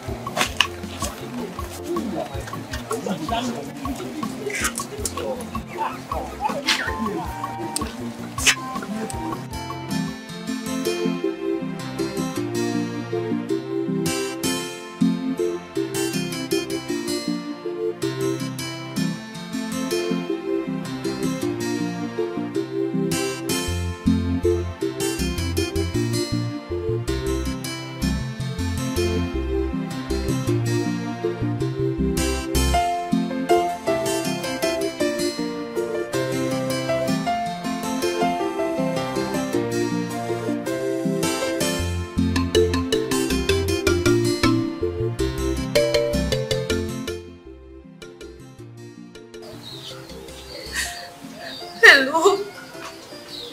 Hello,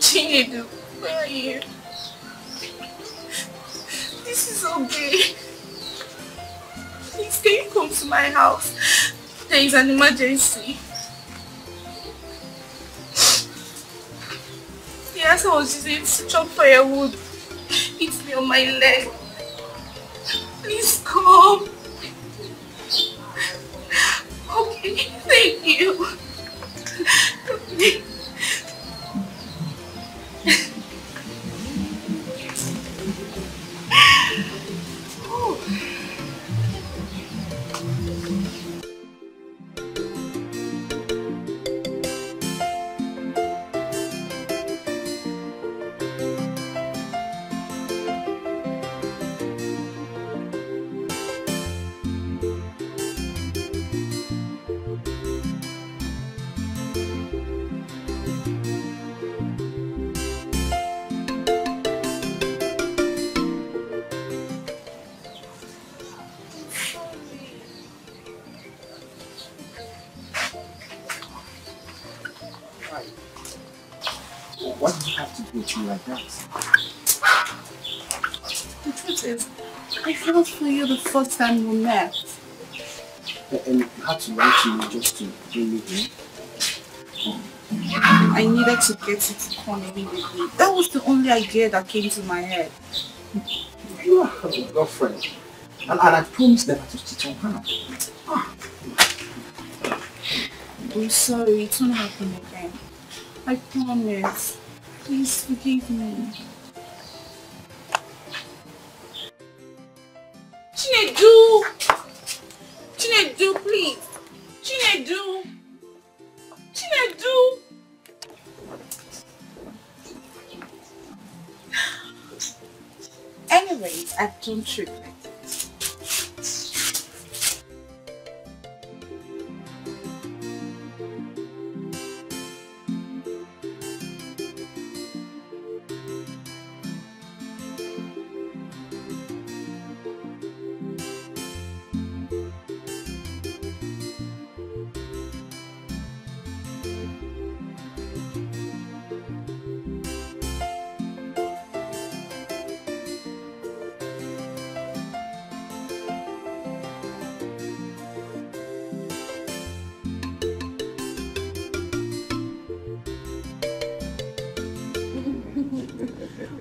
Chinedu, where are you? This is okay. Please, can you come to my house? There is an emergency. Yes, I was using to chop firewood. It's me on my leg. Please come. Okay, thank you. Okay. Why do you have to go through like that? The truth is, I felt for you the first time we met. And you had to lie to me just to bring me here? I needed to get you to come immediately. That was the only idea that came to my head. You are a girlfriend. And I promised never to cheat on her. I'm sorry, it won't happen again. I promise. Please forgive me. Chinedu! Chinedu, please! Chinedu! Chinedu! Anyways, I don't regret it.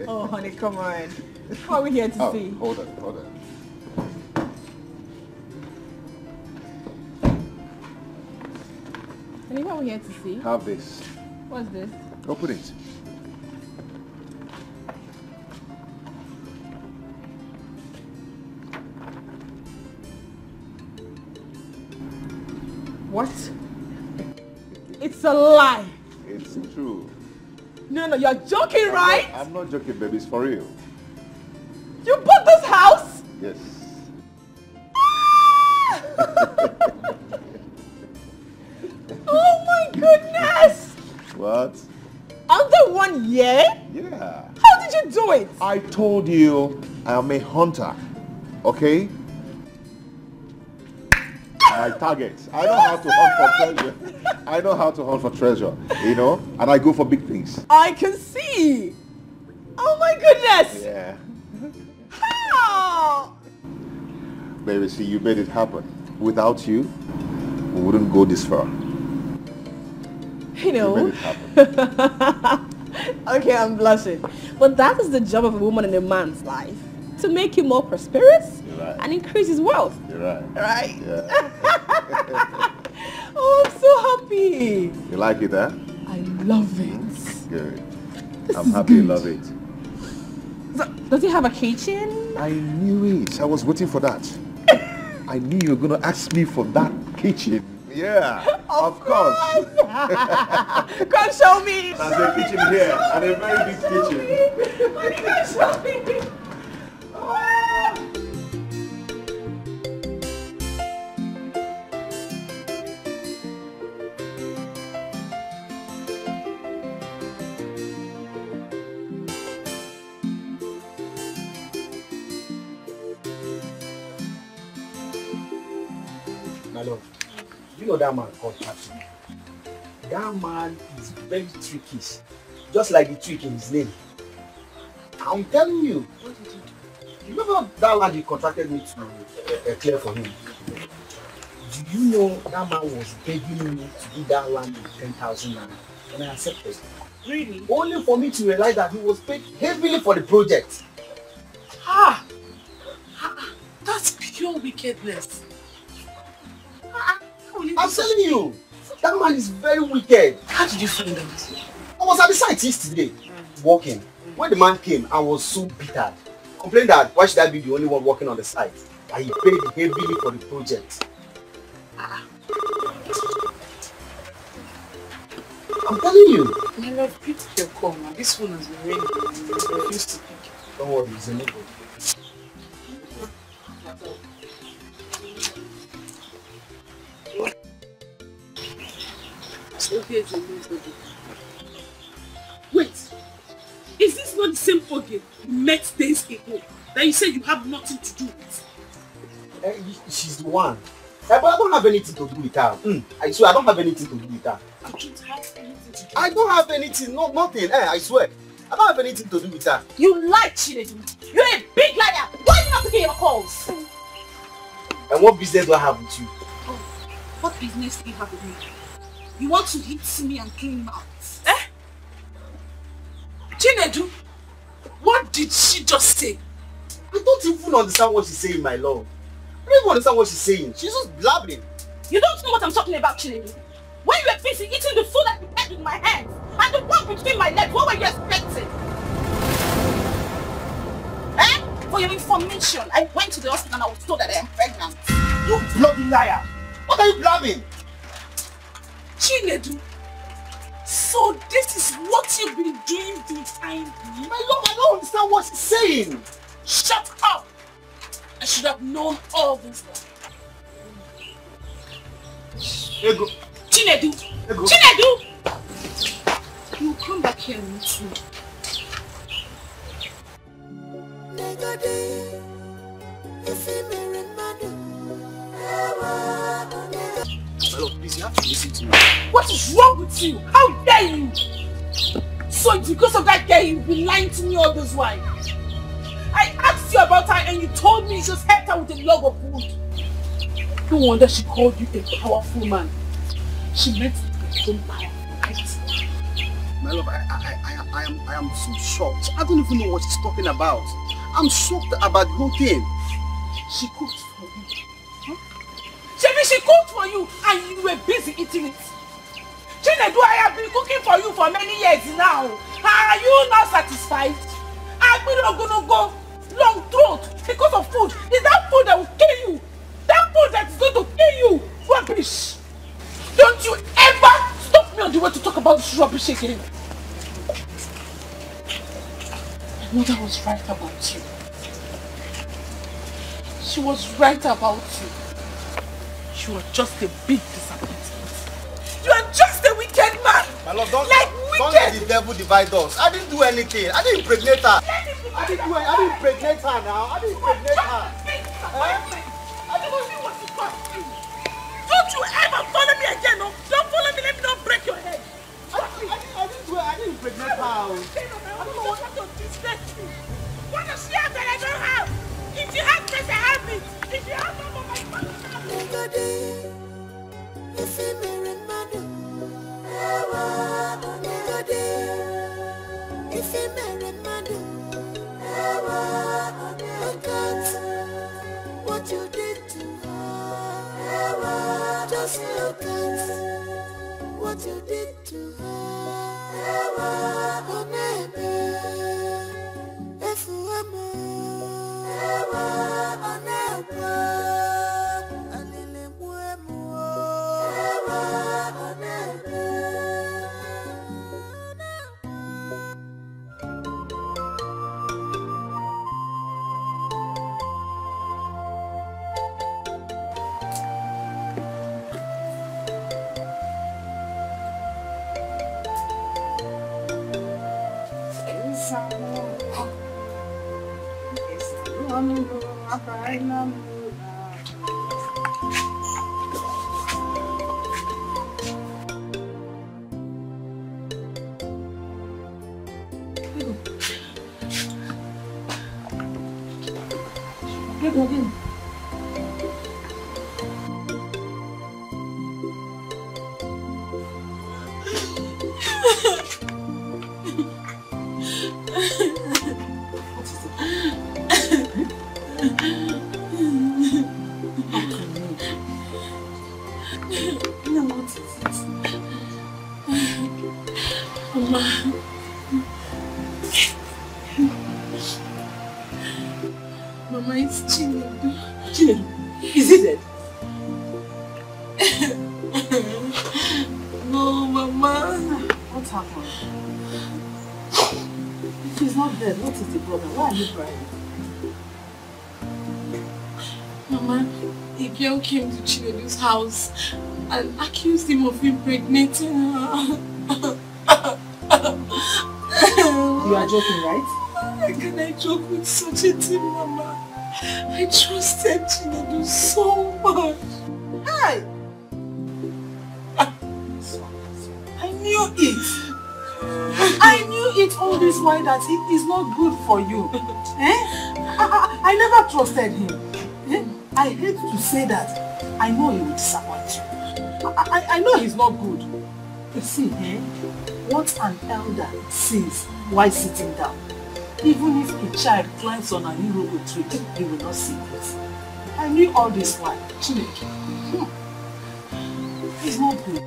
Oh, honey, come on. What are we here to see? Hold on. Honey, what are we here to see? Have this. What's this? Open it. What? It's a lie. It's true. No, you're joking, right? I'm not joking, baby. It's for real. You bought this house? Yes. Oh my goodness! What? Under 1 year? Yeah. How did you do it? I told you I am a hunter. Okay? My target. I know how to hunt for treasure. I know how to hunt for treasure, you know, and I go for big things. I can see. Oh my goodness. Yeah. How? Baby, see, you made it happen. Without you, we wouldn't go this far. You know. You made it happen. Okay, I'm blushing. But that is the job of a woman in a man's life. To make him more prosperous and increase his wealth. You're right. Right? Yeah. Oh, I'm so happy. You like it, huh? I love it. Good. This I'm is happy you good. love it. So, does he have a kitchen? I knew it. I was waiting for that. I knew you were going to ask me for that kitchen. Yeah, of course. Come show me. There's a kitchen here and a very big kitchen. Come show me. My love, you know that man called Patrick. That man is very tricky, just like the trick in his name. I'm telling you. What did you do? You remember that land you contracted me to clear for him? Do you know that man was begging me to do that land with 10,000 naira, and I accepted. Really? Only for me to realize that he was paid heavily for the project. That's pure wickedness. I'm telling you, that man is very wicked. How did you find out? I was at the site yesterday, working. When the man came, I was so bitter. Complained that why should I be the only one working on the site? And he paid heavily for the project. I'm telling you. My love, pick your call now. This phone has been ringing. I refuse to pick it. Don't worry, it's a neighbor. Wait, is this not the same Oge you met days ago that you said you have nothing to do with? She's the one. But I don't have anything to do with her. I swear, I don't have anything to do with her. You don't have anything to do. I don't have anything, nothing. I swear. I don't have anything to do with her. You lied, Chinedu. You're a big liar. Why are you not picking your calls? And what business do I have with you? Oh, what business do you have with me? You want to hit me and clean mouth? Eh? Chinedu, what did she just say? I don't even understand what she's saying, my love. I don't even understand what she's saying. She's just blabbing. You don't know what I'm talking about, Chinedu. When you were busy eating the food I prepared with my hands and the one between my legs, what were you expecting? Eh? For your information, I went to the hospital and I was told that I am pregnant. You bloody liar! What are you blabbing? Chinedu, so this is what you've been doing the time being? My love, I don't understand what she's saying. Shut up! I should have known all this. Ego. Chinedu! Ego. Chinedu! You come back here and meet me. My love, please, you have to listen to me. What is wrong with you? How dare you? So it's because of that girl you've been lying to me all this while. I asked you about her and you told me you just helped her with a log of wood. No wonder she called you a powerful man. She meant to be so powerful, right? My love, I am so shocked. I don't even know what she's talking about. I'm shocked about the whole thing. She cooked for you. Huh? She cooked for you and you were busy eating it. Chinedu, I have been cooking for you for many years now. Are you not satisfied? I've been gonna go long throat because of food. Is that food that will kill you? That food that is going to kill you? Rubbish! Don't you ever stop me on the way to talk about this rubbish again. My mother was right about you. She was right about you. You are just a big disappointment. You are just a wicked man. My love, don't wicked. let the devil divide us. I didn't do anything. I didn't impregnate her. I didn't impregnate her now. I didn't impregnate her. I don't see what it cost you. Don't you ever follow me again, no? Don't follow me, let me not break your head. I didn't impregnate her. I don't know what to disrespect you. What does she have that I don't have? If you have this, I have it. If you have some of my father, I have it. If you marry mother, if you marry mother, look at what you did to her. Just look at what you did to her. Oh, baby, if you Mama, it's Chinedu. Chinedu, is he dead? No, Mama. What happened? If he's not dead, what is the problem? Why are you crying? Mama, a girl came to Chinedu's house and accused him of impregnating her. You are joking, right? How can I joke with such a thing, Mama? I trusted Chinedu so much. Hey! I knew it. I knew it all this while that it is not good for you. I never trusted him. I hate to say that. I know he will disappoint you. I know he's not good. You see, what an elder sees while sitting down. Even if a child climbs on an iroko tree, he will not see it. I knew all this while. Chineke. He's not good.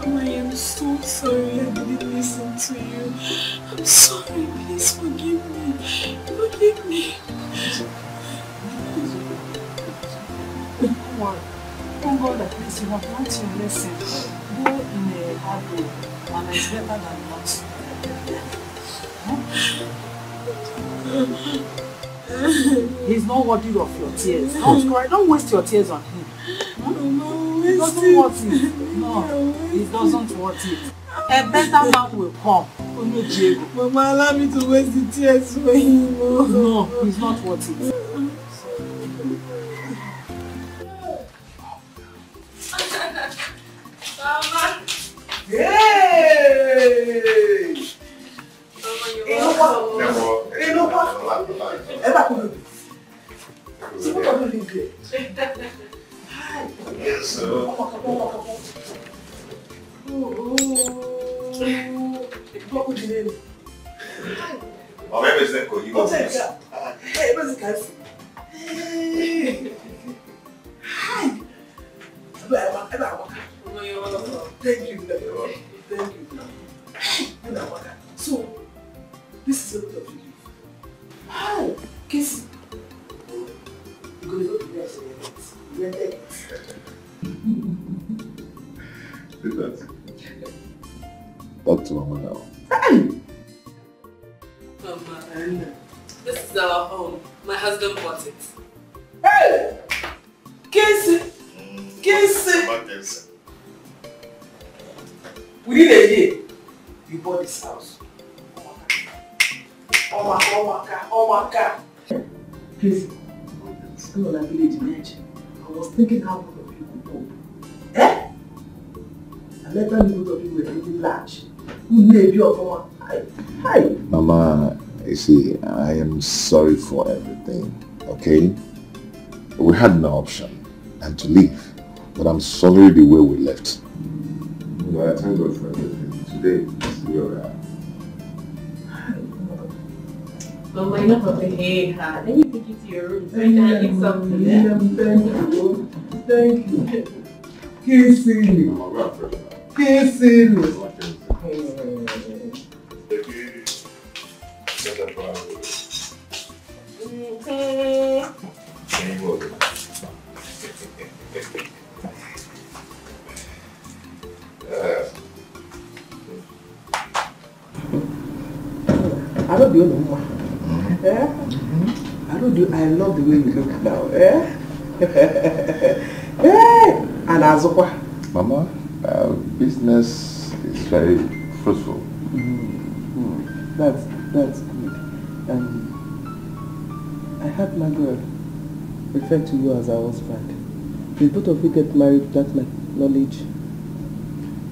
Mama, I am so sorry I didn't listen to you. I'm sorry, please forgive me. Forgive me. Come on. Thank God at least you have learned your lesson. Go in a hard way, and it's better than not. He's not worthy of your tears. Don't cry. Don't waste your tears on him. He doesn't want it. No, he doesn't want it. A better man will come. Mama, allow me to waste the tears for him. No, he's not worth it. Mama. Hey! Or maybe it's not good. You go Hey, first. hey, where's the guy? Hey. Hi. Thank you. Thank you. So, this is a lot of you. How? Kiss. You're going to go to the rest. You're Do that. Talk to Mama now. This is our home. My husband bought it. Hey! Kiss it! Kiss it! Within a year, you bought this house. Oh my God. Please, still on a village in Edge. I was thinking how both of you could cope. Eh? And later both of you were getting large. Who made you up? Hi. Mama, you see, I am sorry for everything, okay? We had no option and to leave, but I'm sorry the way we left. But I thank God for everything. Today, we are Mama, enough of the hey hat. Let me take you to your room so you can eat something. Thank you. Kissing. Kissing. I don't do no more. I don't do. I love the way you look now. And Azokwa. Mama, business is very fruitful. That's good. I had my girl refer to you as our husband. Did both of you get married without my knowledge?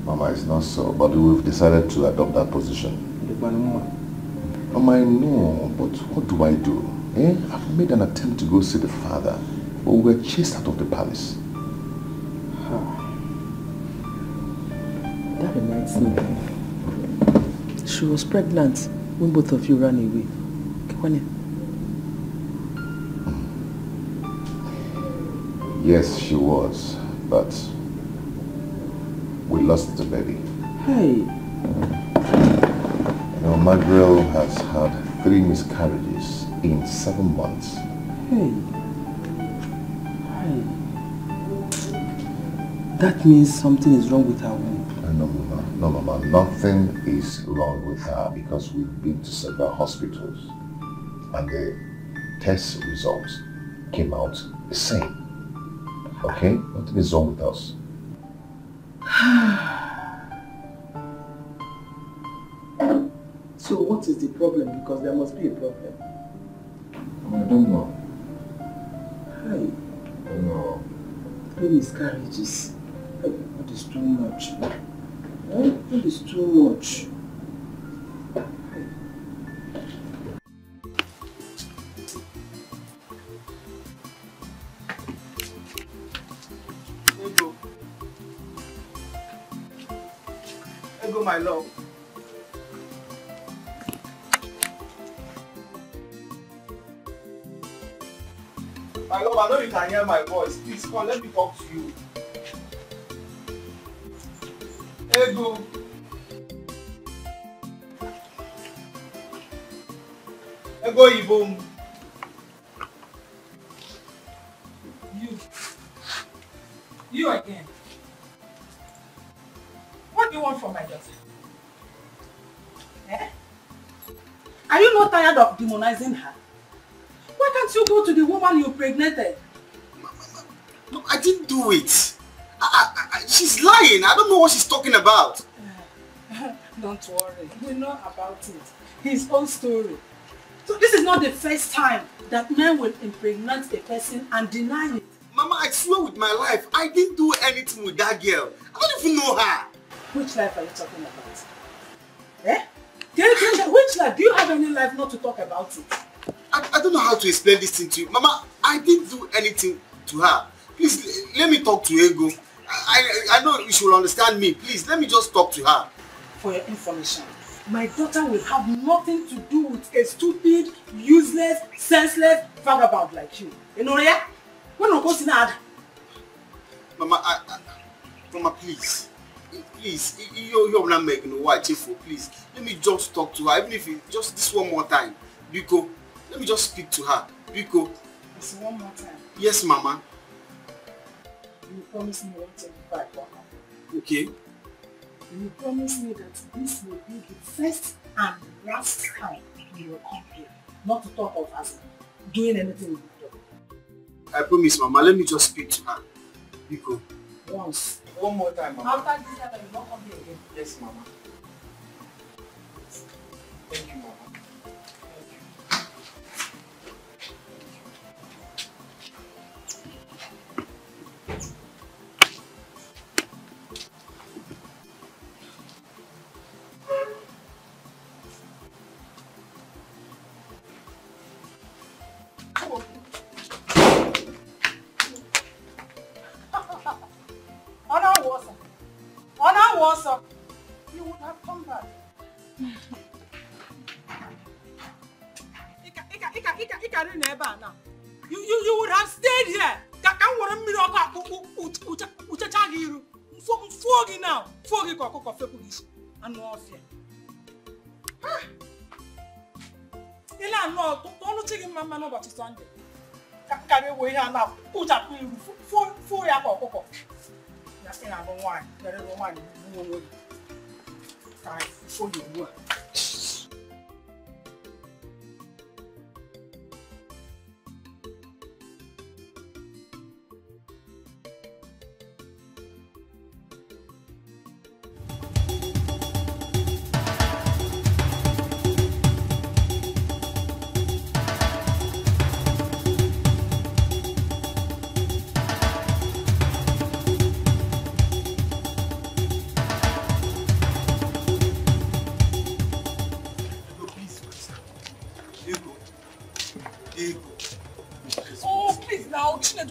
Mama, it's not so, but we've decided to adopt that position. Mama, I know, but what do I do? I've made an attempt to go see the father, but we were chased out of the palace. That reminds me. She was pregnant when both of you ran away. Yes, she was, but we lost the baby. Hey. You know, my girl has had 3 miscarriages in 7 months. Hey. That means something is wrong with her womb. No, Mama, nothing is wrong with her because we've been to several hospitals and the test results came out the same. Okay? Nothing is wrong with us. So what is the problem? Because there must be a problem. I don't know. Hey. I don't know. 3 miscarriages. That is too much. That is too much. Ego, my love. My love, I know you can hear my voice. Please come, let me talk to you. Ego. Ego Ibom. You again. What do you want from my daughter? Are you not tired of demonizing her? Why can't you go to the woman you impregnated? No, I didn't do it. She's lying. I don't know what she's talking about. Don't worry. We know about it. His own story. So this is not the first time that men will impregnate a person and deny it. Mama, I swear with my life, I didn't do anything with that girl. I don't even know her. Which life are you talking about? Which life? Do you have any life not to talk about it? I don't know how to explain this thing to you. Mama, I didn't do anything to her. Please, let me talk to Ego. I know you should understand me. Please, let me just talk to her. For your information, my daughter will have nothing to do with a stupid, useless, senseless vagabond like you. You know, yeah? When you go to Nada. Mama, Mama, please. Please, you're not making no white for please. Let me just talk to her, even if it's just this one more time. Biko, let me just speak to her. Biko. It's one more time. Yes, Mama. You promise me one thing before I come home. Okay. You promise me that this will be the first and last time you will come here. Not to talk of us doing anything with you. I promise, Mama. Let me just speak to her. Biko. Once. One more time, Mama. After this time, you will not come here again. Yes, Mama. Thank you, Mama. You would have come back. You would have stayed here. Now. And no fear. No, don't take him, Mamma, no, but it's Sunday. Carry away now. Put up for your cocoa. Nothing I don't want. There is no one who will time for you work.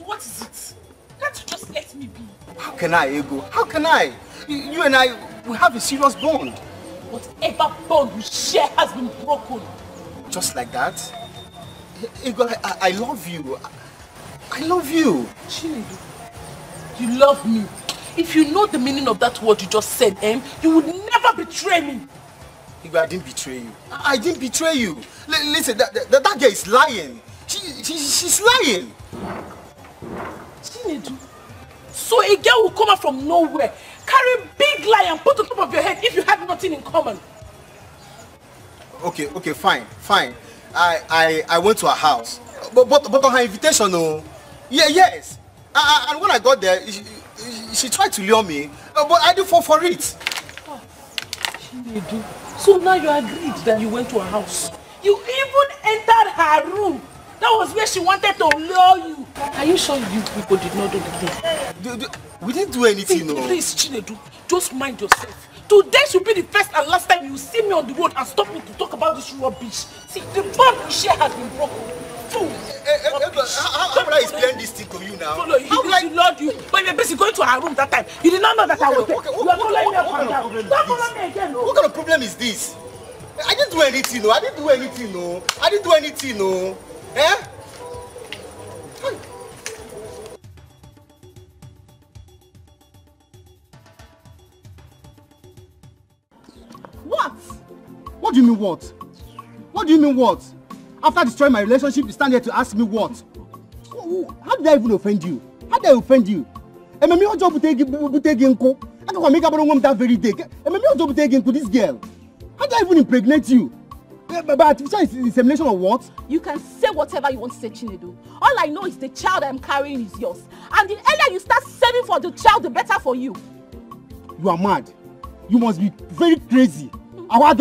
What is it? Can't you just let me be? How can I, Ego? How can I? You and I, we have a serious bond. Whatever bond we share has been broken. Just like that? Ego, I love you. I love you. Chinedu, you love me. If you know the meaning of that word you just said, you would never betray me. Ego, I didn't betray you. I didn't betray you. Listen, that girl is lying. She's lying. Chinedu, so a girl will come out from nowhere, carry a big lie and put on top of your head if you have nothing in common. Okay, fine. I went to her house, but on her invitation, no. Yes. And when I got there, she tried to lure me, but I didn't fall for it. Oh, Chinedu, so now you agreed that you went to her house. You even entered her room. That was where she wanted to lure you. Are you sure you people did not do the thing? We didn't do anything, no. Please, Chinedu, just mind yourself. Today should be the first and last time you see me on the road and stop me to talk about this rubbish. See, the bond we share has been broken. Fool. How will I explain this thing to you now? Follow you. She loved you, but you were busy going to her room that time. You did not know that I was there. You are following me up and down. Don't follow me again, no. What kind of problem is this? I didn't do anything, no. I didn't do anything, no. Eh? What? What do you mean what? What do you mean what? After destroying my relationship, you stand here to ask me what? How did I even offend you? How did I offend you? I can't make up that very day. This girl. How did I even impregnate you? But artificial insemination or what? You can say whatever you want to say, Chinedu. All I know is the child I'm carrying is yours. And the earlier you start saving for the child, the better for you. You are mad. You must be very crazy. Oh,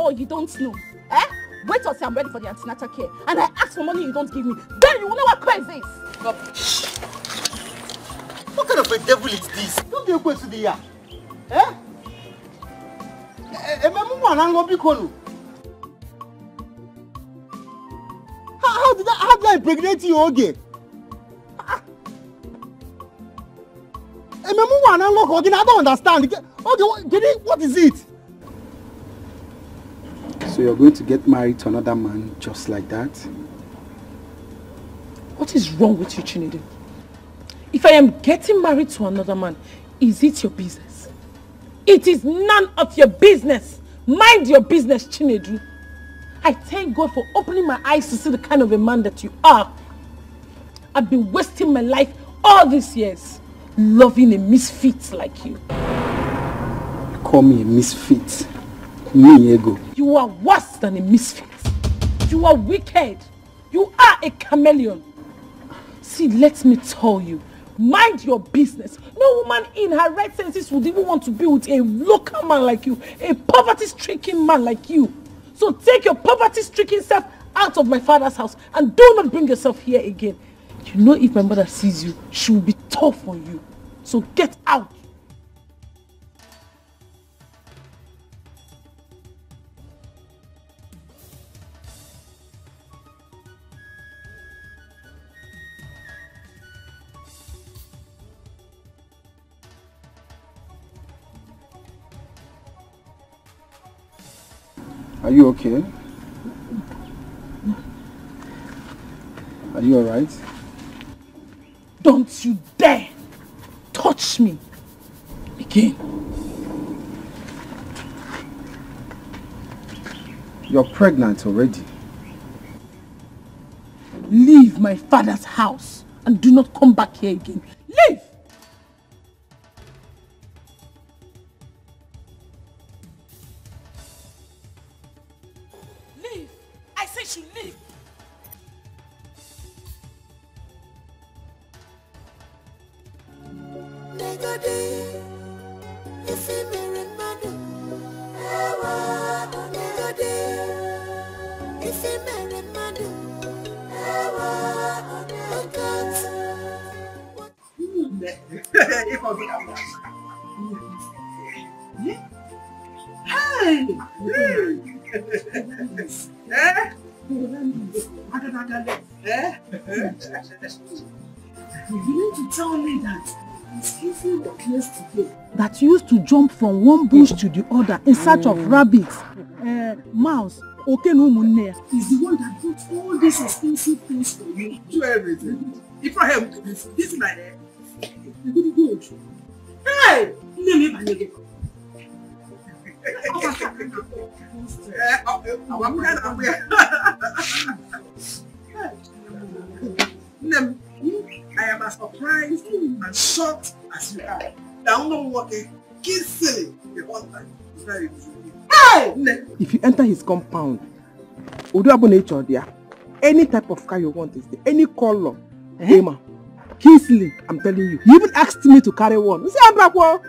you don't know. Eh? Wait until I'm ready for the antenatal care. And I ask for money you don't give me. Then you will know what crazy is. Rubbish. What kind of a devil is this? Don't you go to the yard? Eh? How did I impregnate you again? I don't understand. Okay, what is it? So you're going to get married to another man just like that? What is wrong with you, Chinedu? If I am getting married to another man, is it your business? It is none of your business. Mind your business, Chinedu. I thank God for opening my eyes to see the kind of a man that you are. I've been wasting my life all these years loving a misfit like you. You call me a misfit? Me, ego. You are worse than a misfit. You are wicked. You are a chameleon. See, let me tell you, mind your business. No woman in her right senses would even want to be with a local man like you, a poverty-stricken man like you. So take your poverty-stricken self out of my father's house and do not bring yourself here again. You know if my mother sees you, she will be tough on you. So get out. Are you okay? Are you alright? Don't you dare touch me again. You're pregnant already. Leave my father's house and do not come back here again. Leave! Leave! I said you leave! You need to tell me that it's easy the place today. That used to jump from one bush to the other in search of rabbits, mouse, is the one that bought all these expensive things for you. Do everything. If I help to this like that. Good. Hey! I am as surprised and shocked as you are. I'm not working kissing the whole time. Hey! If you enter his compound, any type of car you want is there, any color, Kingsley, I'm telling you. He even asked me to carry one. You see, I'm back one.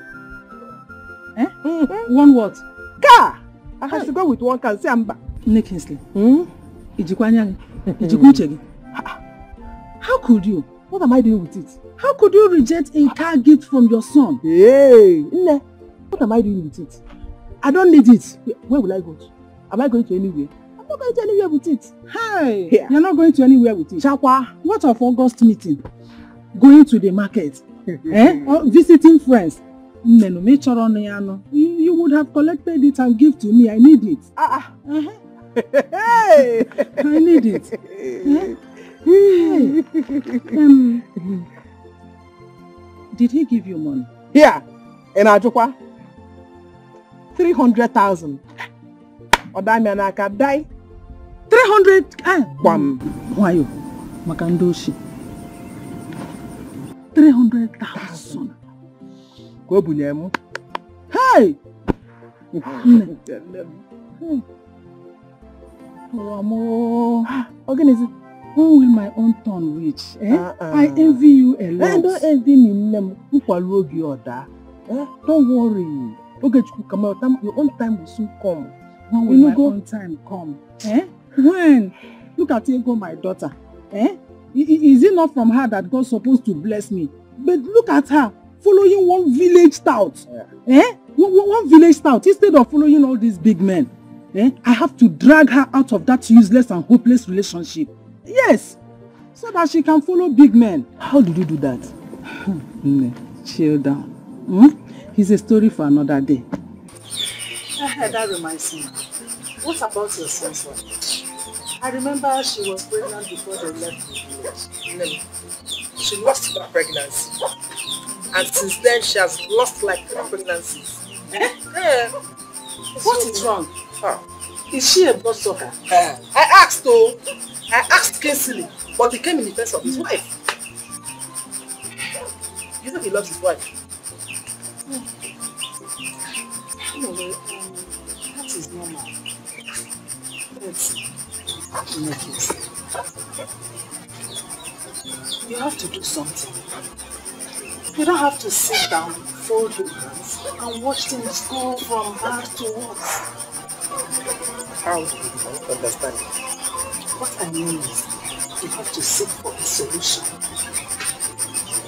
One what? Car. I have to go with one car. See, I'm back. Kingsley. How could you? What am I doing with it? How could you reject a car gift from your son? Hey, what am I doing with it? I don't need it. Where will I go to? Am I going to anywhere? I'm not going to anywhere with it. Hey, yeah. You're not going to anywhere with it. Chakwa, what of August meeting? Going to the market? Or visiting friends? You would have collected it and give to me. I need it. Hey! I need it. Hey. Did he give you money? Yeah. In Ajukwa. 300,000. Or die me and I can die. 300? Why you? Makandoshi. 300,000. Go bunyemu. Hey! Organism. When will my own turn reach? I envy you a lot. Don't envy me. Don't worry. Okay, come out. Your own time will soon come. When will my own time come? When? Look at Ego, my daughter. Is it not from her that God's supposed to bless me? But look at her, following one village stout. One village stout instead of following all these big men. I have to drag her out of that useless and hopeless relationship. Yes, so that she can follow big men. How did you do that? Chill down. It's a story for another day. That reminds me. What about your son's wife? I remember she was pregnant before they left the village. She lost her pregnancy. And since then, she has lost like 3 pregnancies. Yeah. What is wrong? Is she a bloodsucker? I asked Kinsley, but he came in defense of his wife. You know he loves his wife. Anyway, that is normal. But you have to do something. You don't have to sit down, fold your hands, and watch things go from bad to worse. How do you understand? What I mean is, you have to seek for a solution.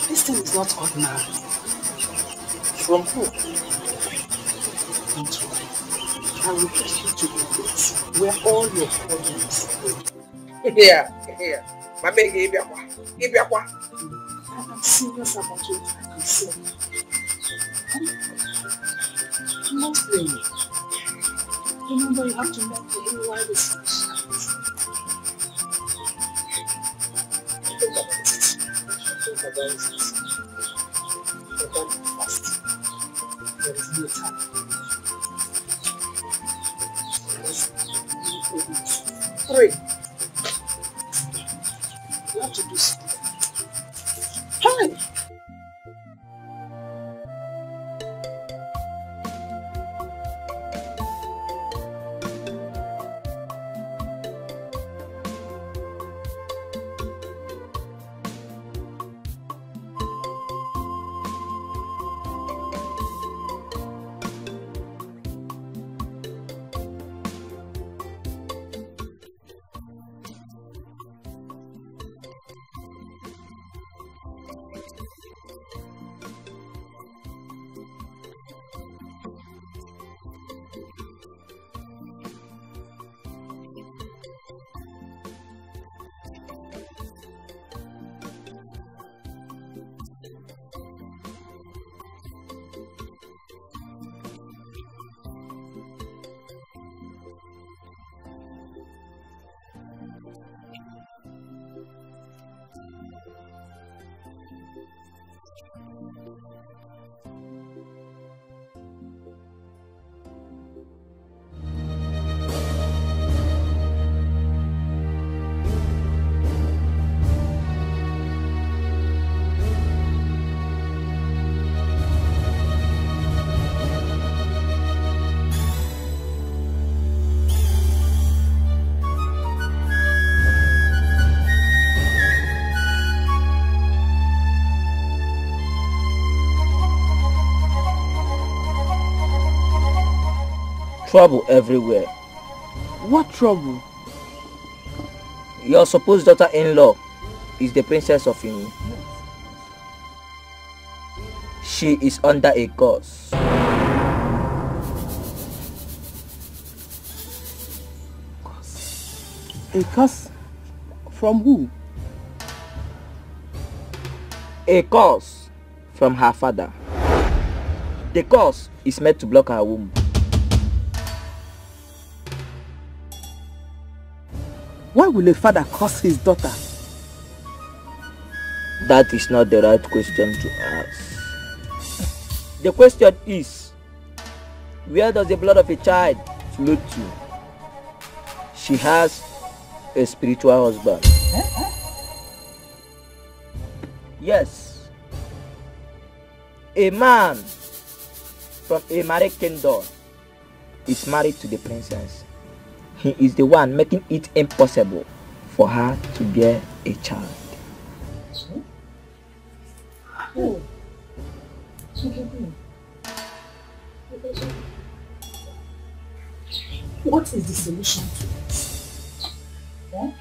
This thing is not ordinary. From who? Don't worry. I will take you to a place where all your problems will. Here. Mama, give me a I'm serious about what I say. I'm not playing. Remember, you have to make the why the sun shines. Think about it. You're going fast. There is no time. Let's 3. You have to do something. Hi! Trouble everywhere. What trouble? Your supposed daughter-in-law is the princess of Inu. She is under a curse. A curse? From who? A curse from her father. The curse is meant to block her womb. Why will a father curse his daughter? That is not the right question to ask. The question is, where does the blood of a child flow to? She has a spiritual husband. Yes. A man from a married kingdom is married to the princess. He is the one making it impossible for her to bear a child. What is the solution to this? Huh?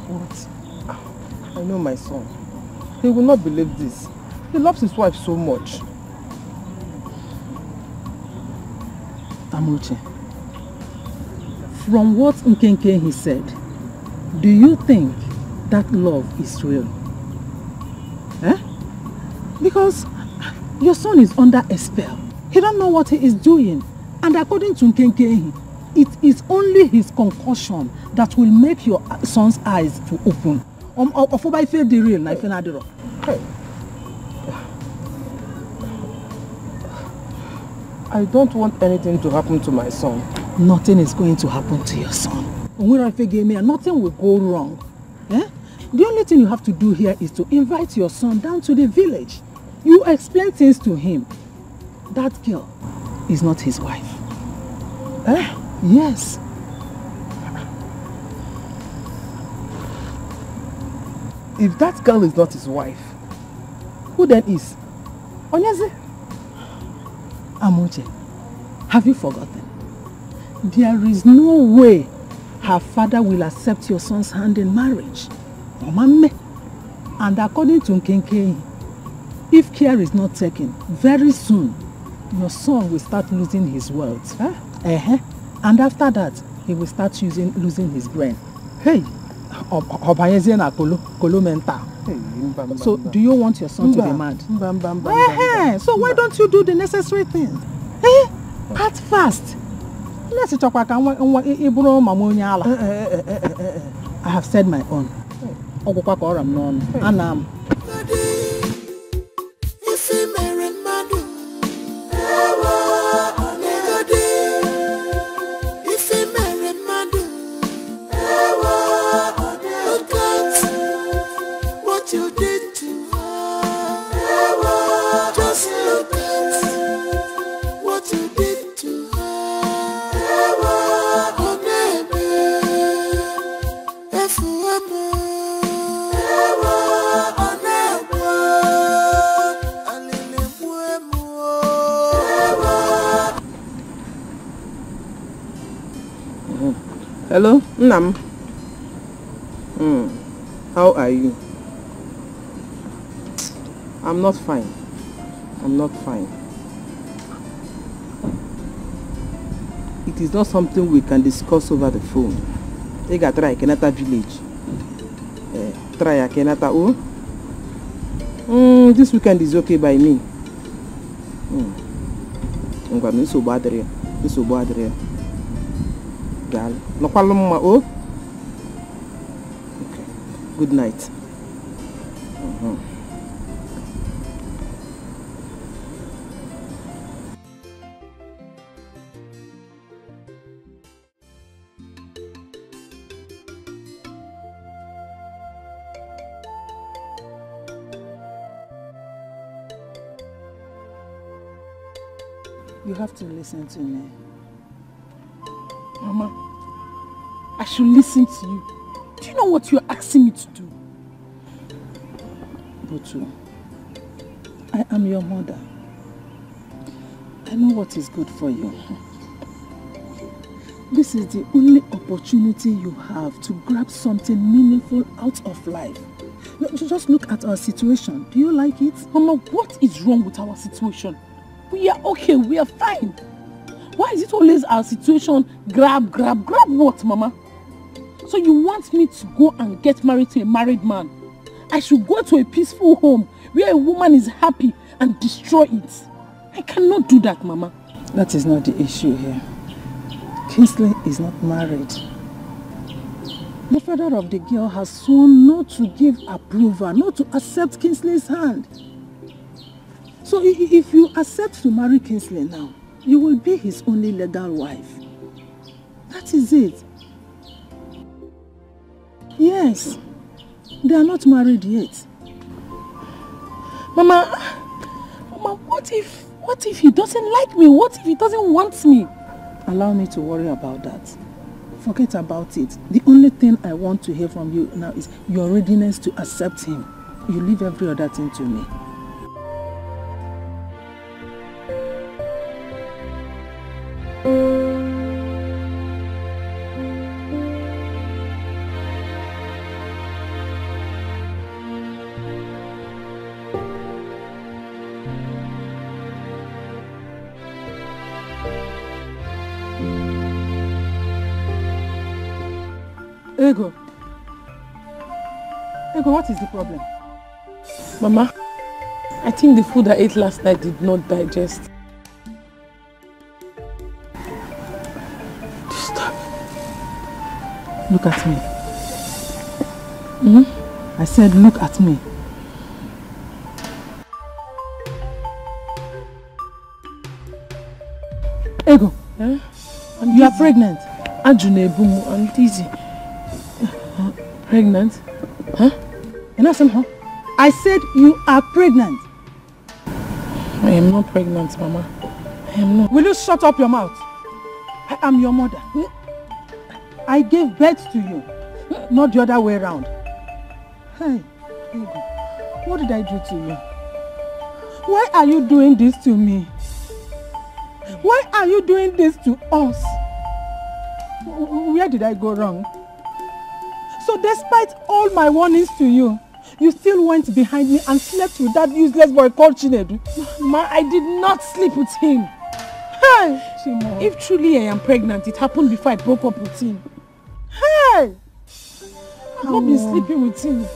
What? I know my son. He will not believe this. He loves his wife so much. Amuche, from what Nkenke he said, do you think that love is real? Eh? Because your son is under a spell. He don't know what he is doing. And according to Nkenke, it is only his concussion that will make your son's eyes to open. Hey. I don't want anything to happen to my son. Nothing is going to happen to your son. Nothing will go wrong. Eh? The only thing you have to do here is to invite your son down to the village. You explain things to him. That girl is not his wife. Eh? Yes. If that girl is not his wife, who then is? Onyeze? Amuche, have you forgotten? There is no way her father will accept your son's hand in marriage. And according to Nkenke, if care is not taken, very soon your son will start losing his wealth. Huh? And after that, he will start losing his brain. Hey! So do you want your son to be mad? So why don't you do the necessary things? Act fast. I have said my own. Hello, Nam. How are you? I'm not fine. I'm not fine. It is not something we can discuss over the phone. You got try Kenata village. Try Kenata. This weekend is okay by me. I'm going to bad area. This is bad area. Gal, no problem, okay. Good night. You have to listen to me. Mama, I should listen to you. Do you know what you're asking me to do? Butu, I am your mother. I know what is good for you. This is the only opportunity you have to grab something meaningful out of life. Just look at our situation. Do you like it? Mama, what is wrong with our situation? We are okay, we are fine. Why is it always our situation grab what, Mama? So you want me to go and get married to a married man? I should go to a peaceful home where a woman is happy and destroy it. I cannot do that, Mama. That is not the issue here. Kingsley is not married. The father of the girl has sworn not to give approval, not to accept Kingsley's hand. So if you accept to marry Kingsley now, you will be his only legal wife. That is it. Yes, they are not married yet. Mama, what if he doesn't like me? What if he doesn't want me? Allow me to worry about that. Forget about it. The only thing I want to hear from you now is your readiness to accept him. You leave every other thing to me. Ego. Ego, what is the problem? Mama, I think the food I ate last night did not digest. Stop. Look at me. I said look at me. Ego, you are pregnant. Ajunebumu, I'm dizzy. Pregnant? Huh? You know somehow? I said you are pregnant. I am not pregnant, Mama. I am not. Will you shut up your mouth? I am your mother. I gave birth to you, not the other way around. Hey, Ego, what did I do to you? Why are you doing this to me? Why are you doing this to us? Where did I go wrong? So despite all my warnings to you, you still went behind me and slept with that useless boy called Chinedu. Ma, I did not sleep with him. Hey, Chimo. If truly I am pregnant, it happened before I broke up with him. Hey! I've not been sleeping with him.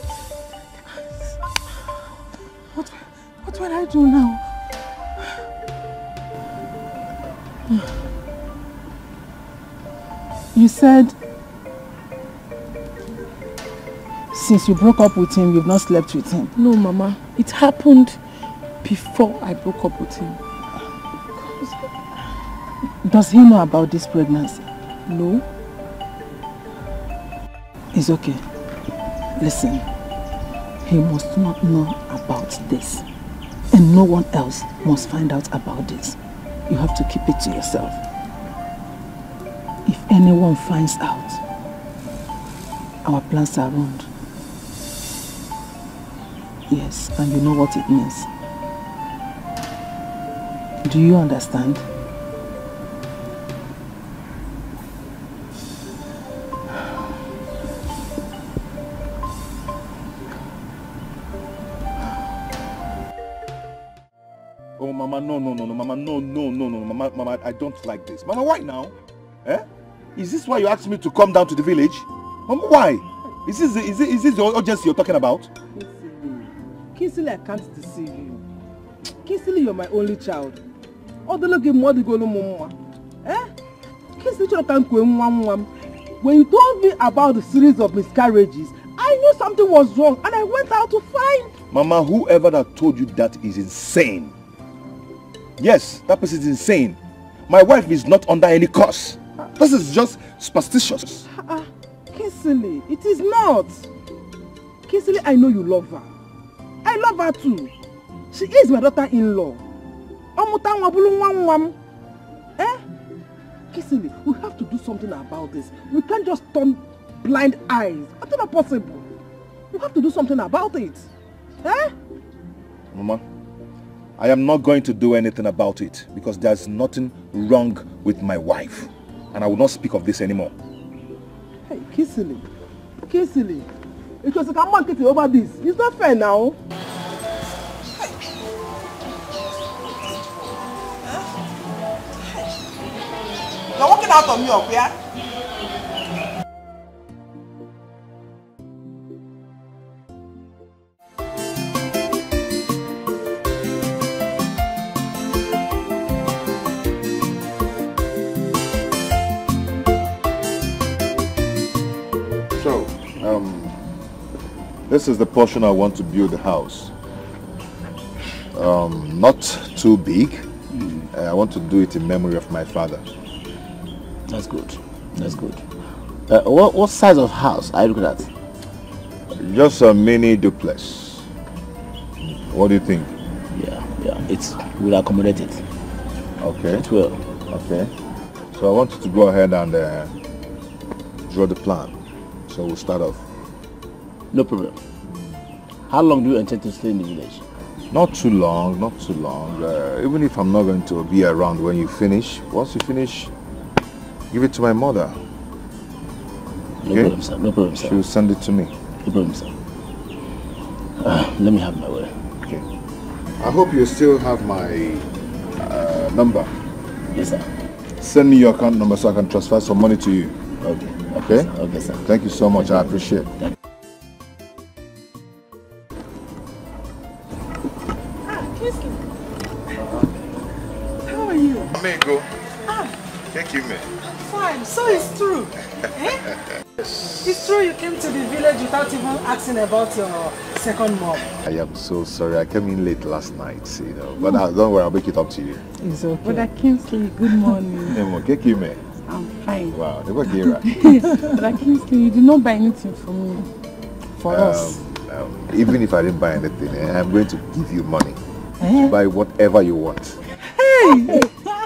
What will I do now? You said since you broke up with him, you've not slept with him. No, Mama. It happened before I broke up with him. Does he know about this pregnancy? No. It's okay. Listen, he must not know about this. And no one else must find out about this. You have to keep it to yourself. If anyone finds out, our plans are ruined. Yes, and you know what it means. Do you understand? Oh, Mama, no, Mama, no, Mama, I don't like this. Mama, why now? Eh? Is this why you asked me to come down to the village? Mama, why? Is this the urgency you're talking about? Kinsley, I can't deceive you. Kinsley, you're my only child. Eh? Kinsley, when you told me about the series of miscarriages, I knew something was wrong and I went out to find. Mama, whoever that told you that is insane. Yes, that person is insane. My wife is not under any curse. This is just superstitious. Kinsley, it is not. Kinsley, I know you love her. I love her too. She is my daughter-in-law. Eh? Kinsley, we have to do something about this. We can't just turn blind eyes. That's not possible. We have to do something about it. Eh? Mama, I am not going to do anything about it because there's nothing wrong with my wife. And I will not speak of this anymore. Hey, Kinsley, because you can market it over this. It's not fair now. You're walking out on me, okay? So, this is the portion I want to build the house. Not too big. I want to do it in memory of my father. That's good. That's good. What size of house are you looking at? Just a mini duplex. What do you think? Yeah, it will accommodate it. Okay. It will. Okay. So I want you to go ahead and draw the plan. So we'll start off. No problem. How long do you intend to stay in the village? Not too long, not too long. Even if I'm not going to be around when you finish, once you finish, give it to my mother. No problem, sir. No problem, sir. She'll send it to me. No problem, sir. Let me have my way. Okay. I hope you still have my number. Yes, sir. Send me your account number so I can transfer some money to you. Okay. Okay? Okay, sir. Thank you so much. I appreciate it. How are you? Amigo. Thank you, man. Fine. So it's true. Eh? It's true you came to the village without even asking about your second mom. I am so sorry. I came in late last night, you know. But don't worry, I'll make it up to you. It's okay. Brother Kingsley, good morning. Thank you, man. I'm fine. Wow, they were here. Brother Kingsley, you did not buy anything for me. For us. Even if I didn't buy anything, I'm going to give you money. Eh? To buy whatever you want. Hey!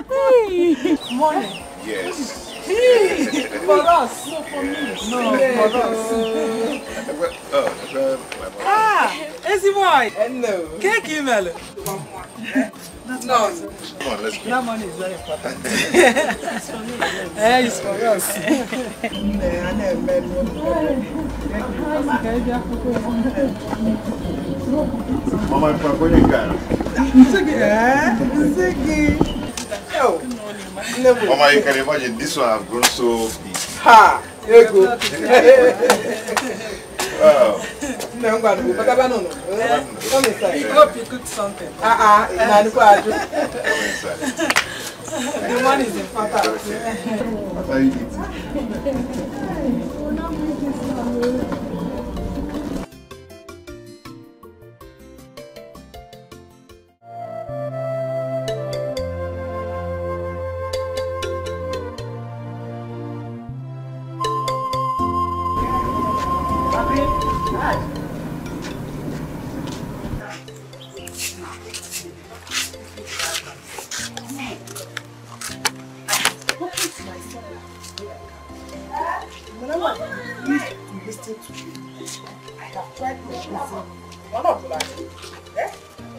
Hey! Money. Yes. For us. No, for me. No, for us. Easy boy. Hello. Cake email. No. Come on, let's go. That money is very important. It's for me. It's for us. Mama, I'm going to go. Mama, you can imagine this one have grown so big. Ha! Here you go. Wow. No, come inside. I hope you cooked something. Come inside. The money is important. What are you eating?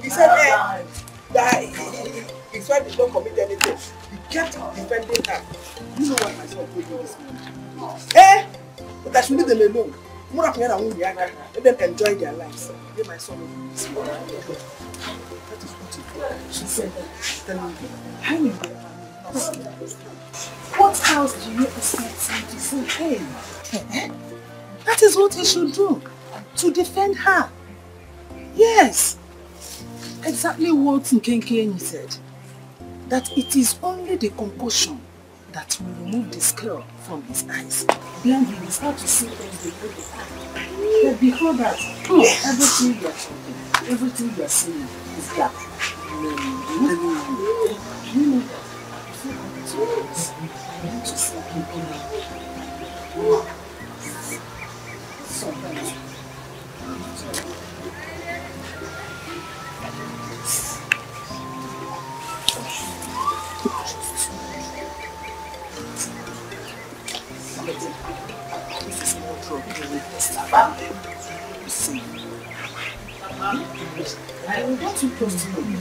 He said that his wife did not commit anything. He kept defending her. You know what my son told me this morning? Eh? But I should leave them alone. Let them enjoy their lives. Let my son know this morning. That is what he told. She said, tell me, how you what else do you expect him to say? Hey, that is what he should do. To defend her. Yes. Exactly what Nkenke said. That it is only the concussion that will remove the scale from his eyes. Then he will start to see things the way they are. But before that, everything you are talking, everything you are saying is dark. You know that. I need to see people. Sometimes. This is more trouble with this family. You see, I want to close to you.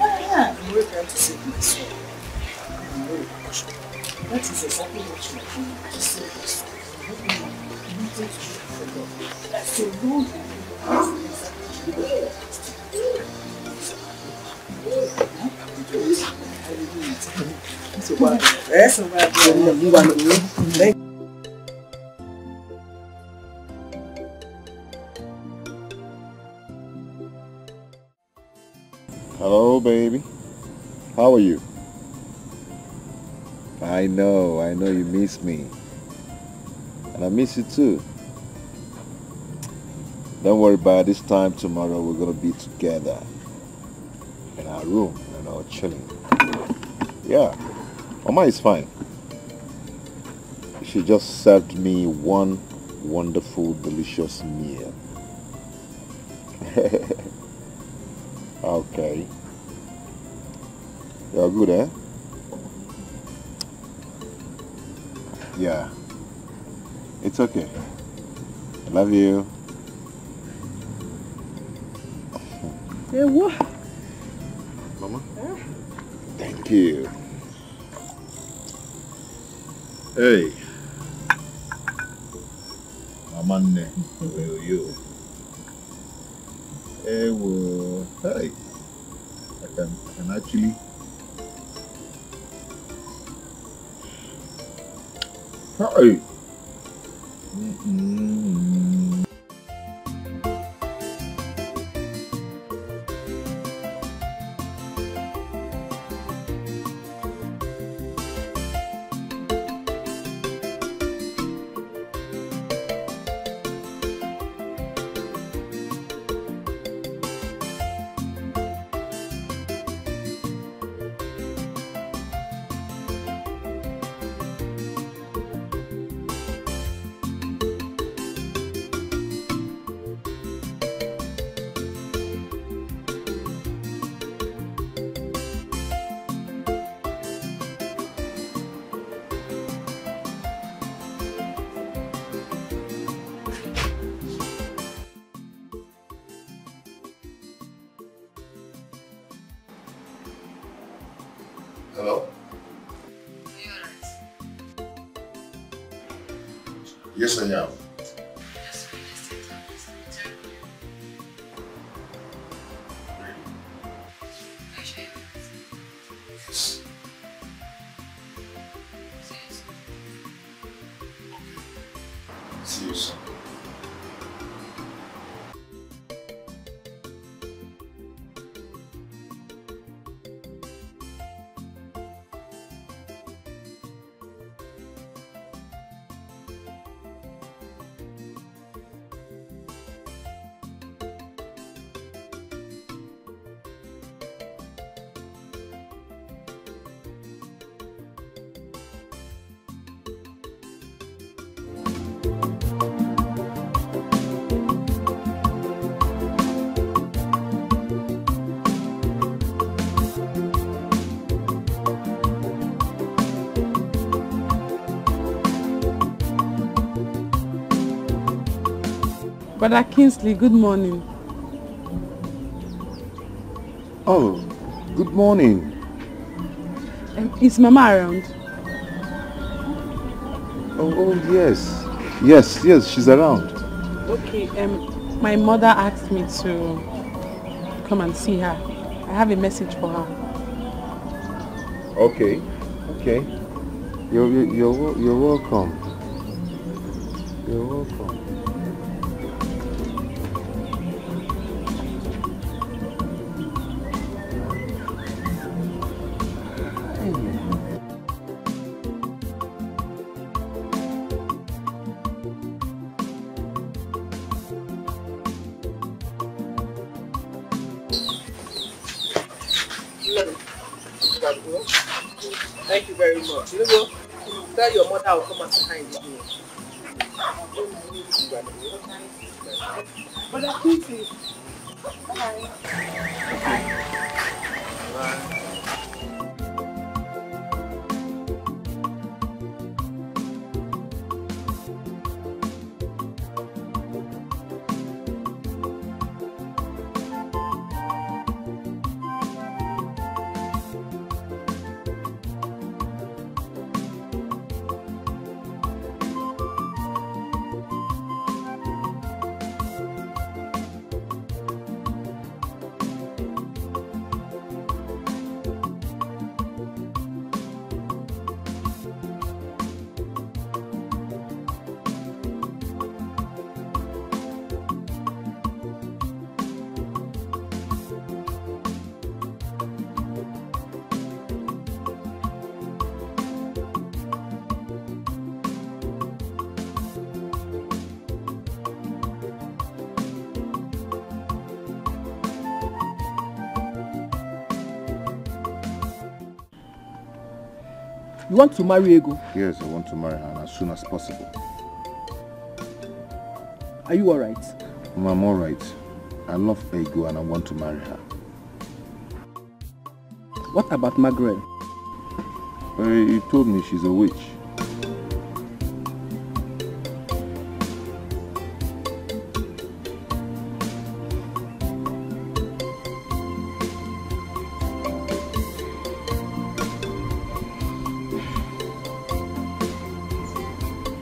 I'm really trying to save my soul. That is exactly what you are doing to save yourself. So long Hello, baby. How are you? I know you miss me. And I miss you too. Don't worry about it. This time tomorrow we're gonna be together in our room, chilling. Yeah, Mama is fine. She just served me one wonderful, delicious meal. Okay. You're good, eh? Yeah. It's okay. I love you. Hey, what? Mama? Thank you. Hey. Mama, you. Hey, well, hey. I can actually. Hey. Hello? Yes, I am. Yes. See you soon. Brother Kingsley, good morning. Oh, good morning. Is Mama around? Oh, yes. Yes, she's around. Okay, my mother asked me to come and see her. I have a message for her. Okay. You're welcome. You're welcome. Thank you very much. You know, tell your mother I'll come and say hi in the evening. Brother Kingsley. Bye. You want to marry Ego? Yes, I want to marry her as soon as possible. Are you alright? I'm alright. I love Ego and I want to marry her. What about Margaret? You told me she's a witch.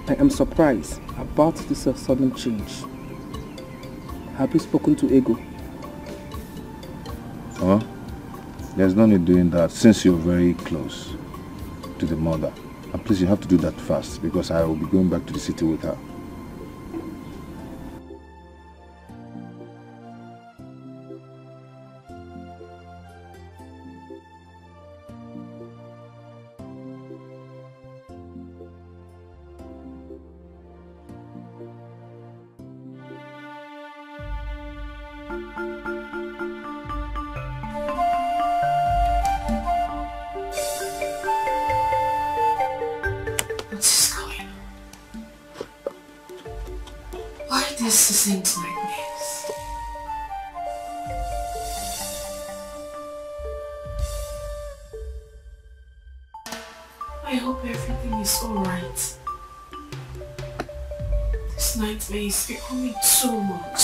I am surprised about this sudden change. Have you spoken to Ego? Huh? There's no need doing that since you're very close to the mother. And please, you have to do that fast because I will be going back to the city with her. This isn't nightmares. I hope everything is alright. This nightmare is becoming too much.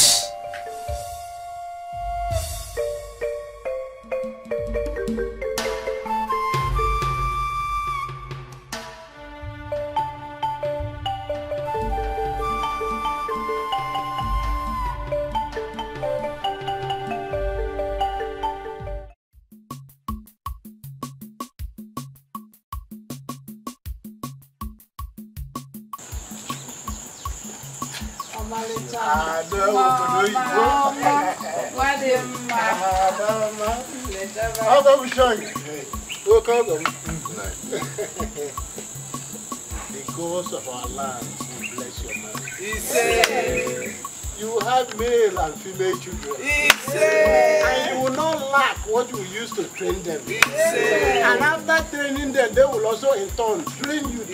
The gods of our land will bless your marriage. You have male and female children. And you will not lack what you used to train them. And after training them, they will also in turn train you.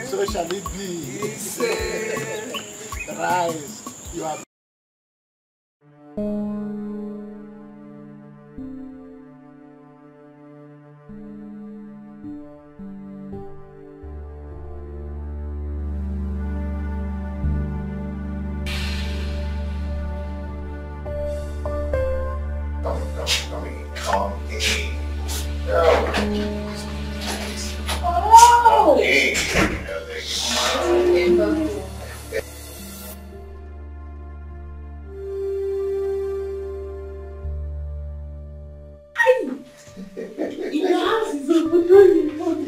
So shall it be. Rise. You are.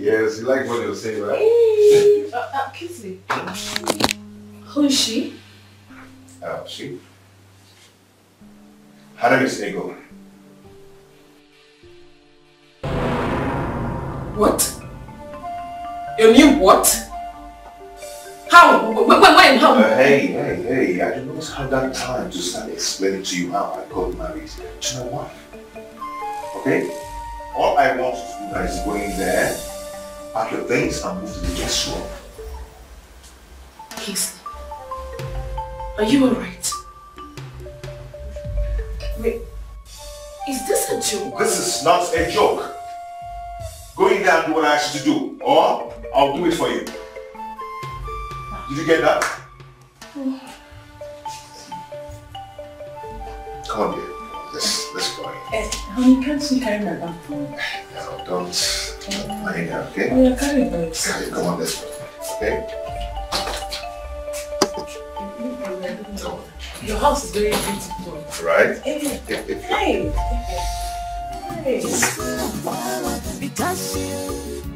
Yes, you like what you're saying, right? Kiss me. Who is she? She? Her name is Ego. What? Your new what? How? When? How? Hey, I do not have that time to start explaining to you how I got married to my wife. Okay? All I want you to do now is go in there, pack your things and move to the guest room. Kingsley, are you alright? Wait, is this a joke? This is not a joke. Go in there and do what I asked you to do, or I'll do it for you. Did you get that? Come on, dear. Let's go in. Honey, can't you carry my bag for me? No, don't mind her, okay? Oh, yeah, carry it back. Come on, let's go. Okay? Your house is very beautiful. Right? Hey. Because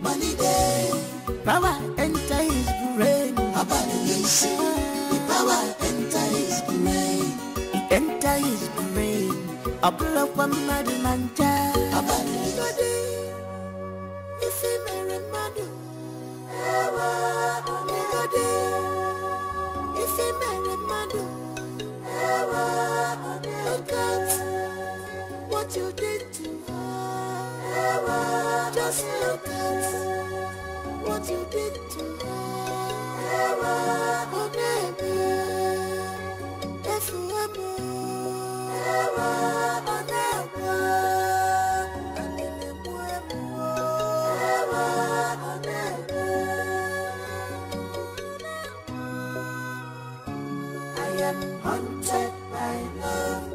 money day, power enter his brain. The power enter his brain. It enter his brain. A blow from mother manja. If he marry mother, if he marry mother, look at what you did to her. Just look at what you did to her. Oh, baby, if you ever, oh, never. I am haunted by love,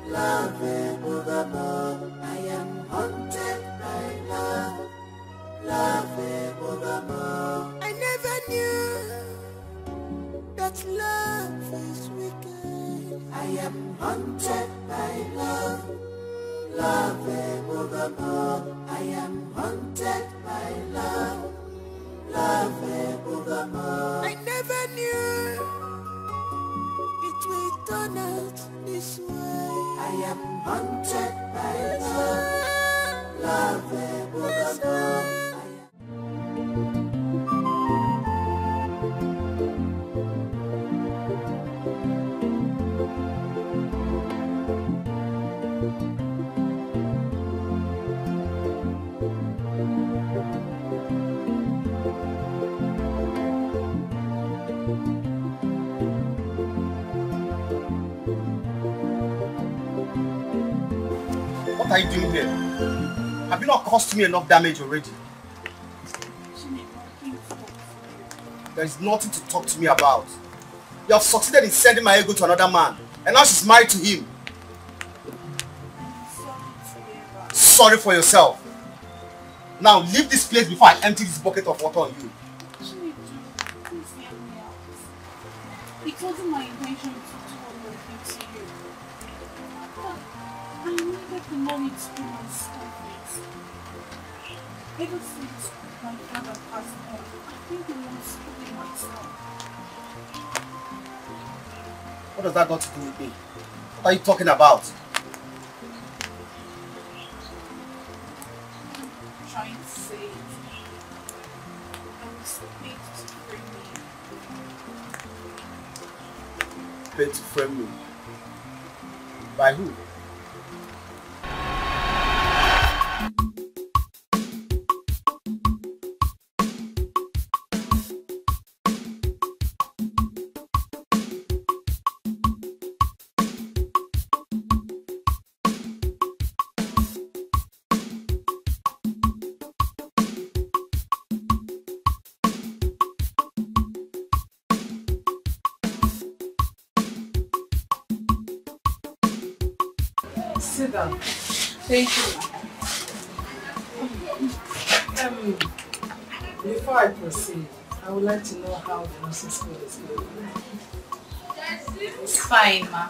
love evermore. I am haunted by love, love evermore. I never knew that love is wicked. I am haunted by love, love evermore. I am haunted by love, love evermore. I never knew it will turn out this way. I am haunted by love, love evermore. are you doing here? Have you not caused me enough damage already? There is nothing to talk to me about. You have succeeded in sending my ego to another man, and now she's married to him. Sorry for yourself. Now leave this place before I empty this bucket of water on you. It wasn't my intention to do all of it to you. But I needed the money to do my studies. Ever since my father passed on, I've been the one schooling myself. What does that got to do with me? What are you talking about? I'm trying to say it. I was paid to free me. Paid to frame me? By who? Sit down. Thank you. Before I proceed, I would like to know how the nursing school is going. It's fine, ma.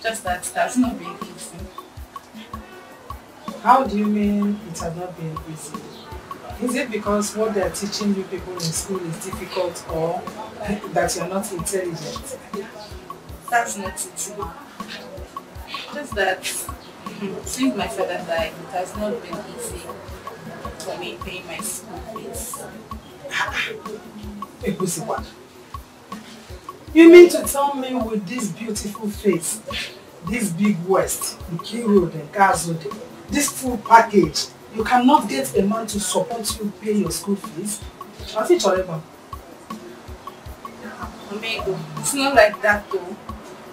Just that it has not been easy. How do you mean it has not been easy? Is it because what they are teaching you people in school is difficult, or that you are not intelligent? That's not it, ma. Just that since my father died, it has not been easy for me paying my school fees. You mean to tell me with this beautiful face, this big waist, the key road and Gazode, this full package, you cannot get a man to support you pay your school fees? Amigo, it's not like that though.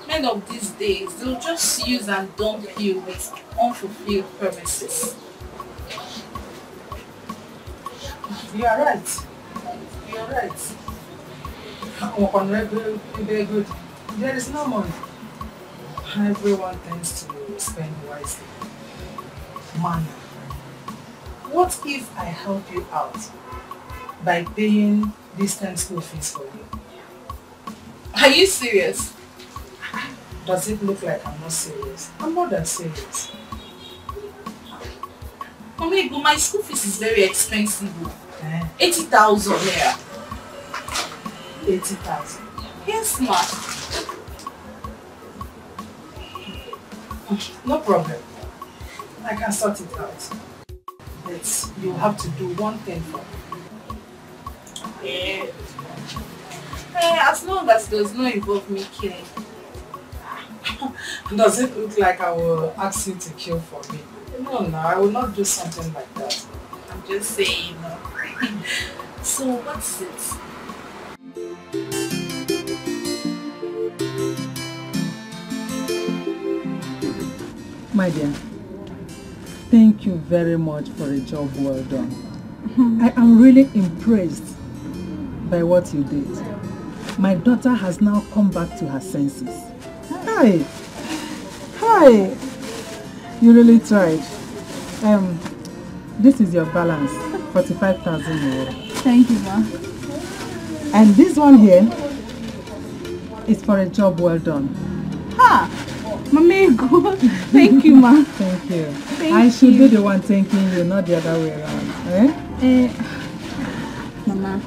Men of these days, they'll just use and dump you with unfulfilled promises. You are right. You are right. There is no money. Everyone tends to spend wisely. Man, what if I help you out by paying this time school fees for you? Are you serious? Does it look like I'm not serious? I'm more than serious. Mommy, but my school fees is very expensive. 80,000 naira. 80,000? Yes, ma. No problem. I can sort it out. But you have to do one thing for me. Yeah. As long as it does not involve me killing. Does it look like I will ask you to kill for me? No, I will not do something like that. I'm just saying. So what's it? My dear, thank you very much for a job well done. I am really impressed by what you did. My daughter has now come back to her senses. Hi! Hi! You really tried. This is your balance, 45,000 euro. Thank you, ma. And this one here is for a job well done. Ha! Mamigo, thank you, ma. Thank you. I should be the one thanking you, not the other way around. Mama,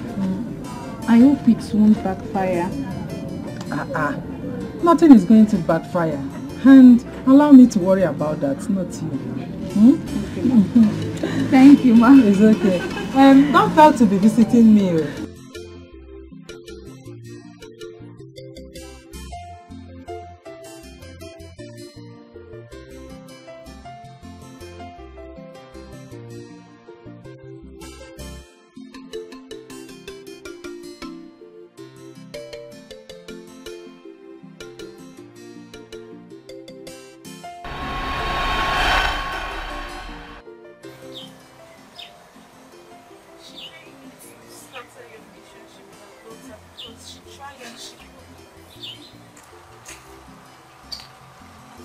I hope it won't backfire. Nothing is going to backfire. And allow me to worry about that, not you. Thank you, ma. It's okay. Don't fail to be visiting me. knows? She tried and she couldn't.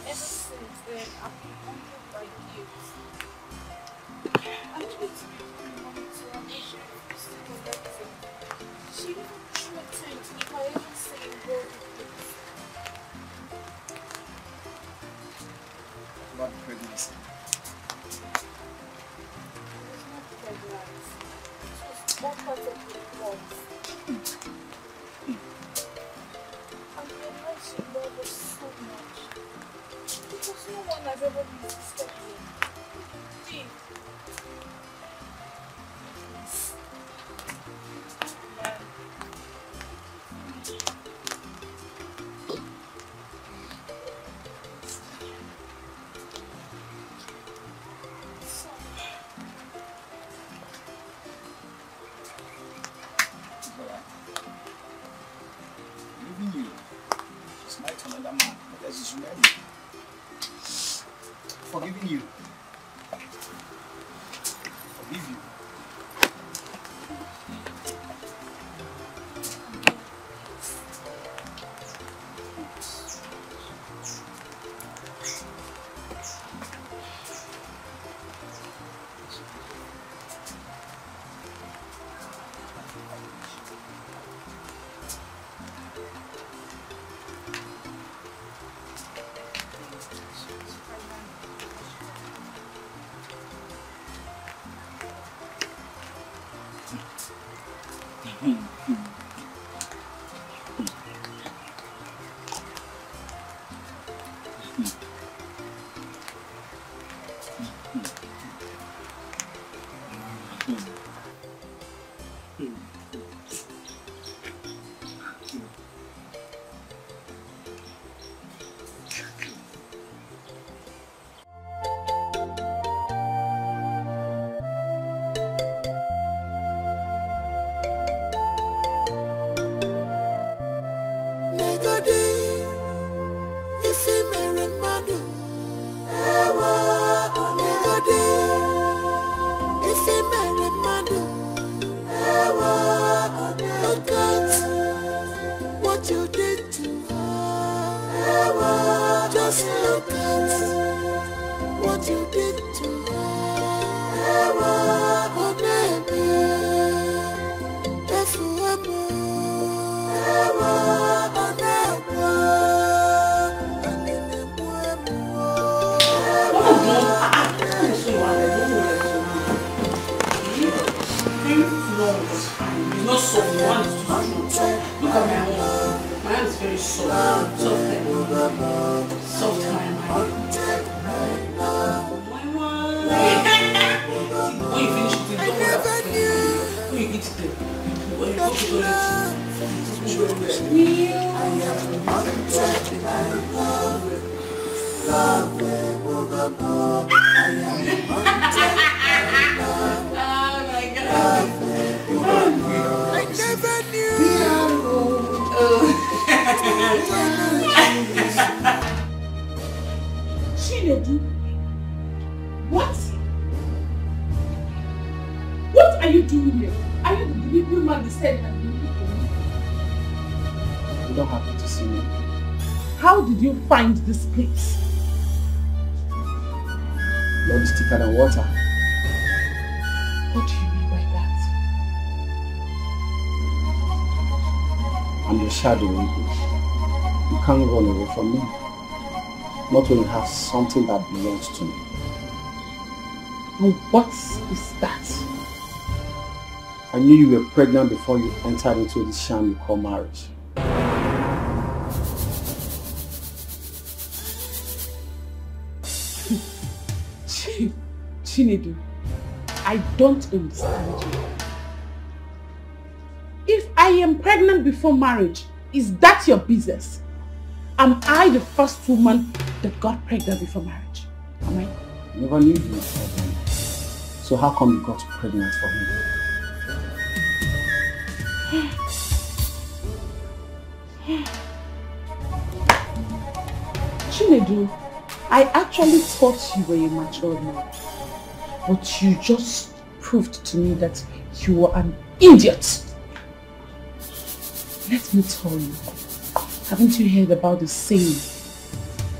Ever since then, I've been haunted by guilt. I tried to be money to her, but she refused to collect it. She even threatened if I ever say a word of it. About the pregnancy. I was not pregnant. It was all part of the plot. I realized she loved us so much. Because no one has ever resisted me. Did. Man. Leaving you. It's night to another man. But this is ready. Forgiving you. Forgive you. Find this place. Blood is thicker than water. What do you mean by that? I'm your shadow, Uncle. You can't run away from me. Not when you have something that belongs to me. And what is that? I knew you were pregnant before you entered into this sham you call marriage. Chinedu, I don't understand you. If I am pregnant before marriage, is that your business? Am I the first woman that got pregnant before marriage? Am I? I never knew you were pregnant. So how come you got pregnant for him? Chinedu, I actually thought you were a mature man. But you just proved to me that you were an idiot. Let me tell you, haven't you heard about the saying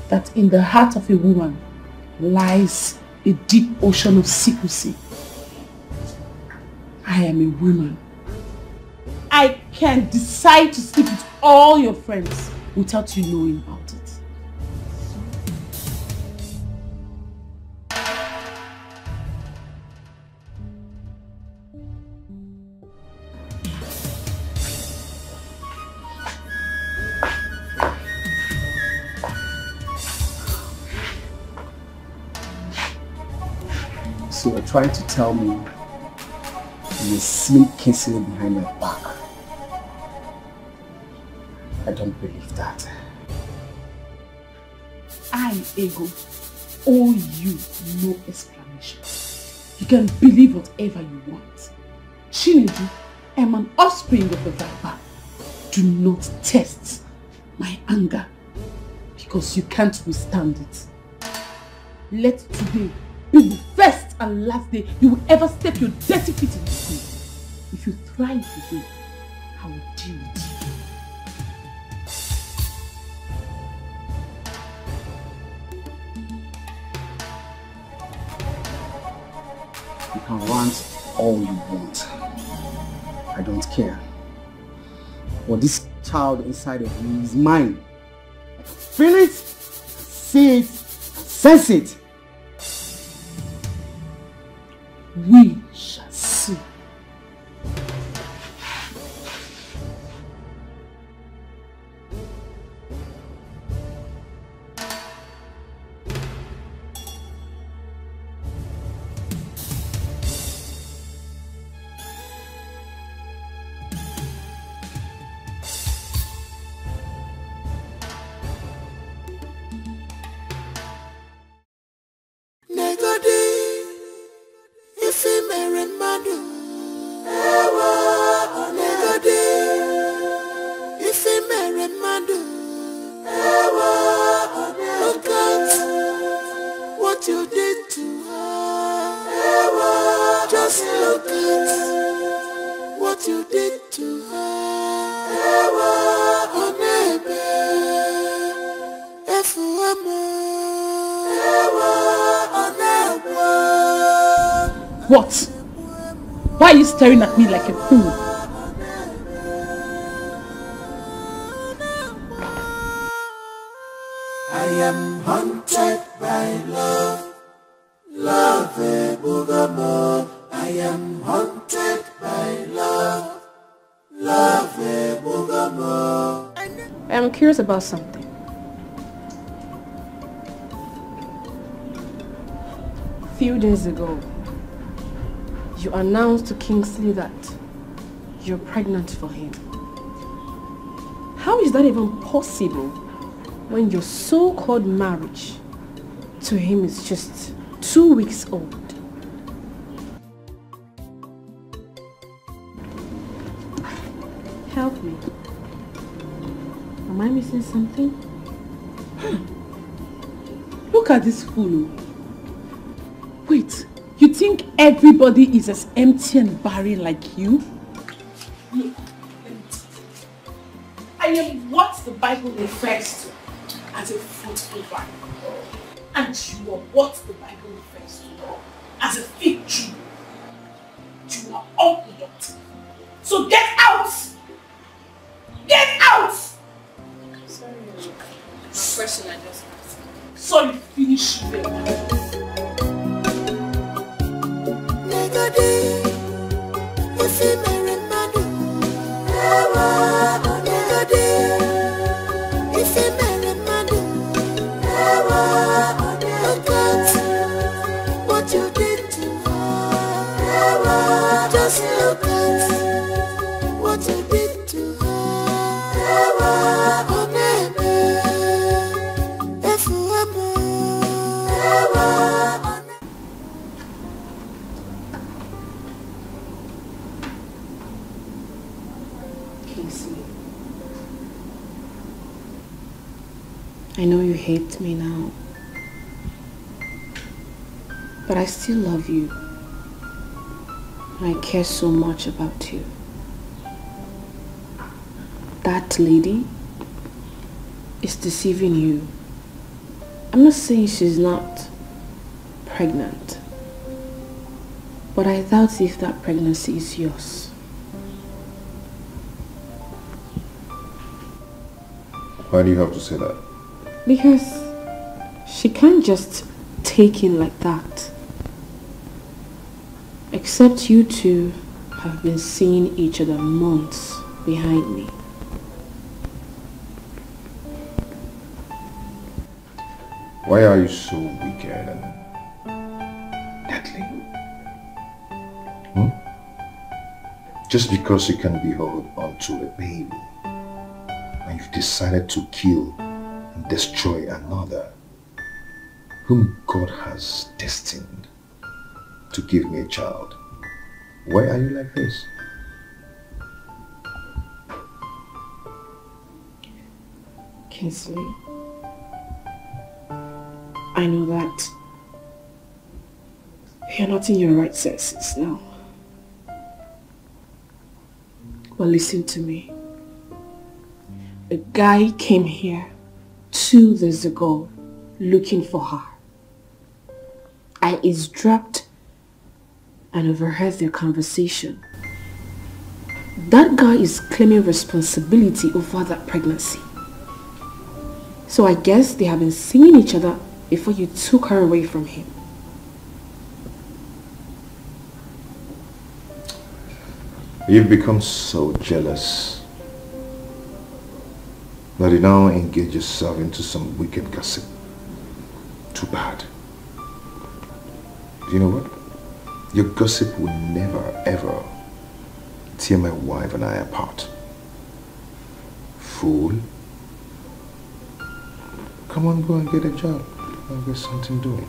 that in the heart of a woman lies a deep ocean of secrecy? I am a woman. I can decide to sleep with all your friends without you knowing about it. So you're trying to tell me you're seen kissing behind my back? I don't believe that. I, Ego, owe you no explanation. You can believe whatever you want. Chinedu, I am an offspring of the Viper. Do not test my anger because you can't withstand it. Let today be the first and last day you will ever step your dirty feet in this room. If you thrive today, I will deal with you. You can rant all you want. I don't care. But this child inside of me is mine. I can feel it, see it, and sense it. We shall see. What? Why are you staring at me like a fool? I am haunted by love, love Bugamo. I am haunted by love, love Bugamo. I'm curious about something. A few days ago, you announced to Kingsley that you're pregnant for him. How is that even possible when your so-called marriage to him is just 2 weeks old? Help me. Am I missing something? Look at this fool. Wait, you think everybody is as empty and barren like you? Look, I am what the Bible refers to as a fruitful vine. And you are what the Bible refers to as a fig tree. You are unproductive. So get out! Get out! Sorry, no question I just asked. Sorry, finish there. What you did to her. Just look at what you did to her. I know you hate me now, but I still love you. I care so much about you. that lady is deceiving you. I'm not saying she's not pregnant, but I doubt if that pregnancy is yours. Why do you have to say that? Because she can't just take in like that. Except you two have been seeing each other months behind me. Why are you so wicked and deadly? Just because you can behold onto a baby and you've decided to kill and destroy another whom God has destined to give me a child. Why are you like this? Kinsley, I know that you're not in your right senses now. But listen to me. A guy came here 2 days ago looking for her. I eavesdropped and overheard their conversation. That guy is claiming responsibility over that pregnancy. So I guess they have been seeing each other before you took her away from him. You've become so jealous that you now engage yourself into some wicked gossip. Too bad. You know what? Your gossip will never ever tear my wife and I apart. Fool. Come on, go and get a job. I'll get something doing.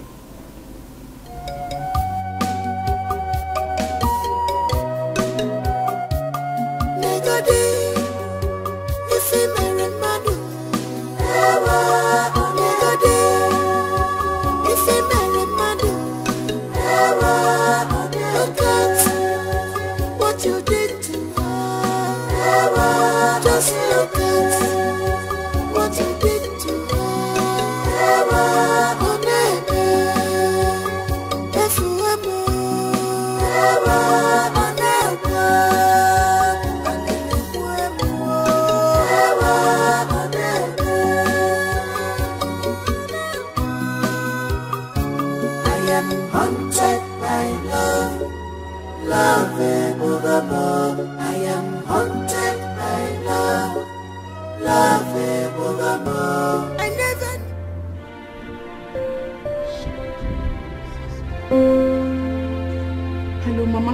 Hello, Mama.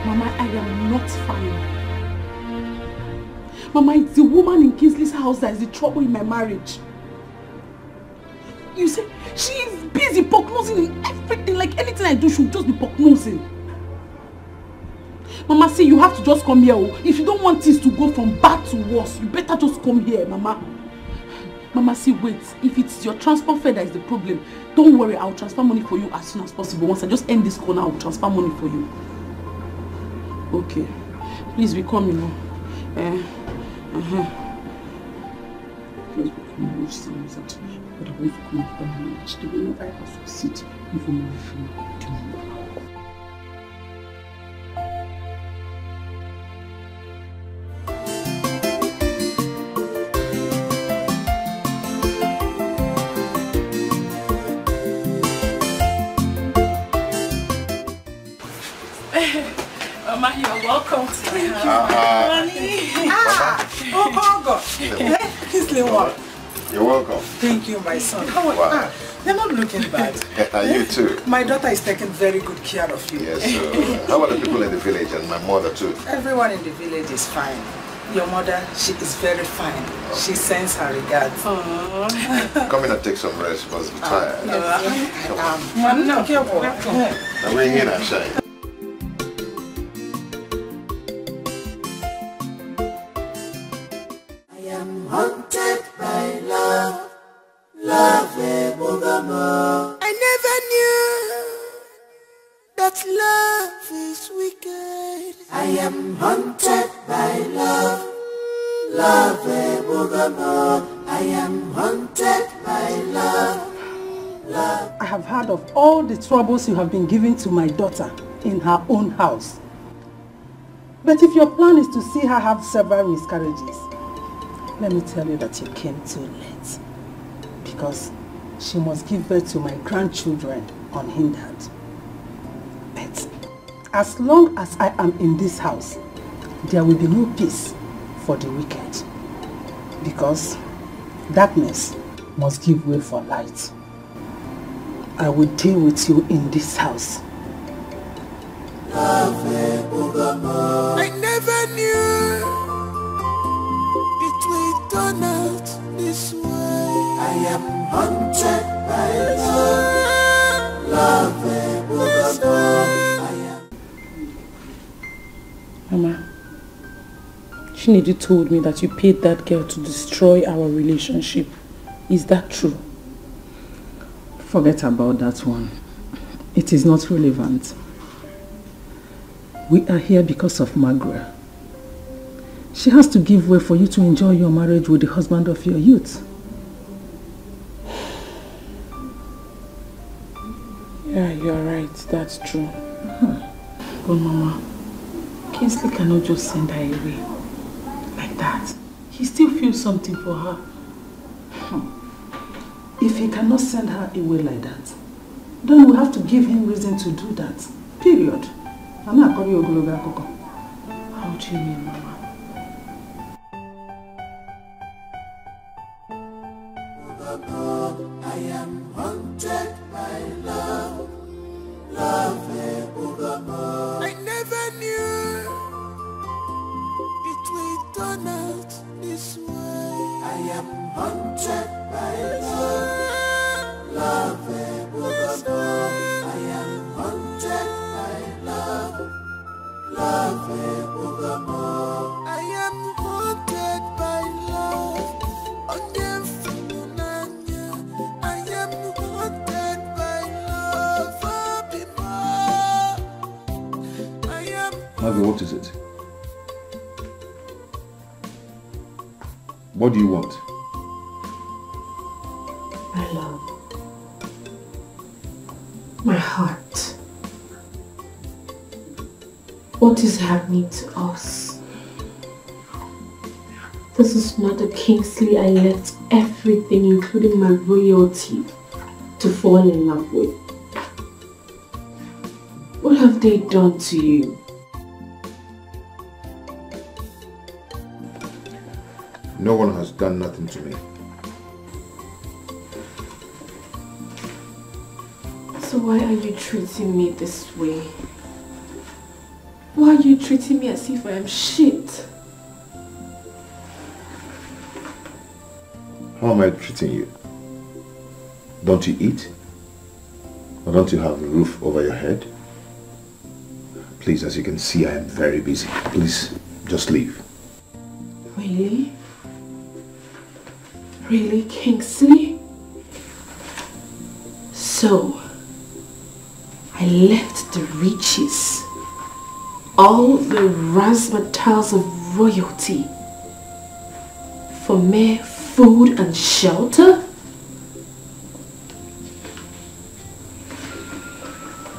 Mama, I am not fine. Mama, it's the woman in Kinsley's house that is the trouble in my marriage. You see, she is busy prognosing in everything. Like anything I do, she'll just be prognosing. Mama, see, you have to just come here. If you don't want things to go from bad to worse, you better just come here, Mama. Mama, see, wait. If it's your transport fare that is the problem, don't worry. I'll transfer money for you as soon as possible. Once I just end this corner, I'll transfer money for you. Okay. Please be coming now. Please be coming. Which time is that? But I want to come up and manage. The way I have to sit before my phone. Mama, you're welcome to my house. Oh God. Kinsley, what? You're welcome. Thank you, my son. How are Wow. You're not looking bad. You too. My daughter is taking very good care of you. Yes, how are the people in the village and my mother too? Everyone in the village is fine. Your mother, she is very fine. She sends her regards. Come in and take some rest. You must be tired. No, careful. Now bring in and shine. Haunted by love, love Bogamo. I never knew that love is wicked. I am haunted by Love, I am haunted by love. Love. I have heard of all the troubles you have been giving to my daughter in her own house. But if your plan is to see her have several miscarriages, let me tell you that you came too late. Because she must give birth to my grandchildren unhindered. But as long as I am in this house, there will be no peace for the wicked. Because darkness must give way for light. I will deal with you in this house. I never knew it will turn out this way. I am haunted by love. Mama, Chinedu told me that you paid that girl to destroy our relationship. Is that true? Forget about that one. It is not relevant. We are here because of Margaret. She has to give way for you to enjoy your marriage with the husband of your youth. Yeah, you're right. That's true. But Mama, Kingsley cannot just send her away like that. He still feels something for her. If he cannot send her away like that, then we have to give him reason to do that. Period. How do you mean, Mama? I am haunted by love. I never knew it will turn out this way. I am haunted by love. I am haunted by love. I am haunted by love. I am haunted by love. Margaret, what is it? What do you want? My love. My heart. What is happening to us? This is not the Kingsley I left everything, including my royalty, to fall in love with. What have they done to you? No one has done nothing to me. So why are you treating me this way? Why are you treating me as if I am shit? How am I treating you? Don't you eat? Or don't you have a roof over your head? Please, as you can see, I am very busy. Please, just leave. Really? Really, Kingsley? So, I left the riches, all the razzmatazz of royalty, for mere food and shelter?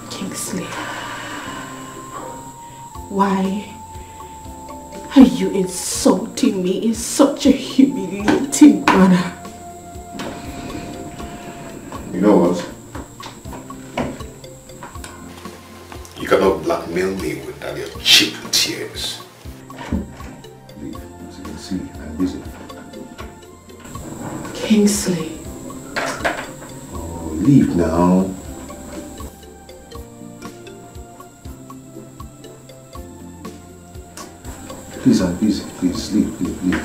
Kingsley, why are you insulting me in such a humiliating manner? You know what? You cannot blackmail me with that your cheap tears. Leave. As you can see, I'm busy. Kingsley. Oh, leave now. Please, I'm busy. Please, leave. Please.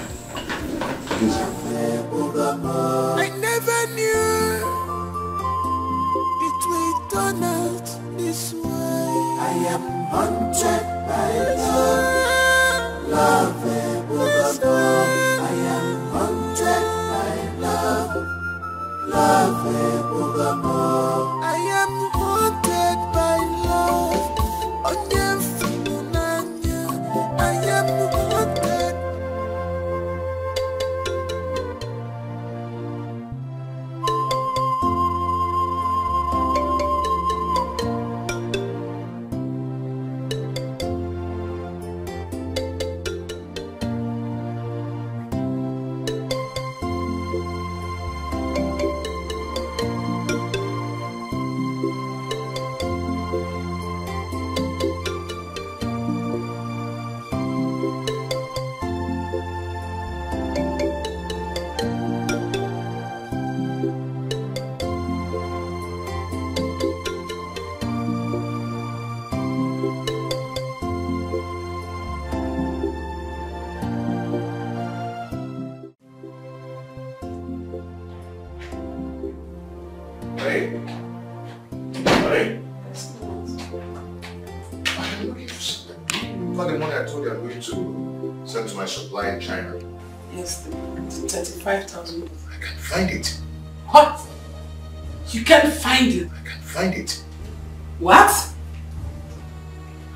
I never knew it will turn out this way. I am haunted by love. I am haunted by love. I am haunted by love. I am haunted. supply in China? Yes, the 35,000. I can't find it. What? You can't find it? I can't find it. What?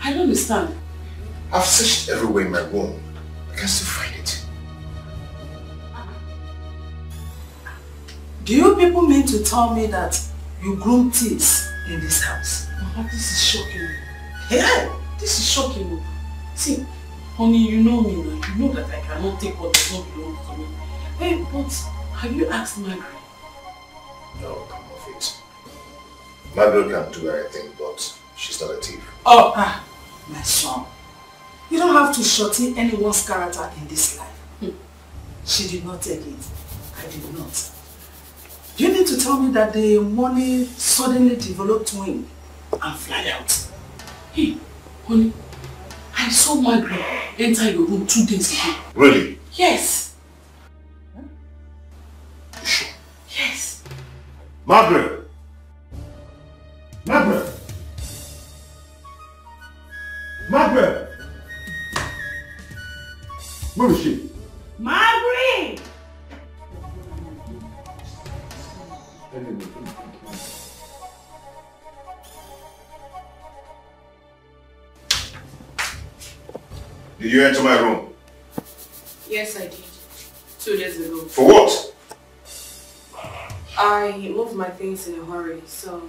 I don't understand. I've searched everywhere in my room. I can't still find it. Do you people mean to tell me that you groom thieves in this house? This is shocking. Yeah, this is shocking. See, honey, you know me now. You know that I cannot take what does not belong to me. Hey, but have you asked Margaret? No, come off it. Margaret can do anything, but she's not a thief. Oh, my son. You don't have to shorten anyone's character in this life. She did not take it. I did not. You need to tell me that the money suddenly developed wing and fly out. Hey, honey, I saw Margaret enter your room 2 days ago. Really? Yes. You sure? Yes. Margaret! Margaret! Margaret! Where is she? Margaret! Did you enter my room? Yes, I did. 2 days ago. For what? I moved my things in a hurry, so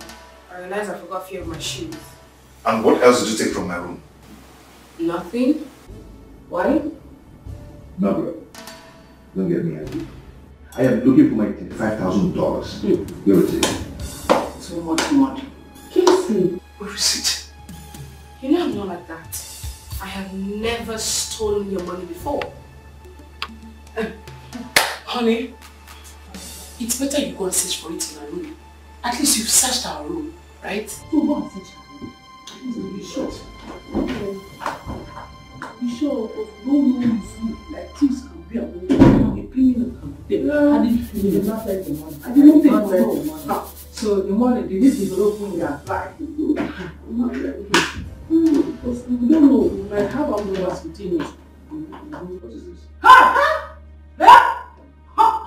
I realized I forgot a few of my shoes. And what else did you take from my room? Nothing? Why? Margaret, don't get me angry. I am looking for my $35,000. Where is it? So much money. Kiss me. Where is it? You know I'm not like that. I have never stolen your money before. Honey, it's better you go and search for it in our room. At least you've searched our room, right? Go and search our room. You sure? Okay. You sure? No one is like thieves can be a woman. A criminal can be there. How did you feel? You did not take the money. I did not take the money. So the money, did it develop when you applied? Because we don't know, we might have our numbers within us. What is this?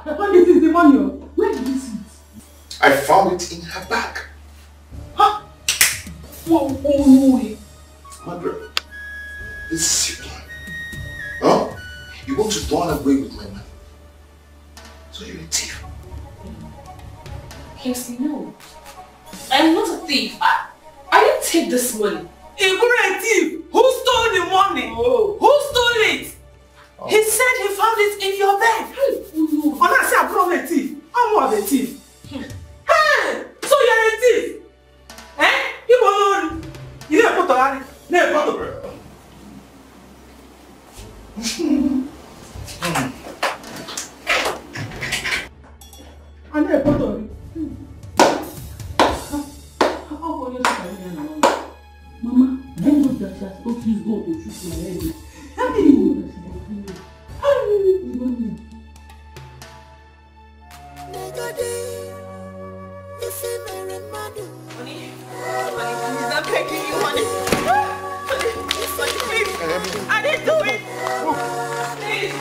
What is this, the money? Where did you see it? I found it in her bag. Oh, no way. Margaret, this is your plan. Huh? You want to run away with my money. So you're a thief. Kingsley, no. I'm not a thief. I didn't take this money. You're a thief. Who stole the money? Oh. Who stole it? Oh. He said he found it in your bed. Oh, I said I'm a thief. I'm not a thief. Hey! So you're a thief? Eh? You didn't put on it. Never put on I never put on Mama, I know that she has got his gold to shoot my head. How do you know that she's going to do? How do you know that? He's not taking you money. Please, I didn't do it. Please.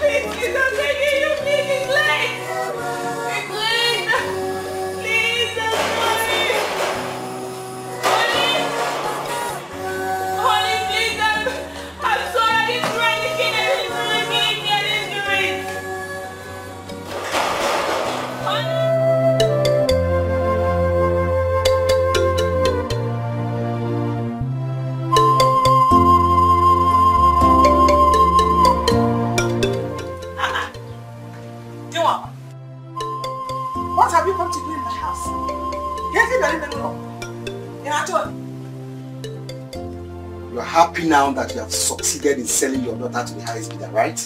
Please, he's not taking you. Please, it's late. It's late. Please, that's money. Honey, please, I'm sorry. I didn't try to get it. I didn't do it. What have you come to do in the house? You are happy now that you have succeeded in selling your daughter to the highest bidder, right?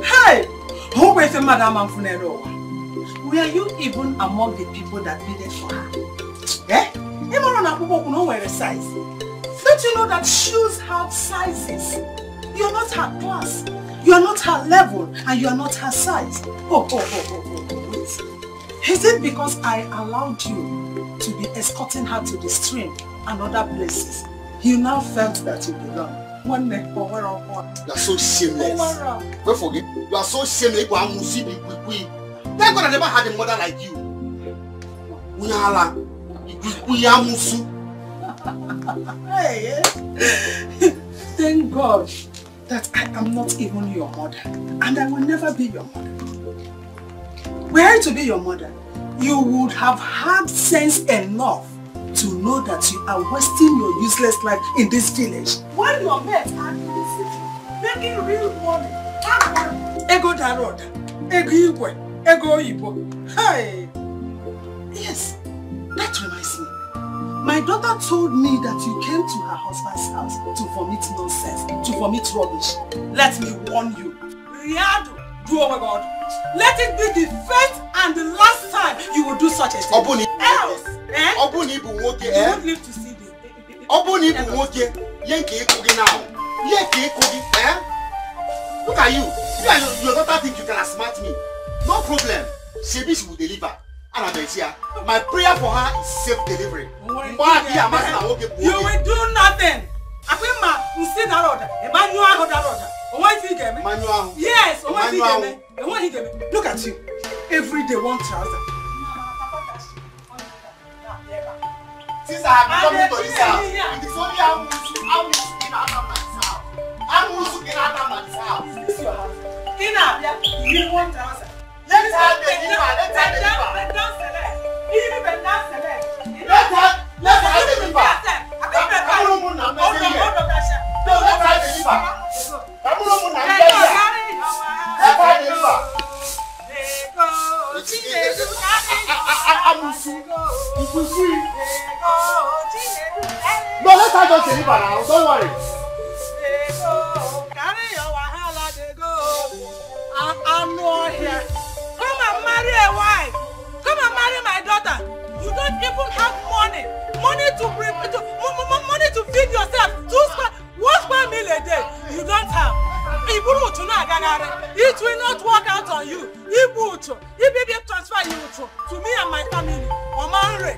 Hey! Who was the Madam Amfunero? Were you even among the people that bidded for her? Eh? Size. Don't you know that shoes have sizes? You are not her class, you are not her level, and you are not her size. Wait. Is it because I allowed you to be escorting her to the stream and other places? You now felt that you belong. You are so shameless. Don't forget, you are so shameless. Thank God I never had a mother like you. Hey, thank God that I am not even your mother, and I will never be your mother. Were I to be your mother, you would have had sense enough to know that you are wasting your useless life in this village. While your mates are in the city, making real money. Ego Daroda, Ego Igwe, Ego Ibo. Hey! Yes, that reminds me. My daughter told me that you came to her husband's house to vomit nonsense, to vomit rubbish. Let me warn you. Riado, oh my God. Let it be the first and the last time you will do such a thing. Else, you won't live to see this. Look at you. Your daughter think you can outsmart me. No problem. She will deliver. And my prayer for her is safe delivery. You will do nothing. Yes, look at you. Every day one trouser. Since I have come into this house, it is only I'm looking after myself. I'm looking after myself. This is your house. In Abia, you want trouser. Let her deliver. Let her deliver. Let her deliver. No, let her just deliver now. Don't worry. I'm not here. Come and marry a wife. Come and marry my daughter. You don't even have money. Money to feed yourself. One square meal a day. You don't have. It will not work out on you. If they transfer you to me and my family. Omanre.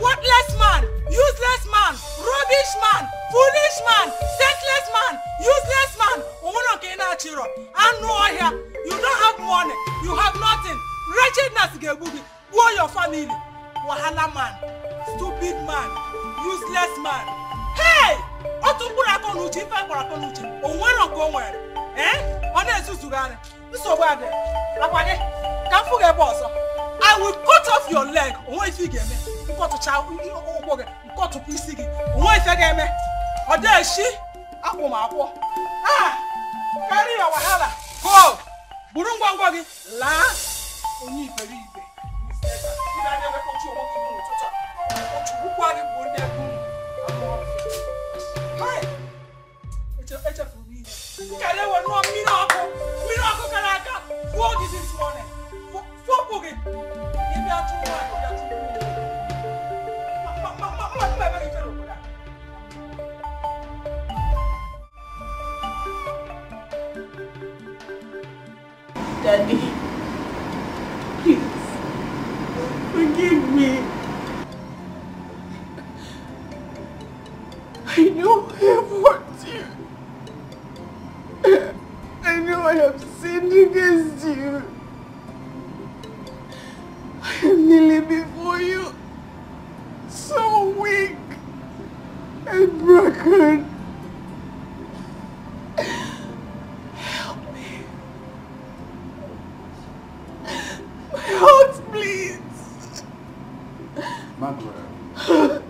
Worthless man. Useless man. Rubbish man. Foolish man. Senseless man. Useless man. You don't have money. You have nothing. Wretchedness. Who your family? Wahala man. Stupid man. Useless man. Hey! I will cut off your leg. Carry your wahala. Go! Burungwangwagi. La. Onyi beribe. Ila never put you on the Hi. It's a for me. Kale wa no miracle kalaka. What is this morning? For boogie. Give me a 2 Daddy, please, forgive me. I know I have hurt you. I know I have sinned against you. I am kneeling before you, so weak and broken. Heart, please. Margaret,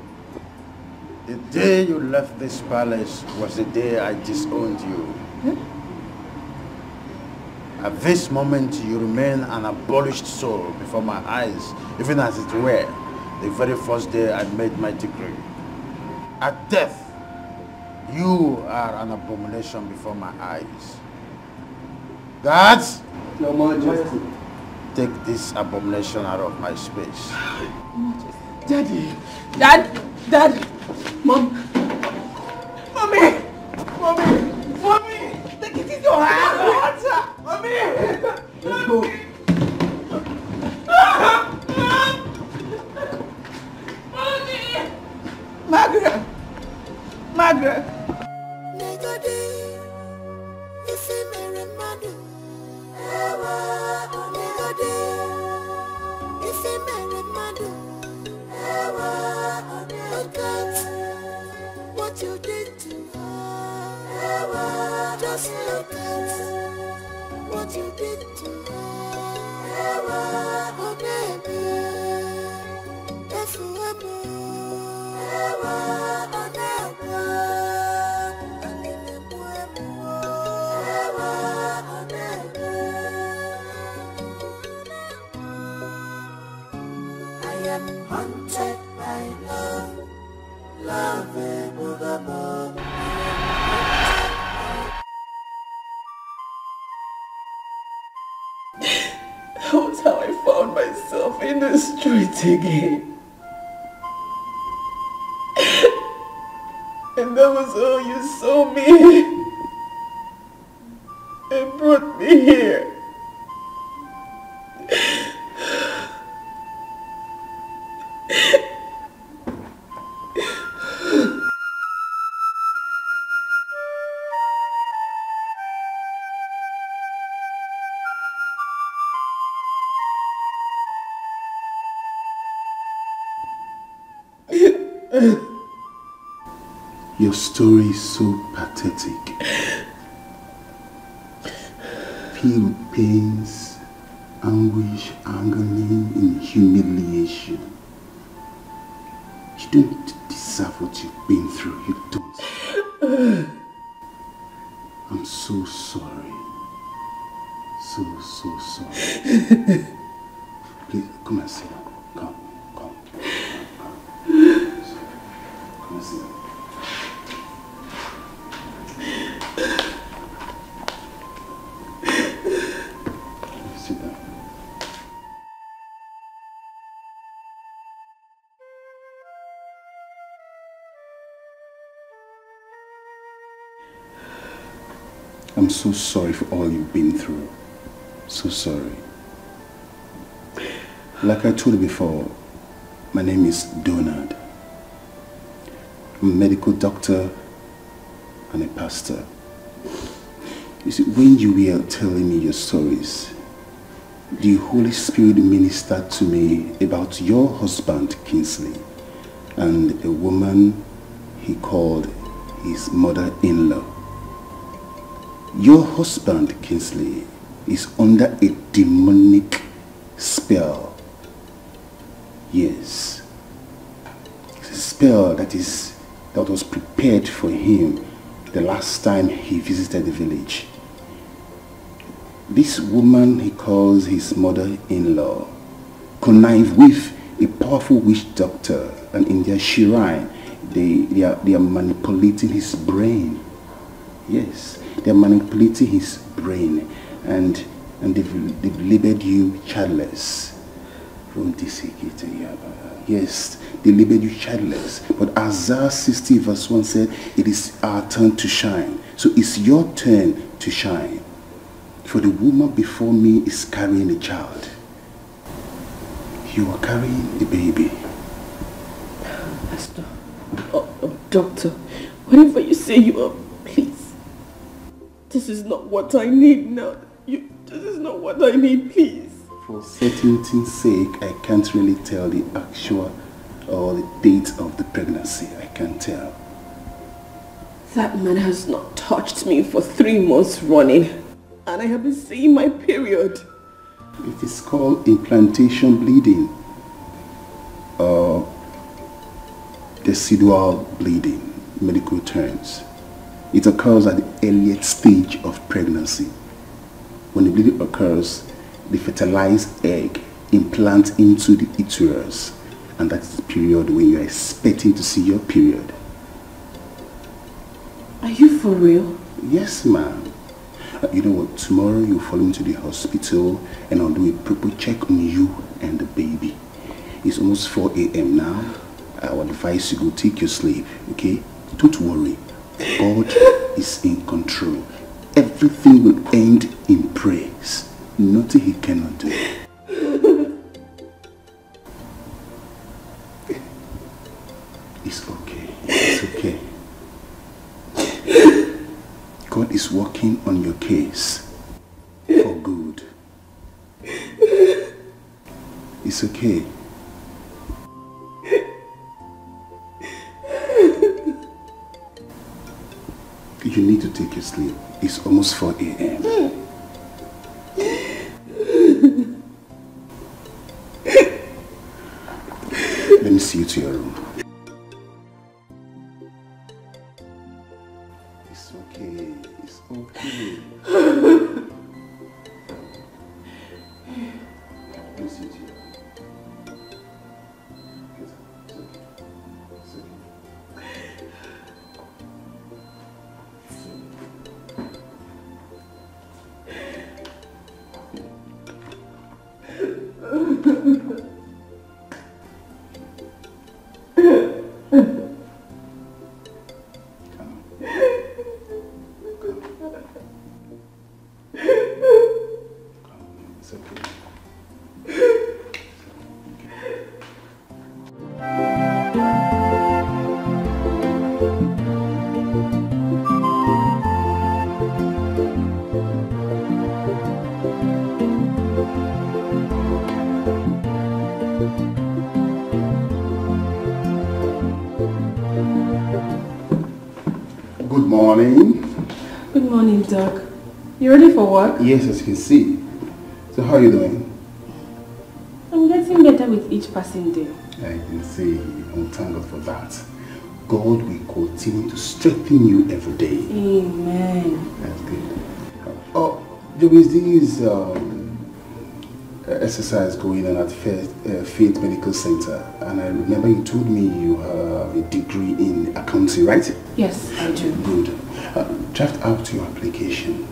the day you left this palace was the day I disowned you. At this moment, you remain an abolished soul before my eyes, even as it were the very first day I made my decree. At death, you are an abomination before my eyes. Guards! Your Majesty. Take this abomination out of my space. Daddy! Dad! Mom! Mommy! Take it in your hand! Mommy! Let's go. Look at what you did to her. Just look at what you did to her. Oh baby, that's forever. I am haunted by love, love evermore. That was how I found myself in the street again. And that was how you saw me and brought me here. Your story is so pathetic. Filled with pains, anguish, agony, and humiliation. You don't deserve what you've been through. You don't. I'm so sorry. So sorry. Please, come and sit down. Come. Come and sit down. Sit down. I'm so sorry for all you've been through. So sorry. Like I told you before, my name is Leonard. I'm a medical doctor and a pastor. You see, when you were telling me your stories, the Holy Spirit ministered to me about your husband, Kingsley, and a woman he called his mother-in-law. Your husband, Kingsley, is under a demonic spell. Yes. It's a spell that was prepared for him the last time he visited the village. This woman he calls his mother-in-law connived with a powerful witch doctor, and in their shrine they are manipulating his brain. Yes, they are manipulating his brain, and they've labeled you childless. Yes, they labeled you childless. But Isaiah 60 verse 1 said, it is our turn to shine. So it's your turn to shine. For the woman before me is carrying a child. You are carrying a baby. Pastor, doctor, whatever you say you are, please. This is not what I need now. This is not what I need, please. For certainty's sake, I can't really tell the actual or the date of the pregnancy. I can't tell. That man has not touched me for 3 months running, and I have been seeing my period. It is called implantation bleeding or decidual bleeding, medical terms. It occurs at the earliest stage of pregnancy. When the bleeding occurs, the fertilized egg implants into the uterus, and that's the period when you are expecting to see your period. Are you for real? Yes, ma'am. You know what? Tomorrow you follow me to the hospital and I'll do a proper check on you and the baby. It's almost 4 a.m. now. I would advise you go take your sleep, okay? Don't worry. God is in control. Everything will end in praise. Nothing he cannot do. It's okay. It's okay. God is working on your case for good. It's okay. You need to take your sleep. It's almost 4 a.m. Let me see you to your room. It's okay. It's okay. Let me see you to your room. Good morning. Good morning, Doc. You ready for work? Yes, as you can see. So how are you doing? I'm getting better with each passing day. I can see. And thank God for that. God will continue to strengthen you every day. Amen. That's good. Oh, there is this exercise going on at Faith Medical Center, and I remember you told me you have a degree in accounting, right? Yes, I do. Good. Draft out your application,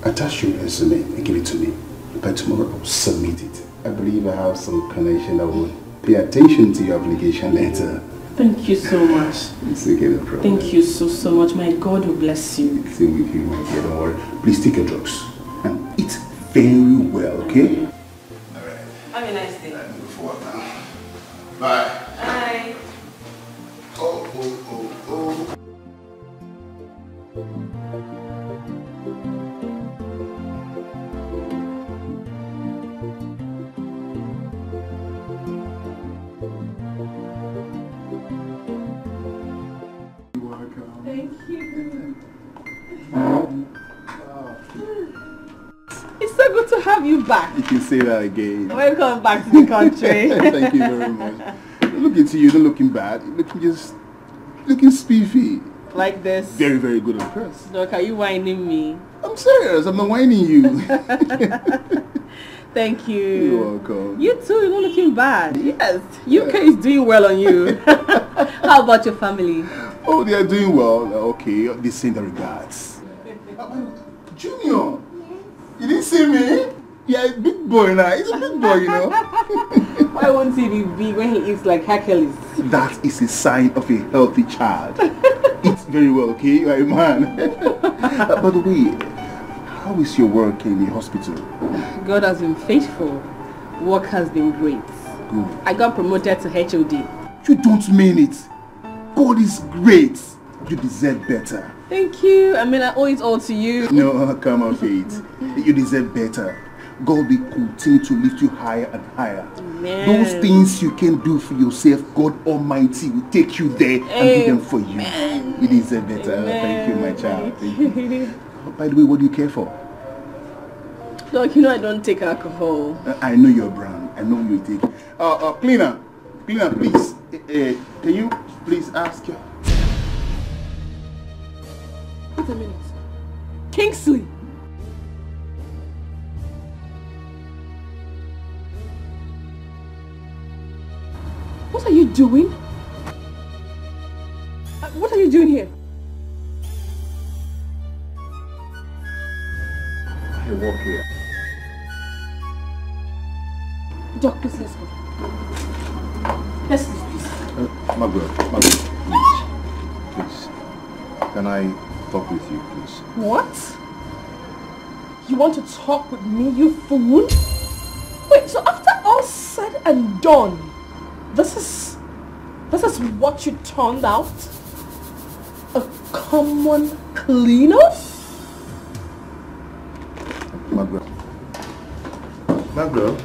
attach your resume and give it to me. By tomorrow I'll submit it. I believe I have some connection that will pay attention to your application later. Thank you so much. It's okay, no problem. Thank you so much. My God will bless you. Same with you, my dear. Don't worry. Please take your drugs and eat very well, okay? Have a nice day. I'm moving forward now. Bye. Bye. Oh. Thank you. It's so good to have you back. You can say that again. Welcome back to the country. Thank you very much. Look into you, not looking bad. Looking spiffy. Like this. Very, very good at first. Doc, are you whining me? I'm serious. I'm not whining you. Thank you. You're welcome. You too, you're not looking bad. Yes. UK is doing well on you. How about your family? Oh, they are doing well. Okay, they send their regards. Junior, you didn't see me? Yeah, a big boy now. He's a big boy, you know. Why won't he be big when he eats like Hercules? That is a sign of a healthy child. Eat very well, okay? You are a man. By the way, how is your work in the hospital? God has been faithful. Work has been great. Good. I got promoted to HOD. You don't mean it. God is great. You deserve better. Thank you. I mean, I owe it all to you. No, come on, Faith. You deserve better. God will continue to lift you higher and higher. Amen. Those things you can do for yourself, God Almighty will take you there and do them for you. You deserve better. Thank you, my child. Thank you. By the way, what do you care for? Look, you know I don't take alcohol. I know your brand. I know you take. Cleaner, please. Can you please ask your... Wait a minute. Kingsley. What are you doing? What are you doing here? I work here. Doc, please, let's go. Yes, please. Margaret, please. Can I talk with you, please? What? You want to talk with me, you fool? Wait, so after all said and done, this is what you turned out? A common cleaner? Margaret.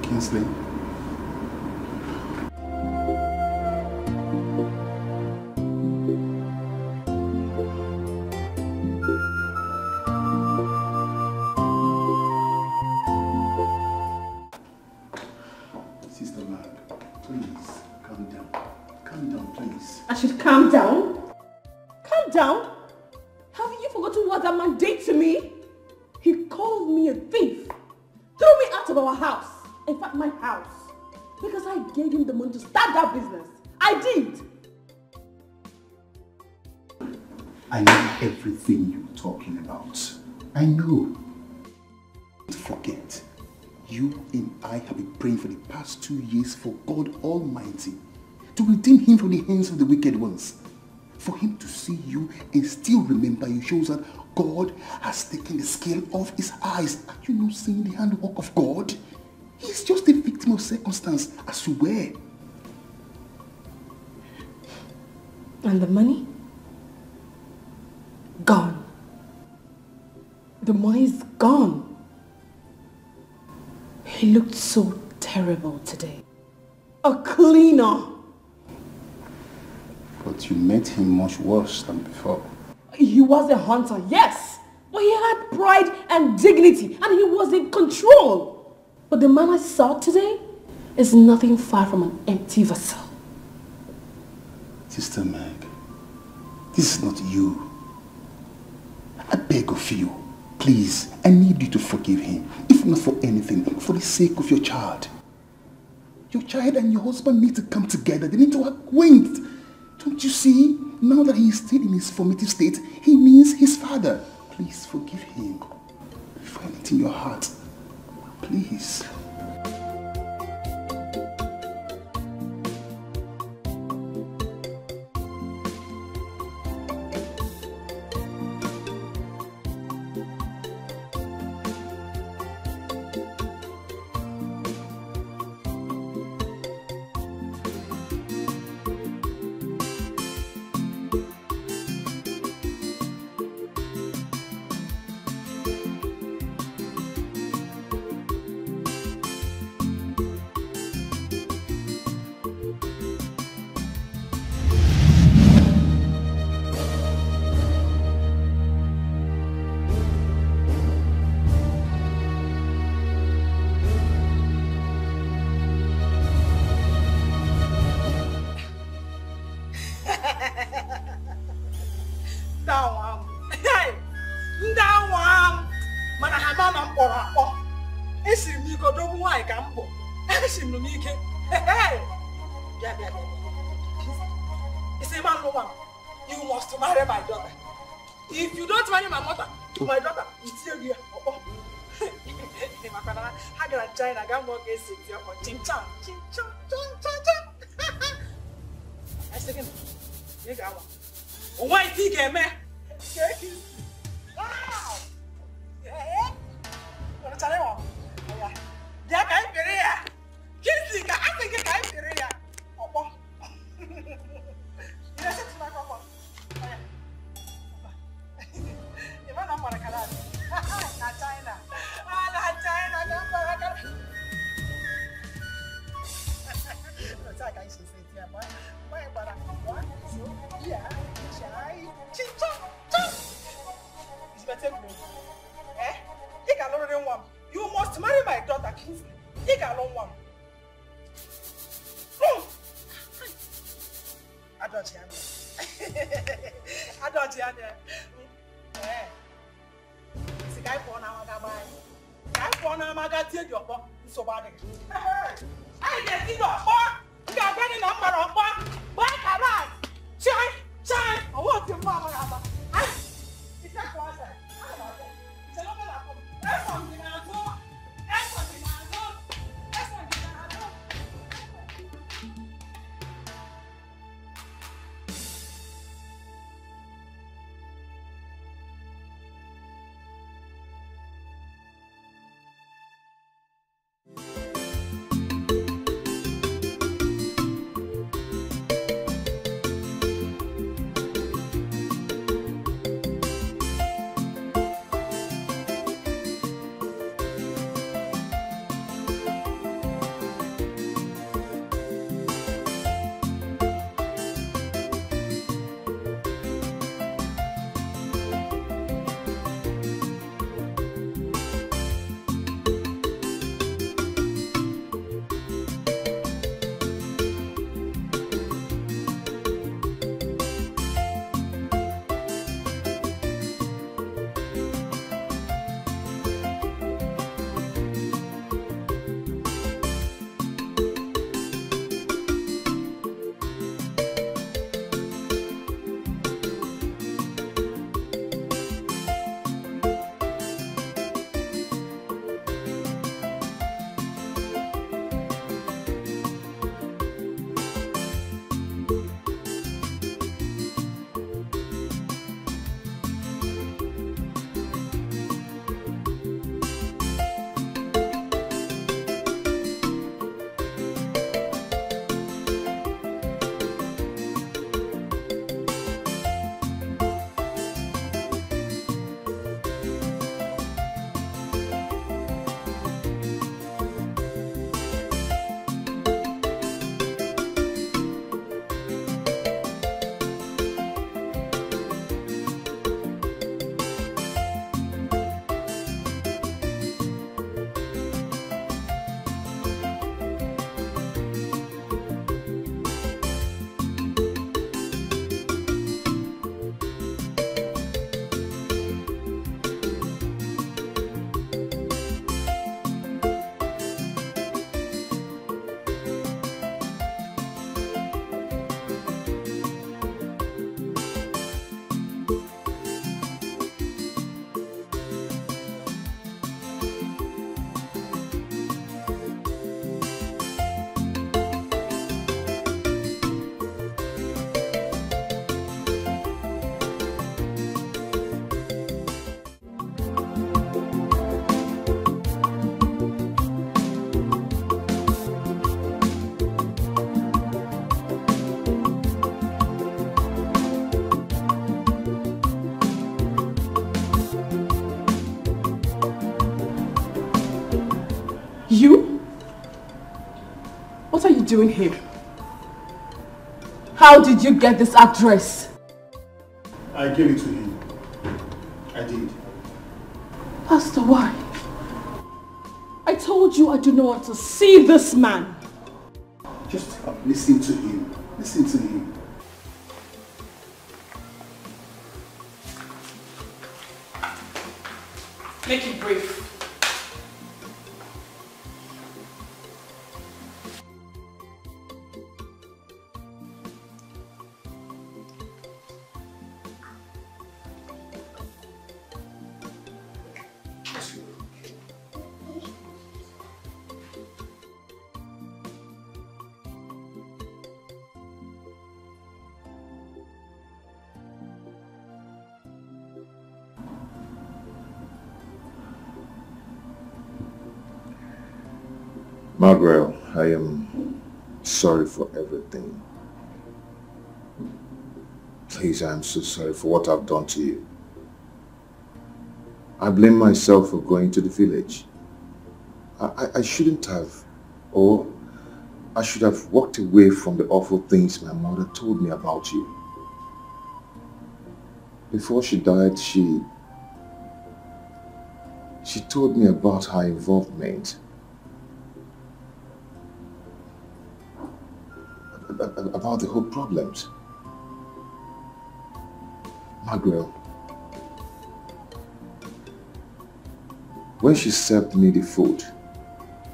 Kingsley. Sister Mag, please, calm down. Calm down, please. I should calm down? Calm down? Have you forgotten what that man did to me? He called me a thief. Threw me out of our house. In fact, my house. Because I gave him the money to start that business. I did. I know everything you're talking about. I know. Don't forget, you and I have been praying for the past 2 years for God Almighty to redeem him from the hands of the wicked ones. For him to see you and still remember you shows that God has taken the scale off his eyes. Are you not seeing the handwork of God? He's just a victim of circumstance, as you were. And the money? Gone. The money's gone. He looked so terrible today. A cleaner. But you met him much worse than before. He was a hunter, yes. But he had pride and dignity and he was in control. But the man I saw today is nothing far from an empty vessel. Sister Meg, this is not you. I beg of you, please, I need you to forgive him. If not for anything, for the sake of your child. Your child and your husband need to come together. They need to acquaint. Don't you see? Now that he is still in his formative state, he means his father. Please forgive him. Find it in your heart. Please. You must marry my daughter. If you don't marry my daughter, it's your dear. I got China, I got more cases here for Chin-chan. I second. You got one. Why think I man? Wow! Yeah? What a channel. Yeah, I'm here. Kissing, I think I'm here. Oh, you listen to my papa. You want to know not China. Not China. It's like I should say, yeah, my brother. Yeah, it's better for me. Eh? Take a long one. You must marry my daughter, Kingsley. Take a long one. I don't hear me. I don't hear me. Eh? It's a guy for now. Guy for now. I got your book. So bad. I get it up. You got any number of book. Why can't Chai! I want your mama. It's not one side. It's a number of that's something I know. That's something I know. That's something I know. doing here? How did you get this address? I gave it to him. I did. Pastor, why? I told you I do not want to see this man. Just listen to him. Listen to him. Make it brief. Margaret, I am sorry for everything. Please, I am so sorry for what I've done to you. I blame myself for going to the village. I shouldn't have, or I should have walked away from the awful things my mother told me about you. Before she died, she told me about her involvement. About the whole problems. Margaret, when she served me the food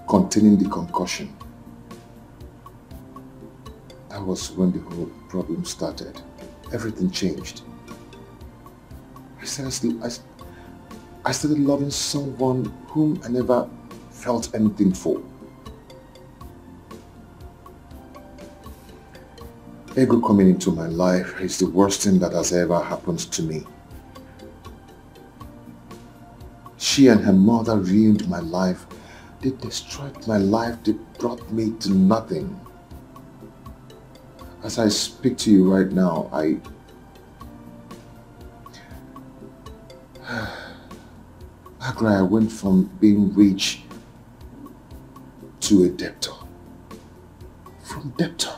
containing the concussion, that was when the whole problem started. Everything changed. I started loving someone whom I never felt anything for. Ego coming into my life is the worst thing that has ever happened to me. She and her mother ruined my life. They destroyed my life. They brought me to nothing. As I speak to you right now, I went from being rich to a debtor. From debtor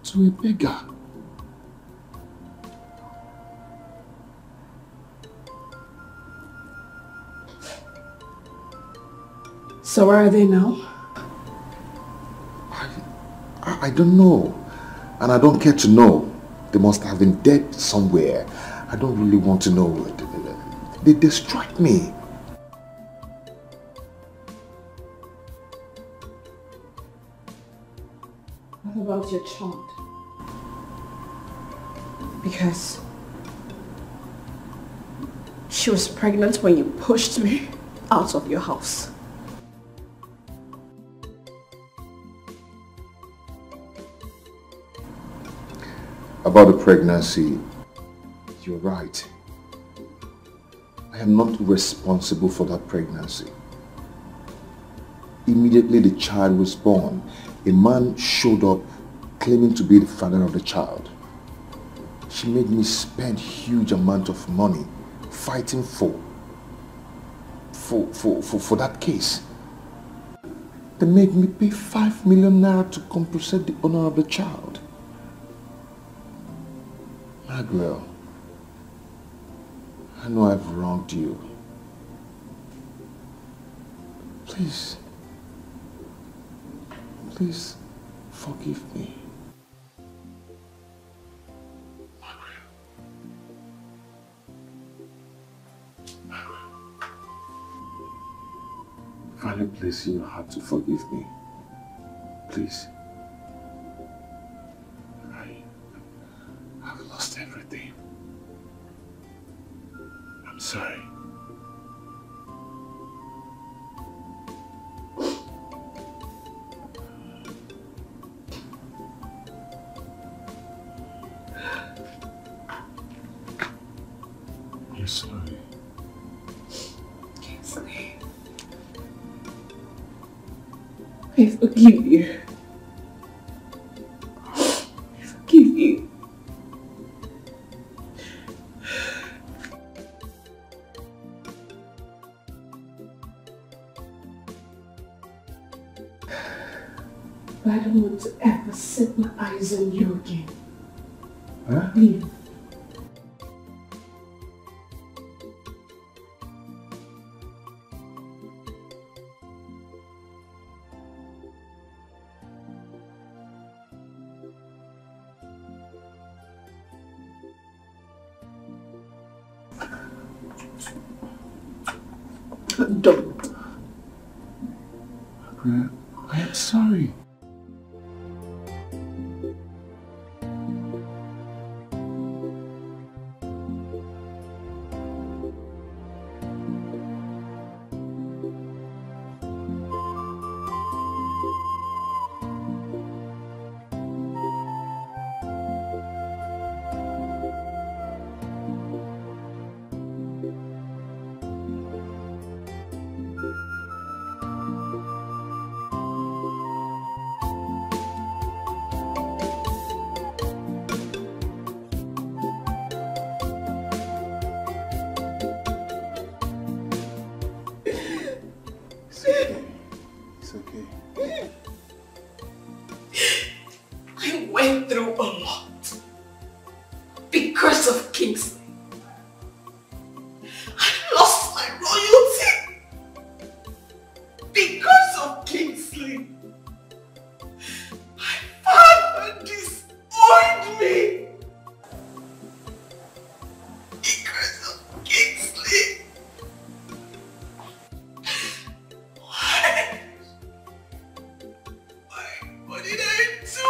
to a beggar. So where are they now? I don't know, and I don't care to know. They must have been dead somewhere. I don't really want to know. They destroyed me. What about your child? Because she was pregnant when you pushed me out of your house. About the pregnancy, you're right. I am not responsible for that pregnancy. Immediately the child was born, a man showed up claiming to be the father of the child. She made me spend huge amount of money fighting for that case. They made me pay 5 million naira to compensate the owner of the child. Margaret, I know I've wronged you. Please forgive me. Finally, please, you have to forgive me. Please. I've lost everything. I'm sorry. I'm sorry. Kingsley, I forgive you. I forgive you. But I don't want to ever set my eyes on you again. Huh? Leave. Don't. I'm sorry. I went through a lot because of Kingsley. I lost my royalty because of Kingsley. My father disowned me because of Kingsley. What did I do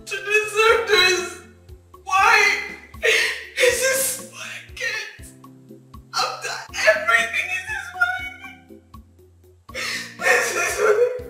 to deserve this? Why is this what I get? After everything, is this what I get? This is what I get.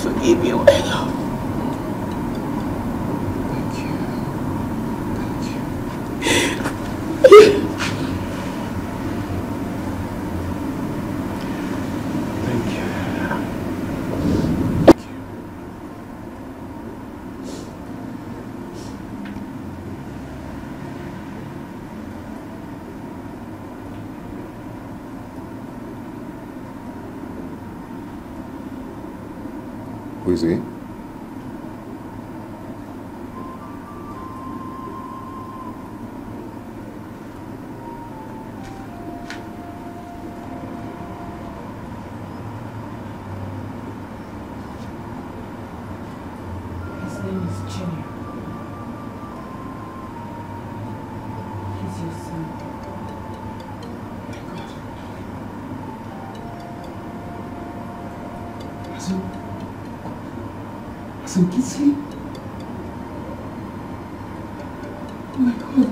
Forgive you, I love. Who is he? His name is Junior. He's your son. My God. As in Kingsley? Oh my God.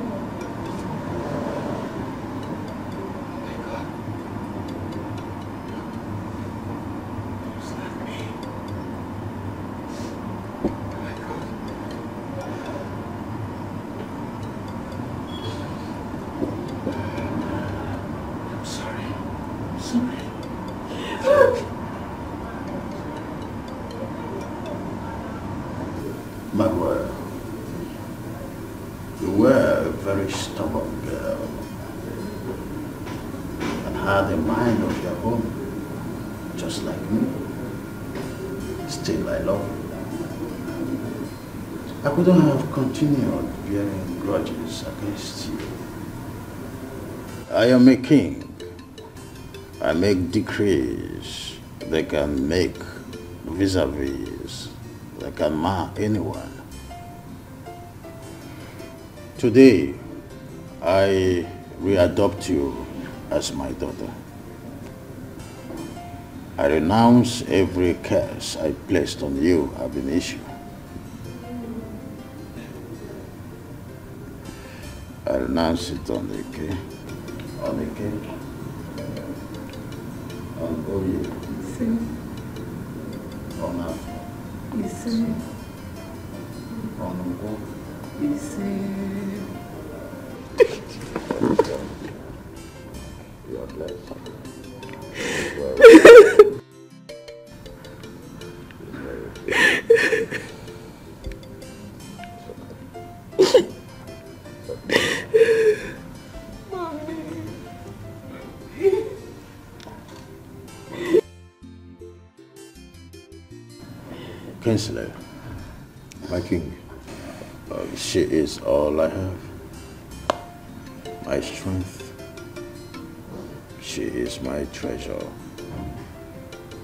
Manuel, you were a very stubborn girl and had a mind of your own, just like me. Still, I love you. I couldn't have continued bearing grudges against you. I am a king. I make decrees. They can make vis-a-vis. They can mar anyone. Today, I readopt you as my daughter. I renounce every curse I placed on you ab initio. I renounce it on Ike, on Oye, on Afro, on Ngo. You are blessed. Kinsley, my king. She is all I have. My strength. She is my treasure.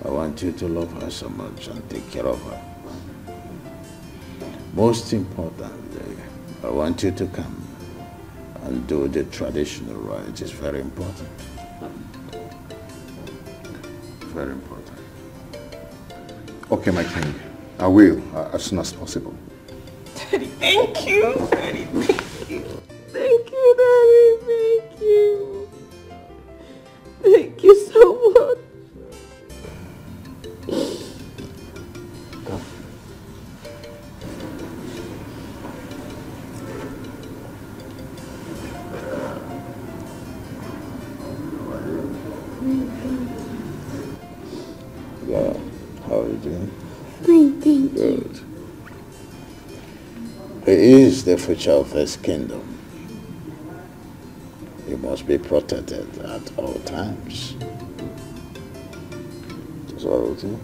I want you to love her so much and take care of her. Most importantly, I want you to come and do the traditional rites. It's very important. Very important. Okay, my king. I will, as soon as possible. Daddy, thank you. Daddy, thank you. Thank you, Daddy. Thank you. Thank you so much. Yeah, how are you doing? Fine, thank you. Good. He is the future of this kingdom. He must be protected at all times. That's what I will do.